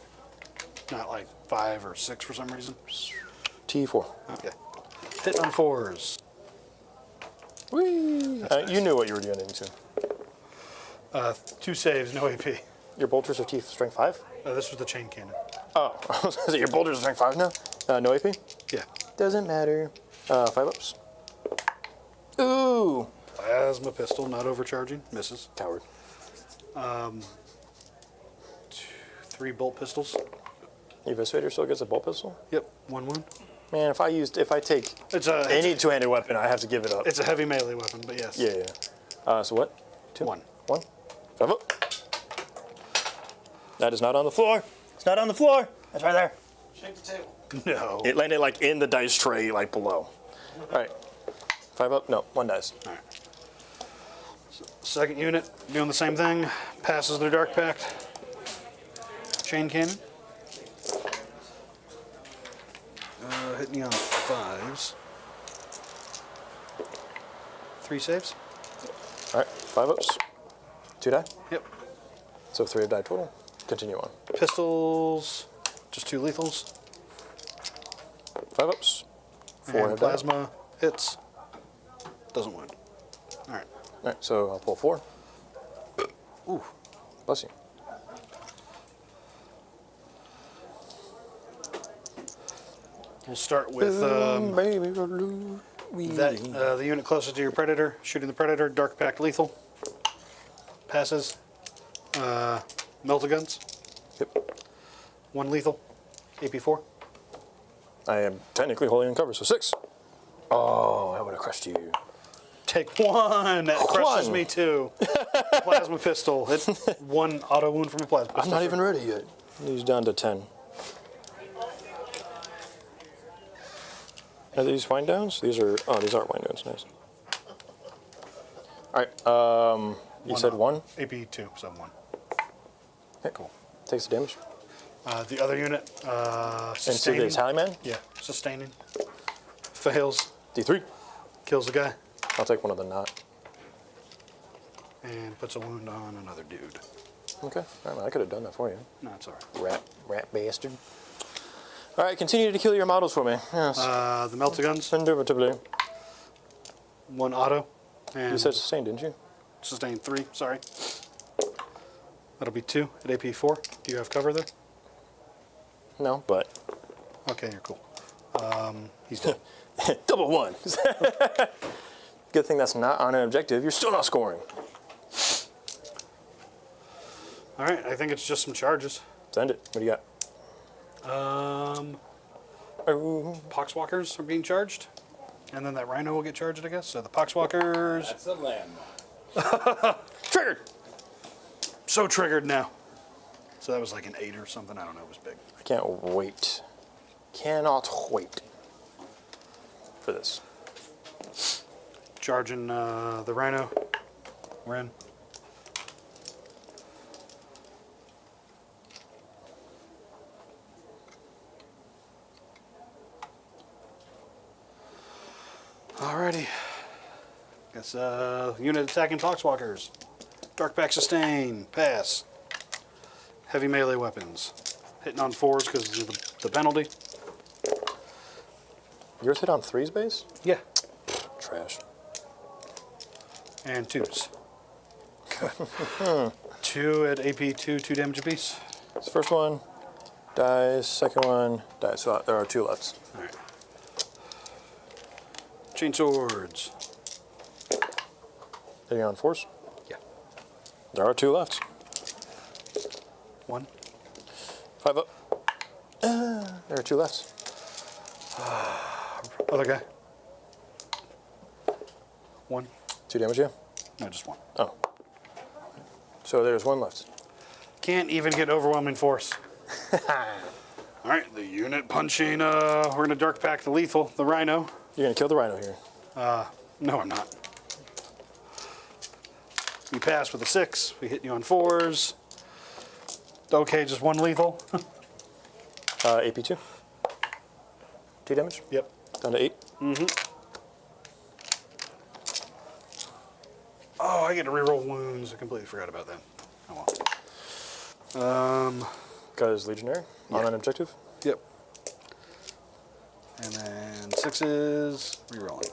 [SPEAKER 3] Not like 5 or 6 for some reason.
[SPEAKER 2] T4.
[SPEAKER 3] Okay. Hit on 4s.
[SPEAKER 2] Whee!
[SPEAKER 3] Nice.
[SPEAKER 2] You knew what you were getting into.
[SPEAKER 3] 2 saves, no AP.
[SPEAKER 2] Your bolters of T strength 5?
[SPEAKER 3] This was the chain cannon.
[SPEAKER 2] Oh, I was gonna say your bolters are strength 5 now? No AP?
[SPEAKER 3] Yeah.
[SPEAKER 2] Doesn't matter. 5 ups. Ooh!
[SPEAKER 3] Plasma pistol, not overcharging. Misses.
[SPEAKER 2] Coward.
[SPEAKER 3] 3 bolt pistols.
[SPEAKER 2] Your Eviscerator still gets a bolt pistol?
[SPEAKER 3] Yep, 1 wound.
[SPEAKER 2] Man, if I take
[SPEAKER 3] It's
[SPEAKER 2] any two-handed weapon, I have to give it up.
[SPEAKER 3] a heavy melee weapon, but yes.
[SPEAKER 2] Yeah. So what? 2?
[SPEAKER 3] 1.
[SPEAKER 2] 1. 5 up. That is not on the floor. It's not on the floor. That's right there.
[SPEAKER 5] Shake the table.
[SPEAKER 3] No.
[SPEAKER 2] It landed like in the dice tray, like below. All right. 5 up. No, 1 dice.
[SPEAKER 3] All right. Second unit doing the same thing. Passes their Dark Pact. Chain cannon. Hit me on 5s. 3 saves.
[SPEAKER 2] All right. 5 ups. 2 die.
[SPEAKER 3] Yep.
[SPEAKER 2] So 3 have died total. Continue on.
[SPEAKER 3] Pistols. Just 2 lethals.
[SPEAKER 2] 5 ups. 4
[SPEAKER 3] And
[SPEAKER 2] have died.
[SPEAKER 3] plasma hits. Doesn't wound. All right.
[SPEAKER 2] All right. So I'll pull 4.
[SPEAKER 3] Ooh.
[SPEAKER 2] Bless you.
[SPEAKER 3] We'll start with
[SPEAKER 2] Baby,
[SPEAKER 3] the unit closest to your predator. Shooting the predator. Dark Pact lethal. Passes. Melt-a-guns.
[SPEAKER 2] Yep.
[SPEAKER 3] 1 lethal. AP4.
[SPEAKER 2] I am technically holding in cover, so 6. Oh, that would have crushed you.
[SPEAKER 3] Take 1. That crushes
[SPEAKER 2] One.
[SPEAKER 3] me too. Plasma pistol. Hit 1 auto wound from a plasma pistol.
[SPEAKER 2] I'm not even ready yet. He's down to 10. Are these wind downs? These are wind downs. Nice. All right. You said 1.
[SPEAKER 3] AP2, so 1.
[SPEAKER 2] Okay, cool. Takes the damage.
[SPEAKER 3] The other unit,
[SPEAKER 2] And to
[SPEAKER 3] sustaining.
[SPEAKER 2] the Italian man.
[SPEAKER 3] Yeah, sustaining. Fails.
[SPEAKER 2] D3.
[SPEAKER 3] Kills the guy.
[SPEAKER 2] I'll take one of the not.
[SPEAKER 3] And puts a wound on another dude.
[SPEAKER 2] Okay. All right, I could have done that for you.
[SPEAKER 3] No, it's all right.
[SPEAKER 2] Rat bastard. All right, continue to kill your models for me. Yes.
[SPEAKER 3] The Meltaguns,
[SPEAKER 2] Indubitably.
[SPEAKER 3] 1 auto. And
[SPEAKER 2] You said sustain, didn't you?
[SPEAKER 3] sustain 3, sorry. That'll be 2 at AP 4. Do you have cover there?
[SPEAKER 2] No, but
[SPEAKER 3] Okay, you're cool. He's dead.
[SPEAKER 2] double 1. Good thing that's not on an objective. You're still not scoring.
[SPEAKER 3] All right, I think it's just some charges.
[SPEAKER 2] Send it. What do you got? Oh,
[SPEAKER 3] Poxwalkers are being charged. And then that Rhino will get charged, I guess. So the Poxwalkers,
[SPEAKER 1] That's a land.
[SPEAKER 3] triggered. So triggered now. So that was like an 8 or something. I don't know. It was big.
[SPEAKER 2] I can't wait. Cannot wait for this.
[SPEAKER 3] Charging the Rhino. We're in. Alrighty. Guess unit attacking Poxwalkers. Dark Pack sustain. Pass. Heavy melee weapons. Hitting on 4s because of the penalty.
[SPEAKER 2] Yours hit on 3's base?
[SPEAKER 3] Yeah.
[SPEAKER 2] Trash.
[SPEAKER 3] And 2s. 2 at AP 2 damage apiece.
[SPEAKER 2] It's the first one dies, second one dies. So there are 2 left.
[SPEAKER 3] Alright. Chain swords.
[SPEAKER 2] Hitting on 4s?
[SPEAKER 3] Yeah.
[SPEAKER 2] There are 2 left.
[SPEAKER 3] 1.
[SPEAKER 2] 5 up. There are 2 left.
[SPEAKER 3] Other guy. 1.
[SPEAKER 2] 2 damage, yeah?
[SPEAKER 3] No, just 1.
[SPEAKER 2] Oh. So there's 1 left.
[SPEAKER 3] Can't even get overwhelming force. Alright, the unit punching, we're gonna dark pack the lethal, the Rhino.
[SPEAKER 2] You're going to kill the Rhino here.
[SPEAKER 3] No, I'm not. You pass with a 6, we hit you on 4s. Okay, just 1 lethal.
[SPEAKER 2] AP 2. 2 damage.
[SPEAKER 3] Yep.
[SPEAKER 2] Down to 8.
[SPEAKER 3] Oh, I get to reroll wounds. I completely forgot about that. Oh well.
[SPEAKER 2] Because Legionary on
[SPEAKER 3] Yeah.
[SPEAKER 2] an objective.
[SPEAKER 3] Yep. And then 6s, rerolling.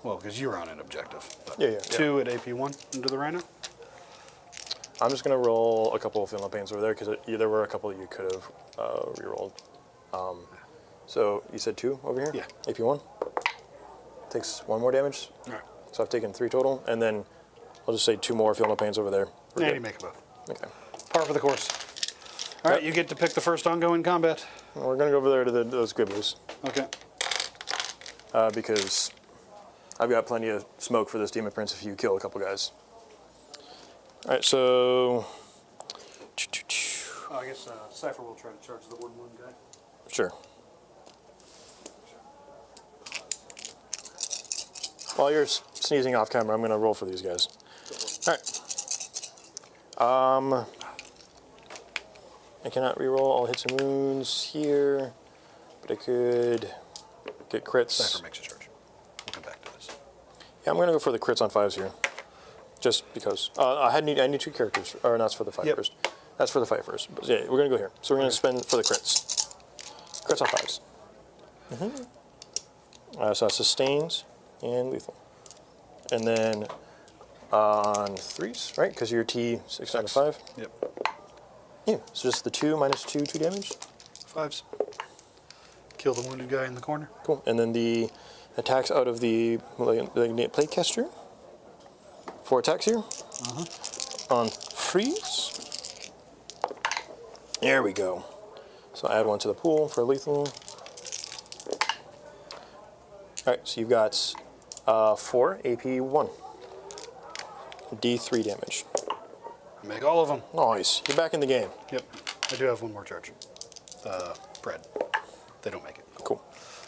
[SPEAKER 3] Well, because you're on an objective. But
[SPEAKER 2] Yeah.
[SPEAKER 3] 2 at AP1 into the Rhino.
[SPEAKER 2] I'm just going to roll a couple of Philippines over there because there were a couple you could have rerolled. So you said 2 over here?
[SPEAKER 3] Yeah.
[SPEAKER 2] AP1. Takes 1 more damage.
[SPEAKER 3] All right.
[SPEAKER 2] So I've taken 3 total. And then I'll just say 2 more Philippines over there. We're
[SPEAKER 3] And
[SPEAKER 2] good.
[SPEAKER 3] you make a both.
[SPEAKER 2] Okay.
[SPEAKER 3] Par for the course. All right, you get to pick the first ongoing combat.
[SPEAKER 2] We're going to go over there to those Gribbles
[SPEAKER 3] Okay.
[SPEAKER 2] because I've got plenty of smoke for this Demon Prince if you kill a couple guys. All right, so...
[SPEAKER 3] I guess Cypher will try to charge the 1-1 guy.
[SPEAKER 2] Sure. While you're sneezing off camera, I'm going to roll for these guys. All right. I cannot reroll all hits and wounds here, but I could get crits.
[SPEAKER 3] Cypher makes a charge. We'll come back to this.
[SPEAKER 2] Yeah, I'm going to go for the crits on 5s here, just because. I need 2 characters, or that's for the fight
[SPEAKER 3] Yep.
[SPEAKER 2] first. That's for the fight first. But yeah, we're going to go here. So we're going to spend for the crits. Crits on 5s. So that's sustains and lethal. And then on 3s, right? Because you're T 6 out of 5.
[SPEAKER 3] Yep.
[SPEAKER 2] Yeah, so just the 2 minus 2 damage.
[SPEAKER 3] 5s. Kill the wounded guy in the corner.
[SPEAKER 2] Cool. And then the attacks out of the Malignant Plaguecaster. 4 attacks here. On 3s. There we go. So add 1 to the pool for lethal. All right, so you've got 4 AP1. D3 damage.
[SPEAKER 3] Make all of them.
[SPEAKER 2] Nice. You're back in the game.
[SPEAKER 3] Yep. I do have 1 more charge. Bread. They don't make it.
[SPEAKER 2] Cool.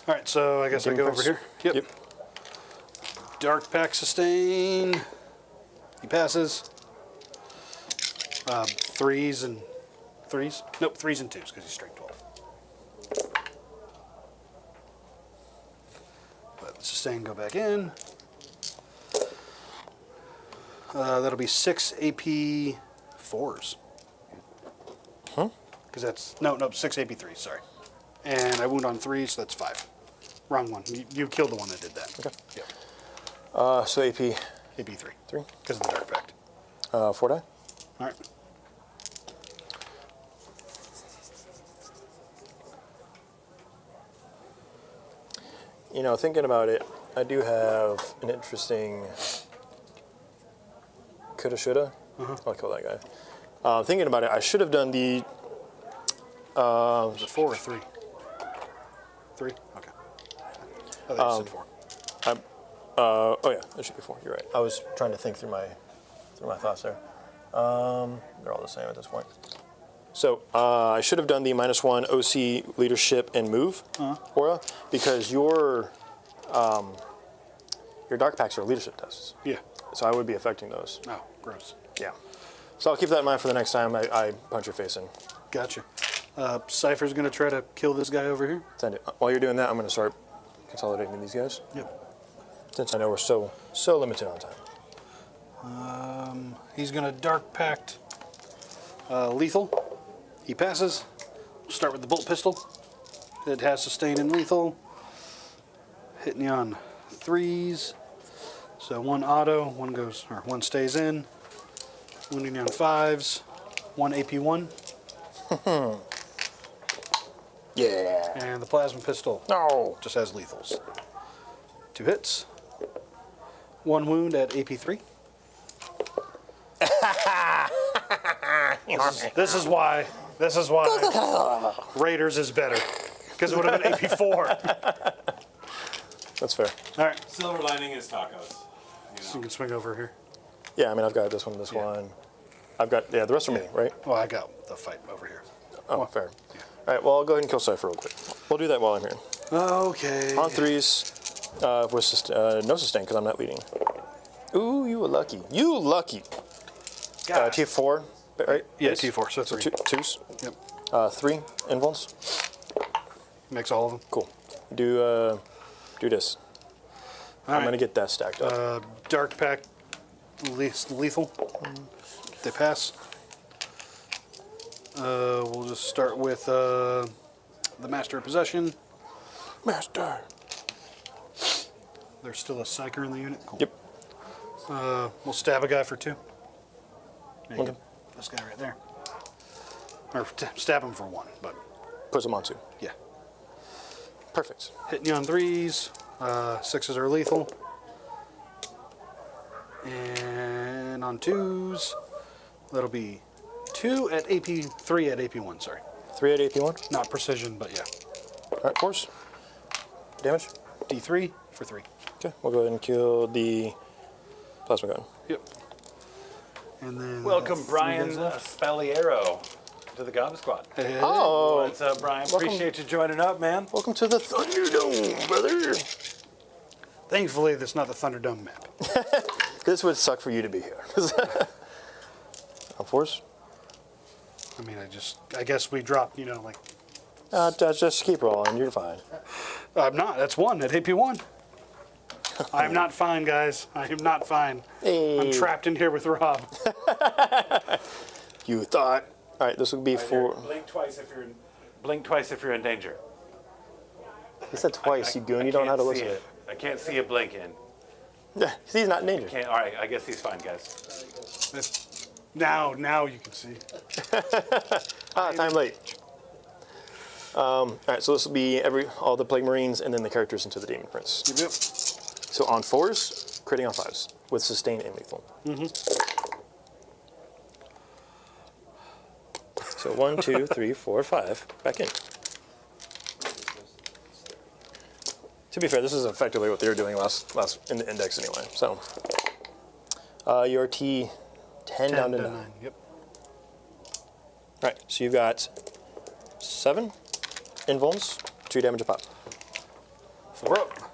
[SPEAKER 3] All right, so I guess I
[SPEAKER 2] Demon
[SPEAKER 3] go over
[SPEAKER 2] Prince.
[SPEAKER 3] here. Yep. Dark Pack sustain. He passes. 3s and 3s. Nope, 3s and 2s because he's strength 12. Let the sustain go back in. That'll be 6 AP 4s.
[SPEAKER 2] Huh?
[SPEAKER 3] Because that's, no, 6 AP 3s, sorry. And I wound on 3, so that's 5. Wrong one. You killed the one that did that.
[SPEAKER 2] Okay.
[SPEAKER 3] Yep.
[SPEAKER 2] So AP
[SPEAKER 3] AP 3.
[SPEAKER 2] 3.
[SPEAKER 3] Because of the Dark Pact.
[SPEAKER 2] 4 die.
[SPEAKER 3] All right.
[SPEAKER 2] You know, thinking about it, I do have an interesting coulda, shoulda. I'll kill that guy. Thinking about it, I should have done the.
[SPEAKER 3] Was it 4 or 3? 3? Okay. I thought you said 4.
[SPEAKER 2] Oh yeah, it should be 4. You're right. I was trying to think through my thoughts there. They're all the same at this point. So I should have done the -1 OC leadership and move aura because your dark packs are leadership tests.
[SPEAKER 3] Yeah.
[SPEAKER 2] So I would be affecting those.
[SPEAKER 3] Oh, gross.
[SPEAKER 2] Yeah. So I'll keep that in mind for the next time I punch your face in.
[SPEAKER 3] Gotcha. Cypher's going to try to kill this guy over here.
[SPEAKER 2] Send it. While you're doing that, I'm going to start consolidating these guys.
[SPEAKER 3] Yep.
[SPEAKER 2] Since I know we're so limited on time.
[SPEAKER 3] He's going to Dark Pact lethal. He passes. We'll start with the bolt pistol. It has sustain and lethal. Hitting you on 3s. So 1 auto, 1 stays in. Wounding you on 5s. 1 AP1.
[SPEAKER 2] Yeah.
[SPEAKER 3] And the plasma pistol
[SPEAKER 2] No.
[SPEAKER 3] just has lethals. 2 hits. 1 wound at AP3. This is why Raiders is better. Because it would have been AP4.
[SPEAKER 2] That's fair.
[SPEAKER 3] All right.
[SPEAKER 1] Silver lining is tacos.
[SPEAKER 3] So you can swing over here.
[SPEAKER 2] Yeah, I mean, I've got this one, this one. I've got, the rest are me, right?
[SPEAKER 3] Well, I got the fight over here.
[SPEAKER 2] Oh, fair. All right, well, I'll go ahead and kill Cypher real quick. We'll do that while I'm here.
[SPEAKER 3] Okay.
[SPEAKER 2] On 3s, with no sustain because I'm not leading. Ooh, you were lucky. You lucky. T4, right?
[SPEAKER 3] Yeah,
[SPEAKER 2] Base?
[SPEAKER 3] T4, so that's
[SPEAKER 2] So
[SPEAKER 3] 3.
[SPEAKER 2] 2s.
[SPEAKER 3] Yep.
[SPEAKER 2] 3 invulns.
[SPEAKER 3] Makes all of them.
[SPEAKER 2] Cool. Do this.
[SPEAKER 3] All
[SPEAKER 2] I'm
[SPEAKER 3] right.
[SPEAKER 2] going to get that stacked up.
[SPEAKER 3] Dark Pact lethal. They pass. We'll just start with the Master of Possession.
[SPEAKER 2] Master.
[SPEAKER 3] There's still a Psyker in the unit. Cool.
[SPEAKER 2] Yep.
[SPEAKER 3] We'll stab a guy for 2. There you
[SPEAKER 2] Okay.
[SPEAKER 3] go. This guy right there. Or stab him for 1, but
[SPEAKER 2] Puts them on 2.
[SPEAKER 3] yeah.
[SPEAKER 2] Perfect.
[SPEAKER 3] Hitting you on 3s. 6s are lethal. And on 2s, that'll be 2 at AP, 3 at AP1, sorry.
[SPEAKER 2] 3 at AP1.
[SPEAKER 3] Not precision, but yeah.
[SPEAKER 2] All right, force. Damage.
[SPEAKER 3] D3 for 3.
[SPEAKER 2] Okay, we'll go ahead and kill the plasma gun.
[SPEAKER 3] Yep. And then
[SPEAKER 1] Welcome,
[SPEAKER 3] three
[SPEAKER 1] Brian
[SPEAKER 3] guys left.
[SPEAKER 1] Spelliero, to the Gob Squad.
[SPEAKER 3] Hey.
[SPEAKER 2] Oh,
[SPEAKER 1] What's up, Brian?
[SPEAKER 2] Welcome.
[SPEAKER 1] Appreciate you joining up, man.
[SPEAKER 2] welcome to the Thunderdome, brother.
[SPEAKER 3] Thankfully, that's not the Thunderdome map.
[SPEAKER 2] This would suck for you to be here. On force.
[SPEAKER 3] I mean, I guess we dropped, like,
[SPEAKER 2] Just keep rolling. You're fine.
[SPEAKER 3] I'm not. That's 1 at AP1. I'm not fine, guys. I am not fine.
[SPEAKER 2] Hey.
[SPEAKER 3] I'm trapped in here with Rob.
[SPEAKER 2] You thought. All right, this would be for.
[SPEAKER 1] Blink twice if you're in danger.
[SPEAKER 2] He said twice. You goon. You don't know how to listen.
[SPEAKER 1] I can't see you blinking.
[SPEAKER 2] Yeah, he's not in danger.
[SPEAKER 1] All right, I guess he's fine, guys.
[SPEAKER 3] Now you can see.
[SPEAKER 2] Time late. All right, so this will be all the Plague Marines and then the characters into the Demon Prince.
[SPEAKER 3] Yep.
[SPEAKER 2] So on 4s, critting on 5s with sustain and lethal. So 1, 2, 3, 4, 5. Back in. To be fair, this is effectively what they were doing last in the index anyway. So your T 10 down to 9.
[SPEAKER 3] Yep.
[SPEAKER 2] All right, so you've got 7 invulns, 2 damage a pop.
[SPEAKER 3] 4 up.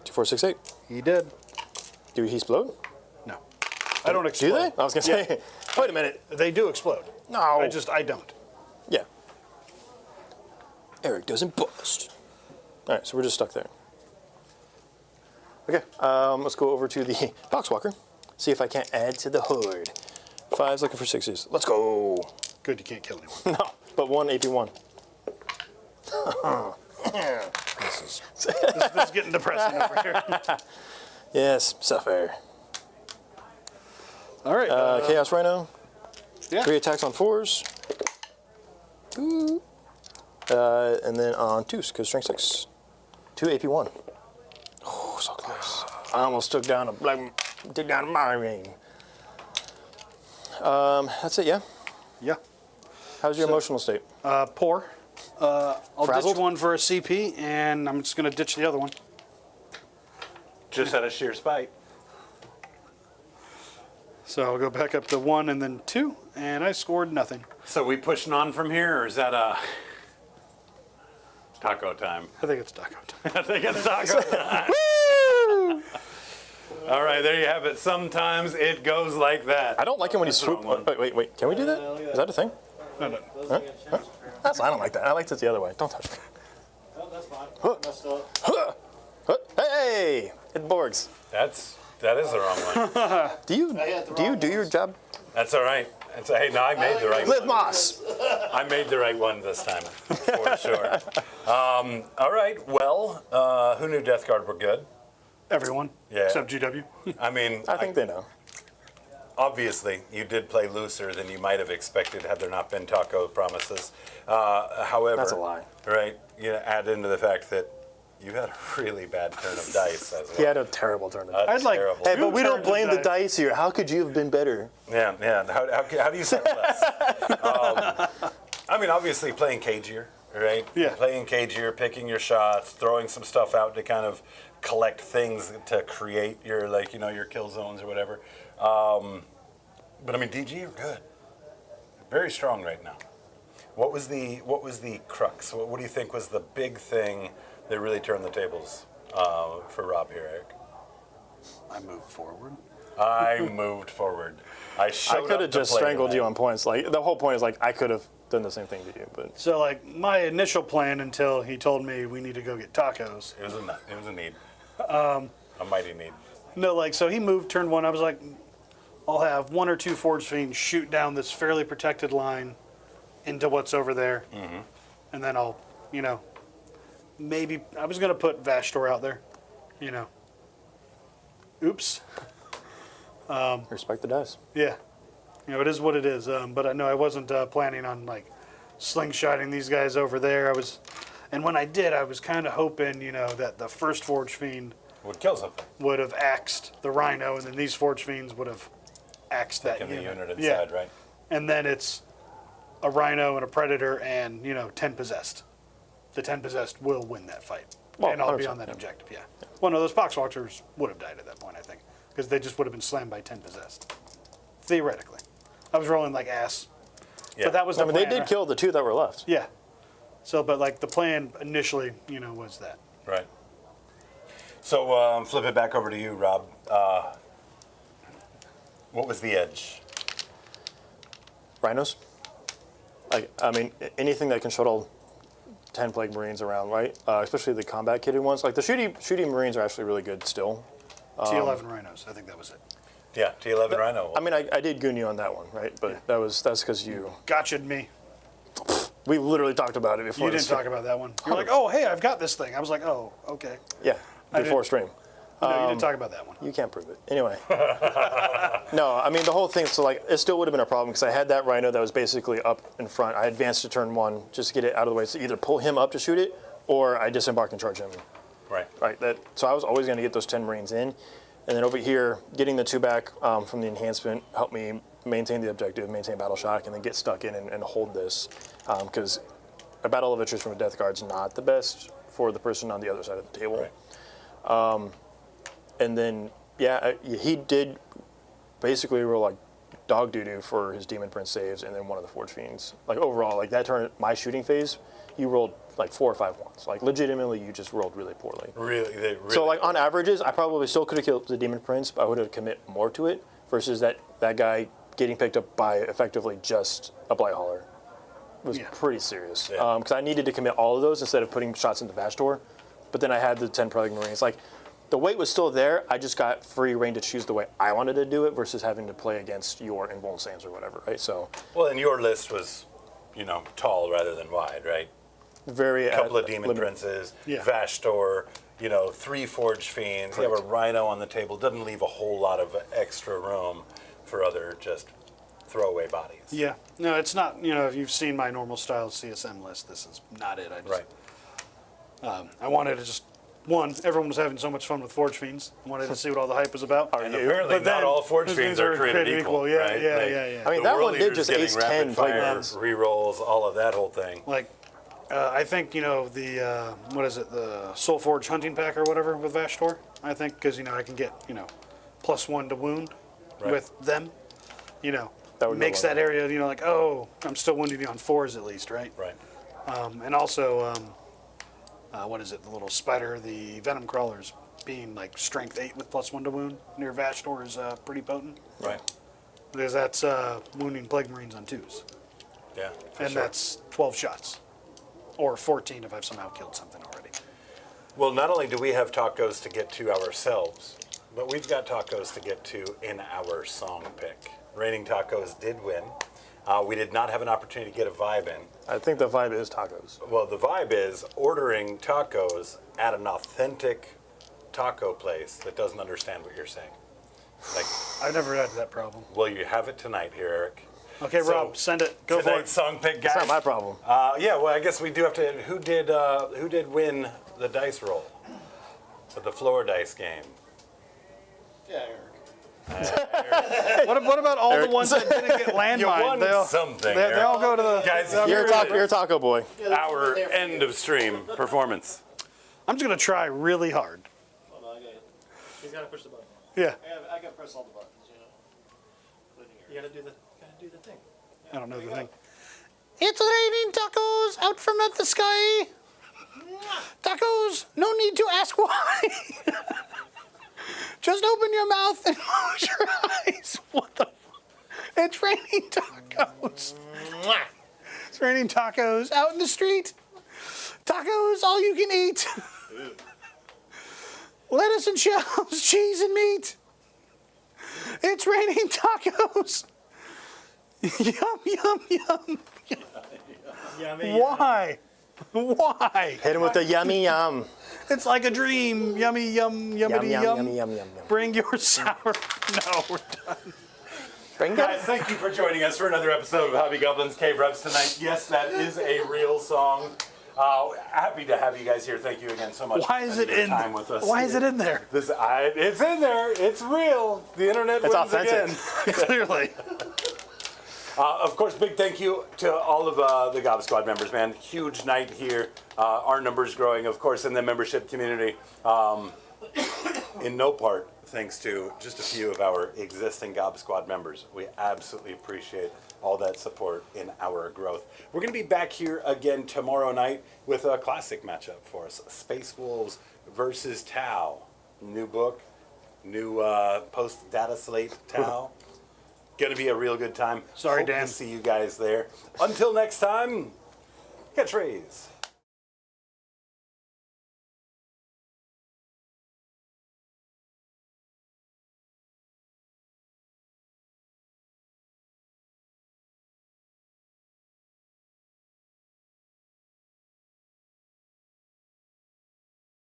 [SPEAKER 2] 2, 4, 6, 8.
[SPEAKER 3] He did.
[SPEAKER 2] Do he explode?
[SPEAKER 3] No. I don't
[SPEAKER 2] Do
[SPEAKER 3] explode.
[SPEAKER 2] they? I was gonna say. Wait a minute.
[SPEAKER 3] They do explode.
[SPEAKER 2] No.
[SPEAKER 3] I don't.
[SPEAKER 2] Yeah. Eric doesn't bust. All right, so we're just stuck there. Okay, let's go over to the Boxwalker. See if I can't add to the horde. 5's looking for 6s. Let's go.
[SPEAKER 3] Good, you can't kill anyone.
[SPEAKER 2] No, but 1 AP1.
[SPEAKER 3] This is getting depressing over here.
[SPEAKER 2] Yes, suffer.
[SPEAKER 3] All right.
[SPEAKER 2] Chaos Rhino.
[SPEAKER 3] Yeah.
[SPEAKER 2] 3 attacks on 4s. Ooh. And then on 2s, because strength 6. 2 AP1. Oh, so close. I almost took down a marine. That's it, yeah?
[SPEAKER 3] Yeah.
[SPEAKER 2] How's your emotional state?
[SPEAKER 3] Poor. I'll
[SPEAKER 2] Frazzled?
[SPEAKER 3] ditch one for a CP, and I'm just going to ditch the other one.
[SPEAKER 1] Just out of sheer spite.
[SPEAKER 3] So I'll go back up to 1 and then 2, and I scored nothing.
[SPEAKER 1] So we pushing on from here, or is that a taco time?
[SPEAKER 3] I think it's taco time.
[SPEAKER 1] I think it's taco time. All right, there you have it. Sometimes it goes like that.
[SPEAKER 2] I don't like it when you
[SPEAKER 1] That's the
[SPEAKER 2] swoop.
[SPEAKER 1] wrong one.
[SPEAKER 2] Wait. Can we do that? Is that a thing?
[SPEAKER 3] No.
[SPEAKER 2] Huh? I don't like that. I like it the other way. Don't touch me.
[SPEAKER 5] Oh, that's fine.
[SPEAKER 2] Huh.
[SPEAKER 5] Messed up.
[SPEAKER 2] Huh. Hey! It Borgs.
[SPEAKER 1] That is the wrong one.
[SPEAKER 2] Do you do your job?
[SPEAKER 1] That's all right. Hey, no, I made the right
[SPEAKER 2] Live
[SPEAKER 1] one.
[SPEAKER 2] Moss!
[SPEAKER 1] I made the right one this time, for sure. All right, well, who knew Death Guard were good?
[SPEAKER 3] Everyone.
[SPEAKER 1] Yeah.
[SPEAKER 3] Except GW.
[SPEAKER 1] I mean,
[SPEAKER 2] I think they know.
[SPEAKER 1] obviously, you did play looser than you might have expected had there not been taco promises. However,
[SPEAKER 2] That's a lie.
[SPEAKER 1] Right? You add into the fact that you had a really bad turn of dice as well.
[SPEAKER 2] He had a terrible tournament.
[SPEAKER 3] I'd like-
[SPEAKER 1] Terrible.
[SPEAKER 2] Hey, but we don't
[SPEAKER 3] turns
[SPEAKER 2] blame
[SPEAKER 3] of
[SPEAKER 2] the dice here. How could you have been better?
[SPEAKER 1] Yeah. How do you say less? I mean, obviously playing cagier, right?
[SPEAKER 3] Yeah.
[SPEAKER 1] Playing cagier, picking your shots, throwing some stuff out to kind of collect things to create your, like, your kill zones or whatever. But I mean, DG are good. Very strong right now. What was the crux? What do you think was the big thing that really turned the tables for Rob here, Eric?
[SPEAKER 3] I moved forward.
[SPEAKER 1] I moved forward. I
[SPEAKER 2] could have just strangled you on points. Like the whole point is like I could have done the same thing to you, but
[SPEAKER 3] So, like, my initial plan until he told me we need to go get tacos.
[SPEAKER 1] It was a need. A mighty need.
[SPEAKER 3] No, like, so he moved turn 1. I was like, I'll have 1 or 2 Forge Fiends shoot down this fairly protected line into what's over there. Mm-hmm. And then I'll, maybe, I was going to put Vashtor out there, Oops.
[SPEAKER 2] respect the dice.
[SPEAKER 3] Yeah. It is what it is. But I know I wasn't planning on, like, slingshotting these guys over there. And when I did, I was kind of hoping, that the first Forge Fiend
[SPEAKER 1] Would kill something.
[SPEAKER 3] would have axed the Rhino, and then these Forge Fiends would have axed that
[SPEAKER 1] Taking the
[SPEAKER 3] unit.
[SPEAKER 1] unit inside, right?
[SPEAKER 3] And then it's a Rhino and a Predator and, 10 possessed. The 10 possessed will win that fight.
[SPEAKER 2] Well,
[SPEAKER 3] and I'll be
[SPEAKER 2] 100%,
[SPEAKER 3] on that
[SPEAKER 2] yeah.
[SPEAKER 3] objective, yeah. Well, no, those Poxwatchers would have died at that point, I think, because they just would have been slammed by 10 possessed. Theoretically. I was rolling like ass.
[SPEAKER 1] Yeah.
[SPEAKER 3] But that was the
[SPEAKER 2] I mean,
[SPEAKER 3] plan,
[SPEAKER 2] they did
[SPEAKER 3] right?
[SPEAKER 2] kill the 2 that were left.
[SPEAKER 3] Yeah. So, but like the plan initially, was that.
[SPEAKER 1] Right. So flip it back over to you, Rob. What was the edge?
[SPEAKER 2] Rhinos. Like, I mean, anything that can shuttle 10 Plague Marines around, right? Especially the combat kitted ones. Like the shooting Marines are actually really good still.
[SPEAKER 3] T11 Rhinos, I think that was it.
[SPEAKER 1] Yeah, T11 Rhino.
[SPEAKER 2] I mean, I did goon you on that one, right? But that's because you.
[SPEAKER 3] Gotcha'd me.
[SPEAKER 2] We literally talked about it before.
[SPEAKER 3] You didn't talk about that one. You're like, oh, hey, I've got this thing. I was like, oh, okay.
[SPEAKER 2] Yeah,
[SPEAKER 3] I
[SPEAKER 2] before
[SPEAKER 3] did.
[SPEAKER 2] stream.
[SPEAKER 3] No, you didn't talk about that one.
[SPEAKER 2] You can't prove it. Anyway. No, I mean, the whole thing, so like, it still would have been a problem because I had that Rhino that was basically up in front. I advanced to turn 1 just to get it out of the way. So either pull him up to shoot it or I disembark and charge him.
[SPEAKER 1] Right.
[SPEAKER 2] Right. So I was always going to get those 10 Marines in. And then over here, getting the 2 back from the enhancement helped me maintain the objective, maintain battle shock, and then get stuck in and hold this. Because a battle of interest from a Death Guard's not the best for the person on the other side of the table.
[SPEAKER 1] Right.
[SPEAKER 2] And then, yeah, he did basically roll like dog doo-doo for his Demon Prince saves and then one of the Forge Fiends. Like overall, like that turn, my shooting phase, you rolled like 4 or 5 ones. Like legitimately, you just rolled really poorly.
[SPEAKER 1] Really.
[SPEAKER 2] So like on averages, I probably still could have killed the Demon Prince, but I would have commit more to it versus that guy getting picked up by effectively just a Blight Hauler. It was pretty serious.
[SPEAKER 1] Yeah.
[SPEAKER 2] Because I needed to commit all of those instead of putting shots into Vashtor. But then I had the 10 Plague Marines. Like, the weight was still there. I just got free reign to choose the way I wanted to do it versus having to play against your Invuln Sands or whatever, right? So
[SPEAKER 1] Well, and your list was, tall rather than wide, right?
[SPEAKER 2] very
[SPEAKER 1] A couple of Demon Princes,
[SPEAKER 3] Yeah.
[SPEAKER 1] Vashtor, 3 Forged Fiends. You have a Rhino on the table. Doesn't leave a whole lot of extra room for other just throwaway bodies.
[SPEAKER 3] Yeah. No, it's not. If you've seen my normal style CSM list, this is not it.
[SPEAKER 1] Right.
[SPEAKER 3] I wanted to just everyone was having so much fun with Forge Fiends. I wanted to see what all the hype was about.
[SPEAKER 1] And apparently not all Forged Fiends are created equal.
[SPEAKER 3] Yeah,
[SPEAKER 1] right?
[SPEAKER 3] yeah,
[SPEAKER 1] Like,
[SPEAKER 3] yeah.
[SPEAKER 2] I mean,
[SPEAKER 1] the
[SPEAKER 2] that
[SPEAKER 1] World
[SPEAKER 2] one did
[SPEAKER 1] Eater's
[SPEAKER 2] just
[SPEAKER 1] getting
[SPEAKER 2] ace
[SPEAKER 1] rapid
[SPEAKER 2] 10 play
[SPEAKER 1] fire,
[SPEAKER 2] balls.
[SPEAKER 1] rerolls, all of that whole thing.
[SPEAKER 3] I think the what is it, the Soul Forge hunting pack or whatever with Vashtor. I think because I can get +1 to wound
[SPEAKER 1] Right.
[SPEAKER 3] with them.
[SPEAKER 2] That would go
[SPEAKER 3] Makes
[SPEAKER 2] well.
[SPEAKER 3] that area like, oh, I'm still wounding you on 4s at least, right?
[SPEAKER 1] Right.
[SPEAKER 3] And also what is it, the little spider, the venom crawlers being like strength 8 with +1 to wound near Vashtor is pretty potent
[SPEAKER 1] Right.
[SPEAKER 3] because that's wounding plague marines on 2s,
[SPEAKER 1] Yeah. for
[SPEAKER 3] and
[SPEAKER 1] sure.
[SPEAKER 3] that's 12 shots. Or 14 if I've somehow killed something already.
[SPEAKER 1] Well, not only do we have tacos to get to ourselves, but we've got tacos to get to in our song pick. Raining Tacos did win. We did not have an opportunity to get a vibe in.
[SPEAKER 2] I think the vibe is tacos.
[SPEAKER 1] Well, the vibe is ordering tacos at an authentic taco place that doesn't understand what you're saying. Like,
[SPEAKER 3] I've never had that problem.
[SPEAKER 1] well, you have it tonight here, Eric.
[SPEAKER 3] Okay,
[SPEAKER 1] So,
[SPEAKER 3] Rob, send it. Go for
[SPEAKER 1] Tonight's
[SPEAKER 3] it.
[SPEAKER 1] song pick, guys.
[SPEAKER 2] It's not my problem.
[SPEAKER 1] Yeah, well, I guess we do have to. Who did win the dice roll for the floor dice game?
[SPEAKER 5] Yeah, Eric.
[SPEAKER 3] What about all
[SPEAKER 2] Eric.
[SPEAKER 3] the ones that didn't get landmine?
[SPEAKER 1] You won
[SPEAKER 3] They all-
[SPEAKER 1] something,
[SPEAKER 3] They
[SPEAKER 1] Eric.
[SPEAKER 3] all go to the.
[SPEAKER 1] Guys,
[SPEAKER 2] You're a taco boy.
[SPEAKER 1] Our end of stream performance.
[SPEAKER 3] I'm just gonna try really hard.
[SPEAKER 5] Oh, no, I got it.
[SPEAKER 4] He's got to push the button.
[SPEAKER 3] Yeah,
[SPEAKER 5] I got to press all the buttons, including yours.
[SPEAKER 4] You got to do the thing.
[SPEAKER 3] I don't know the thing. It's raining tacos out from the sky. Tacos, no need to ask why. Just open your mouth and close your eyes. What the? It's raining tacos. It's raining tacos out in the street. Tacos, all you can eat. Lettuce and shells, cheese and meat. It's raining tacos. Yum, yum, yum.
[SPEAKER 4] Yummy.
[SPEAKER 3] Why? Why?
[SPEAKER 2] Hit him with the yummy yum.
[SPEAKER 3] It's like a dream. Yummy, yum,
[SPEAKER 2] Yum,
[SPEAKER 3] yummity,
[SPEAKER 2] yum,
[SPEAKER 3] yum.
[SPEAKER 2] yummy, yum, yum, yum.
[SPEAKER 3] Bring your sour. No, we're done.
[SPEAKER 2] Bring
[SPEAKER 1] Guys,
[SPEAKER 2] it.
[SPEAKER 1] thank you for joining us for another episode of Hobby Goblin's Cave Reps tonight. Yes, that is a real song. Happy to have you guys here. Thank you again so much.
[SPEAKER 3] Why is
[SPEAKER 1] for
[SPEAKER 3] it
[SPEAKER 1] your
[SPEAKER 3] in?
[SPEAKER 1] time with us.
[SPEAKER 3] Why is it in there?
[SPEAKER 1] It's in there. It's real. The internet
[SPEAKER 2] It's
[SPEAKER 1] wins
[SPEAKER 2] authentic.
[SPEAKER 1] again.
[SPEAKER 3] Clearly.
[SPEAKER 1] Of course, big thank you to all of the Gob Squad members, man. Huge night here. Our numbers growing, of course, in the membership community. In no part thanks to just a few of our existing Gob Squad members. We absolutely appreciate all that support in our growth. We're going to be back here again tomorrow night with a classic matchup for us. Space Wolves versus Tau. New book, new post-data slate Tau. Going to be a real good time.
[SPEAKER 3] Sorry,
[SPEAKER 1] Hope
[SPEAKER 3] Dan.
[SPEAKER 1] to see you guys there. Until next time, catch rays.